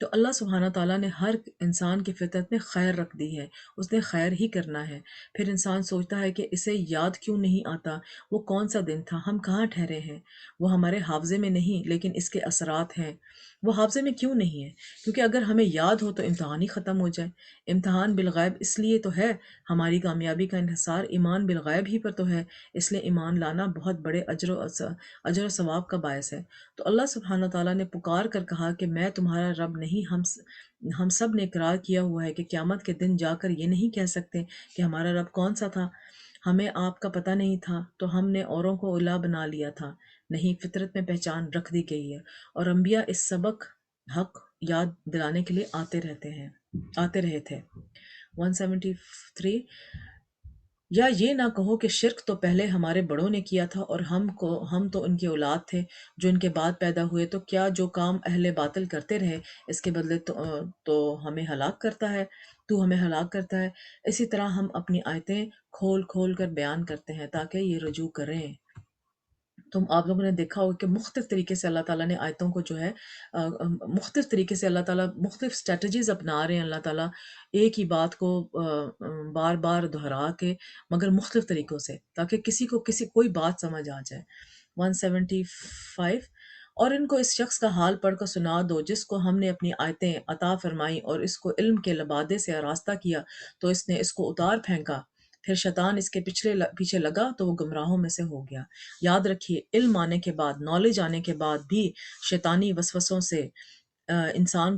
تو اللہ سبحانہ تعالیٰ نے ہر انسان کی فطرت میں خیر رکھ دی ہے، اس نے خیر ہی کرنا ہے۔ پھر انسان سوچتا ہے کہ اسے یاد کیوں نہیں آتا وہ کون سا دن تھا، ہم کہاں ٹھہرے ہیں، وہ ہمارے حافظے میں نہیں لیکن اس کے اثرات ہیں۔ وہ حافظے میں کیوں نہیں ہے؟ کیونکہ اگر ہمیں یاد ہو تو امتحان ہی ختم ہو جائے۔ امتحان بالغیب اس لیے تو ہے، ہماری کامیابی کا انحصار ایمان بالغیب ہی پر تو ہے، اس لیے ایمان لانا بہت بڑے اجر و ثواب کا باعث ہے۔ تو اللہ سبحانہ تعالیٰ نے پکار کر کہا کہ میں تمہارا رب نہیں، ہم سب نے اقرار کیا ہوا ہے کہ قیامت کے دن جا کر یہ نہیں کہہ سکتے کہ ہمارا رب کون سا تھا، ہمیں آپ کا پتہ نہیں تھا تو ہم نے اوروں کو الہ بنا لیا تھا۔ نہیں، فطرت میں پہچان رکھ دی گئی ہے، اور انبیاء اس سبق حق یاد دلانے کے لیے آتے رہے تھے۔ 173، یا یہ نہ کہو کہ شرک تو پہلے ہمارے بڑوں نے کیا تھا اور ہم تو ان کی اولاد تھے جو ان کے بعد پیدا ہوئے، تو کیا جو کام اہل باطل کرتے رہے اس کے بدلے تو ہمیں ہلاک کرتا ہے، تو ہمیں ہلاک کرتا ہے۔ اسی طرح ہم اپنی آیتیں کھول کھول کر بیان کرتے ہیں تاکہ یہ رجوع کریں۔ تو آپ لوگوں نے دیکھا ہوگا کہ مختلف طریقے سے اللہ تعالیٰ نے آیتوں کو جو ہے مختلف طریقے سے اللہ تعالیٰ مختلف اسٹریٹجیز اپنا رہے ہیں، اللہ تعالیٰ ایک ہی بات کو بار بار دہرا کے مگر مختلف طریقوں سے، تاکہ کوئی بات سمجھ آ جائے۔ 175، اور ان کو اس شخص کا حال پڑھ کر سنا دو جس کو ہم نے اپنی آیتیں عطا فرمائیں اور اس کو علم کے لبادے سے آراستہ کیا تو اس نے اس کو اتار پھینکا، پھر شیطان اس کے پیچھے لگا تو وہ گمراہوں میں سے ہو گیا۔ یاد رکھیے، علم آنے کے بعد، نالج آنے کے بعد بھی شیطانی وسوسوں سے انسان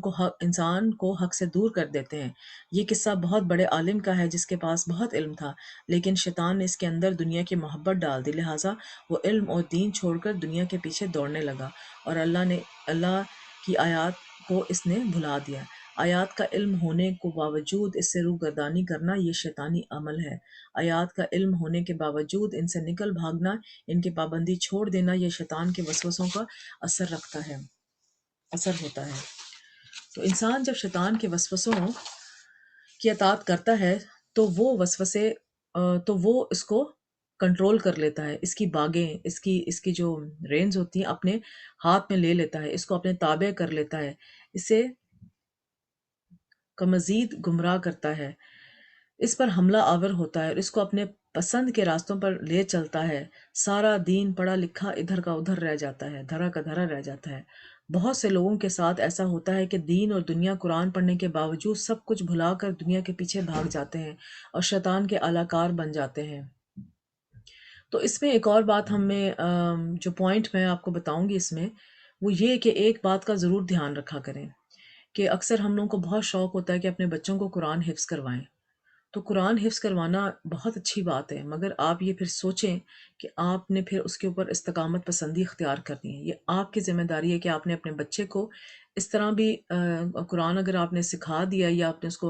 کو حق سے دور کر دیتے ہیں۔ یہ قصہ بہت بڑے عالم کا ہے جس کے پاس بہت علم تھا، لیکن شیطان نے اس کے اندر دنیا کی محبت ڈال دی، لہٰذا وہ علم اور دین چھوڑ کر دنیا کے پیچھے دوڑنے لگا، اور اللہ کی آیات کو اس نے بھلا دیا۔ آیات کا علم ہونے کو باوجود اس سے روگردانی کرنا یہ شیطانی عمل ہے۔ آیات کا علم ہونے کے باوجود ان سے نکل بھاگنا، ان کی پابندی چھوڑ دینا، یہ شیطان کے وسوسوں کا اثر ہوتا ہے۔ تو انسان جب شیطان کے وسوسوں کی اطاعت کرتا ہے تو وہ اس کو کنٹرول کر لیتا ہے، اس کی باگیں، اس کی جو رینز ہوتی ہیں اپنے ہاتھ میں لے لیتا ہے، اس کو اپنے تابع کر لیتا ہے، اسے کا مزید گمراہ کرتا ہے، اس پر حملہ آور ہوتا ہے اور اس کو اپنے پسند کے راستوں پر لے چلتا ہے۔ سارا دین پڑھا لکھا ادھر کا ادھر رہ جاتا ہے، دھرا کا دھرا رہ جاتا ہے۔ بہت سے لوگوں کے ساتھ ایسا ہوتا ہے کہ دین اور دنیا قرآن پڑھنے کے باوجود سب کچھ بھلا کر دنیا کے پیچھے بھاگ جاتے ہیں اور شیطان کے اعلی کار بن جاتے ہیں۔ تو اس میں ایک اور بات جو پوائنٹ میں آپ کو بتاؤں گی اس میں، وہ یہ کہ ایک بات کا ضرور دھیان رکھا کریں کہ اکثر ہم لوگوں کو بہت شوق ہوتا ہے کہ اپنے بچوں کو قرآن حفظ کروائیں۔ تو قرآن حفظ کروانا بہت اچھی بات ہے، مگر آپ یہ پھر سوچیں کہ آپ نے پھر اس کے اوپر استقامت پسندی اختیار کرنی ہے۔ یہ آپ کی ذمہ داری ہے کہ آپ نے اپنے بچے کو اس طرح بھی قرآن اگر آپ نے سکھا دیا یا آپ نے اس کو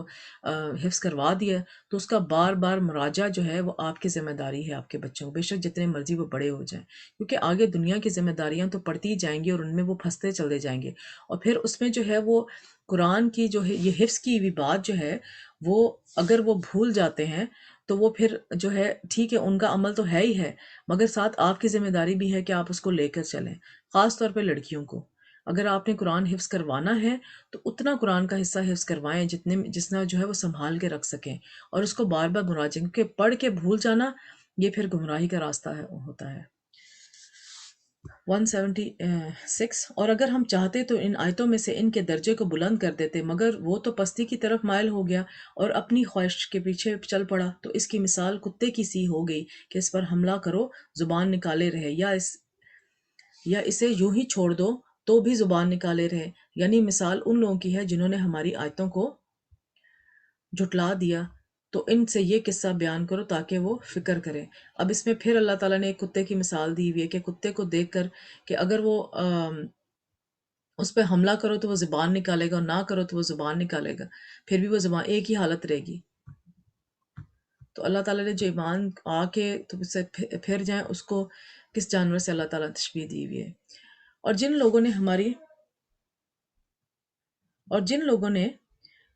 حفظ کروا دیا تو اس کا بار بار مراجعہ جو ہے وہ آپ کی ذمہ داری ہے آپ کے بچوں کو، بے شک جتنے مرضی وہ بڑے ہو جائیں، کیونکہ آگے دنیا کی ذمہ داریاں تو پڑتی جائیں گی اور ان میں وہ پھنستے چلے جائیں گے، اور پھر اس میں جو ہے وہ قرآن کی جو ہے یہ حفظ کی ہوئی بات جو ہے وہ اگر وہ بھول جاتے ہیں تو وہ پھر جو ہے ٹھیک ہے، ان کا عمل تو ہے ہی ہے، مگر ساتھ آپ کی ذمہ داری بھی ہے کہ آپ اس کو لے کر چلیں۔ خاص طور پہ لڑکیوں کو اگر آپ نے قرآن حفظ کروانا ہے تو اتنا قرآن کا حصہ حفظ کروائیں جتنا جو ہے وہ سنبھال کے رکھ سکیں، اور اس کو بار بار مراجعہ، کیونکہ پڑھ کے بھول جانا یہ پھر گمراہی کا راستہ ہوتا ہے۔ 176۔ اور اگر ہم چاہتے تو ان آیتوں میں سے ان کے درجے کو بلند کر دیتے، مگر وہ تو پستی کی طرف مائل ہو گیا اور اپنی خواہش کے پیچھے چل پڑا، تو اس کی مثال کتے کی سی ہو گئی کہ اس پر حملہ کرو زبان نکالے رہے، یا اسے یوں ہی چھوڑ دو تو بھی زبان نکالے رہے۔ یعنی مثال ان لوگوں کی ہے جنہوں نے ہماری آیتوں کو جھٹلا دیا، تو ان سے یہ قصہ بیان کرو تاکہ وہ فکر کریں۔ اب اس میں پھر اللہ تعالیٰ نے ایک کتے کی مثال دی ہوئی ہے کہ کتے کو دیکھ کر کہ اگر وہ اس پہ حملہ کرو تو وہ زبان نکالے گا، اور نہ کرو تو وہ زبان نکالے گا، پھر بھی وہ زبان ایک ہی حالت رہے گی۔ تو اللہ تعالیٰ نے جو ایمان آ کے تو اس سے پھر جائیں، اس کو کس جانور سے اللہ تعالیٰ نے تشبیہ دی ہوئی ہے۔ اور جن لوگوں نے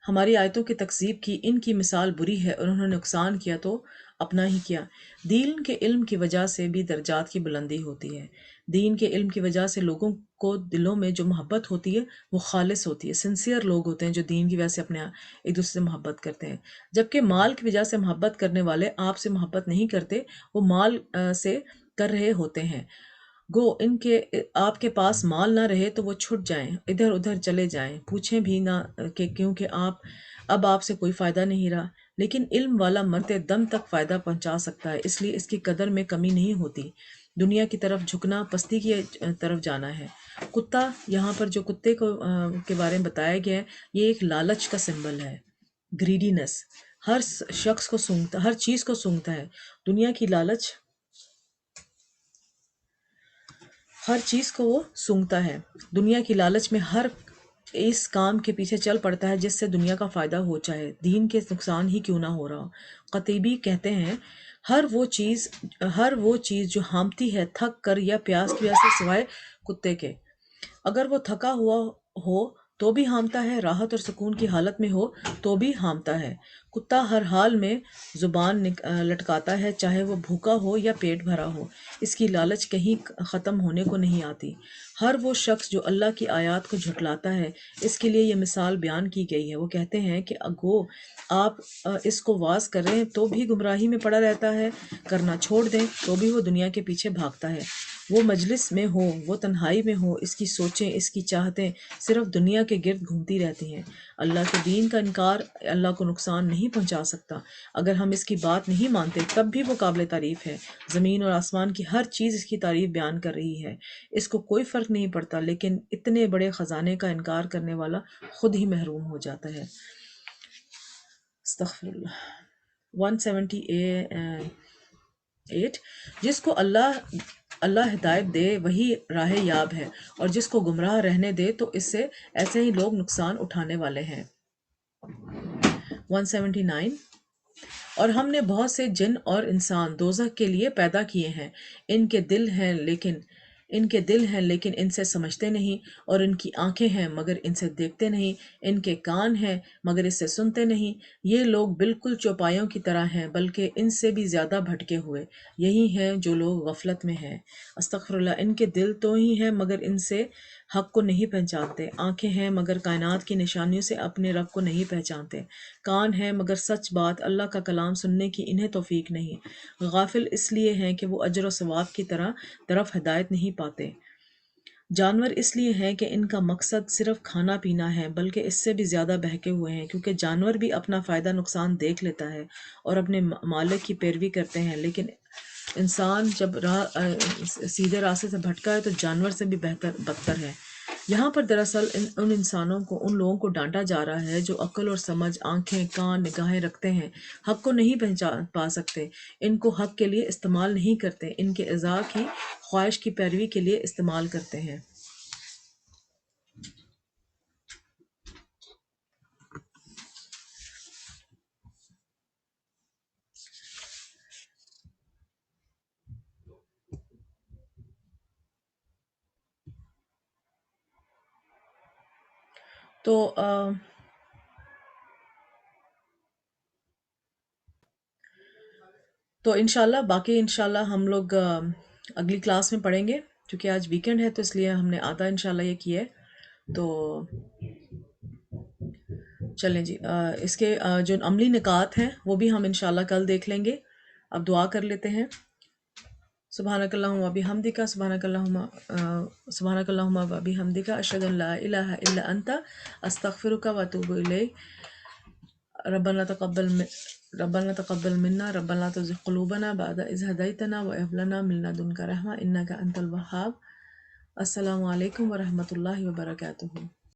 ہماری آیتوں کی تکذیب کی، ان کی مثال بری ہے، اور انہوں نے نقصان کیا تو اپنا ہی کیا۔ دین کے علم کی وجہ سے بھی درجات کی بلندی ہوتی ہے۔ دین کے علم کی وجہ سے لوگوں کو دلوں میں جو محبت ہوتی ہے وہ خالص ہوتی ہے، سنسیئر لوگ ہوتے ہیں جو دین کی وجہ سے اپنے ایک دوسرے سے محبت کرتے ہیں۔ جبکہ مال کی وجہ سے محبت کرنے والے آپ سے محبت نہیں کرتے، وہ مال سے کر رہے ہوتے ہیں۔ گو ان کے آپ کے پاس مال نہ رہے تو وہ چھٹ جائیں، ادھر ادھر چلے جائیں، پوچھیں بھی نہ کہ کیونکہ اب آپ سے کوئی فائدہ نہیں رہا۔ لیکن علم والا مرتے دم تک فائدہ پہنچا سکتا ہے، اس لیے اس کی قدر میں کمی نہیں ہوتی۔ دنیا کی طرف جھکنا پستی کی طرف جانا ہے۔ کتا، یہاں پر جو کتے کو کے بارے میں بتایا گیا ہے، یہ ایک لالچ کا سمبل ہے، گریڈینس۔ ہر شخص کو سونگتا، ہر چیز کو سونگتا ہے۔ دنیا کی لالچ ہر چیز کو وہ سونگتا ہے۔ دنیا کی لالچ میں ہر اس کام کے پیچھے چل پڑتا ہے جس سے دنیا کا فائدہ ہو، چاہے دین کے نقصان ہی کیوں نہ ہو رہا ہو۔ قطبی کہتے ہیں ہر وہ چیز جو ہامتی ہے تھک کر یا پیاس کی وجہ سے، سوائے کتے کے۔ اگر وہ تھکا ہوا ہو تو بھی ہامتا ہے، راحت اور سکون کی حالت میں ہو تو بھی ہامتا ہے۔ کتا ہر حال میں زبان لٹکاتا ہے، چاہے وہ بھوکا ہو یا پیٹ بھرا ہو، اس کی لالچ کہیں ختم ہونے کو نہیں آتی۔ ہر وہ شخص جو اللہ کی آیات کو جھٹلاتا ہے، اس کے لیے یہ مثال بیان کی گئی ہے۔ وہ کہتے ہیں کہ اگو آپ اس کو واز کریں تو بھی گمراہی میں پڑا رہتا ہے، کرنا چھوڑ دیں تو بھی وہ دنیا کے پیچھے بھاگتا ہے۔ وہ مجلس میں ہو، وہ تنہائی میں ہو، اس کی سوچیں، اس کی چاہتیں صرف دنیا کے گرد گھومتی رہتی ہیں۔ اللہ کے دین کا انکار اللہ کو نقصان نہیں پہنچا سکتا۔ اگر ہم اس کی بات نہیں مانتے تب بھی وہ قابل تعریف ہے۔ زمین اور آسمان کی ہر چیز اس کی تعریف بیان کر رہی ہے، اس کو کوئی فرق نہیں پڑتا، لیکن اتنے بڑے خزانے کا انکار کرنے والا خود ہی محروم ہو جاتا ہے۔ استغفر اللہ۔ 178۔ جس کو اللہ ہدایت دے وہی راہ یاب ہے، اور جس کو گمراہ رہنے دے تو اس سے ایسے ہی لوگ نقصان اٹھانے والے ہیں۔ 179۔ اور ہم نے بہت سے جن اور انسان دوزخ کے لیے پیدا کیے ہیں، ان کے دل ہیں لیکن ان سے سمجھتے نہیں، اور ان کی آنکھیں ہیں مگر ان سے دیکھتے نہیں، ان کے کان ہیں مگر اس سے سنتے نہیں۔ یہ لوگ بالکل چوپایوں کی طرح ہیں، بلکہ ان سے بھی زیادہ بھٹکے ہوئے۔ یہی ہیں جو لوگ غفلت میں ہیں۔ استغفر اللہ۔ ان کے دل تو ہی ہیں مگر ان سے حق کو نہیں پہچانتے، آنکھیں ہیں مگر کائنات کی نشانیوں سے اپنے رب کو نہیں پہچانتے، کان ہیں مگر سچ بات اللہ کا کلام سننے کی انہیں توفیق نہیں۔ غافل اس لیے ہیں کہ وہ اجر و ثواب کی طرف ہدایت نہیں پاتے۔ جانور اس لیے ہیں کہ ان کا مقصد صرف کھانا پینا ہے، بلکہ اس سے بھی زیادہ بہکے ہوئے ہیں، کیونکہ جانور بھی اپنا فائدہ نقصان دیکھ لیتا ہے اور اپنے مالک کی پیروی کرتے ہیں، لیکن انسان جب سیدھے راستے سے بھٹکا ہے تو جانور سے بھی بدتر ہے۔ یہاں پر دراصل ان انسانوں کو، ان لوگوں کو ڈانٹا جا رہا ہے جو عقل اور سمجھ، آنکھیں، کان، نگاہیں رکھتے ہیں، حق کو نہیں پہچان پا سکتے، ان کو حق کے لیے استعمال نہیں کرتے، ان کے اعضاء کی خواہش کی پیروی کے لیے استعمال کرتے ہیں۔ تو انشاءاللہ باقی انشاءاللہ ہم لوگ اگلی کلاس میں پڑھیں گے، کیونکہ آج ویکنڈ ہے تو اس لیے ہم نے آدھا انشاءاللہ یہ کیا ہے۔ تو چلیں جی، اس کے جو عملی نکات ہیں وہ بھی ہم انشاءاللہ کل دیکھ لیں گے۔ اب دعا کر لیتے ہیں۔ سبحانك اللهم وبحمدك سبحانك اللهم وبحمدك أشهد أن لا إله إلا أنت أستغفرك وأتوب إليك. ربنا تقبل ربنا تقبل منا، ربنا لا تزغ قلوبنا بعد إذ هديتنا وهب لنا من لدنك رحمة إنك أنت الوهاب. السلام عليكم ورحمة الله وبركاته.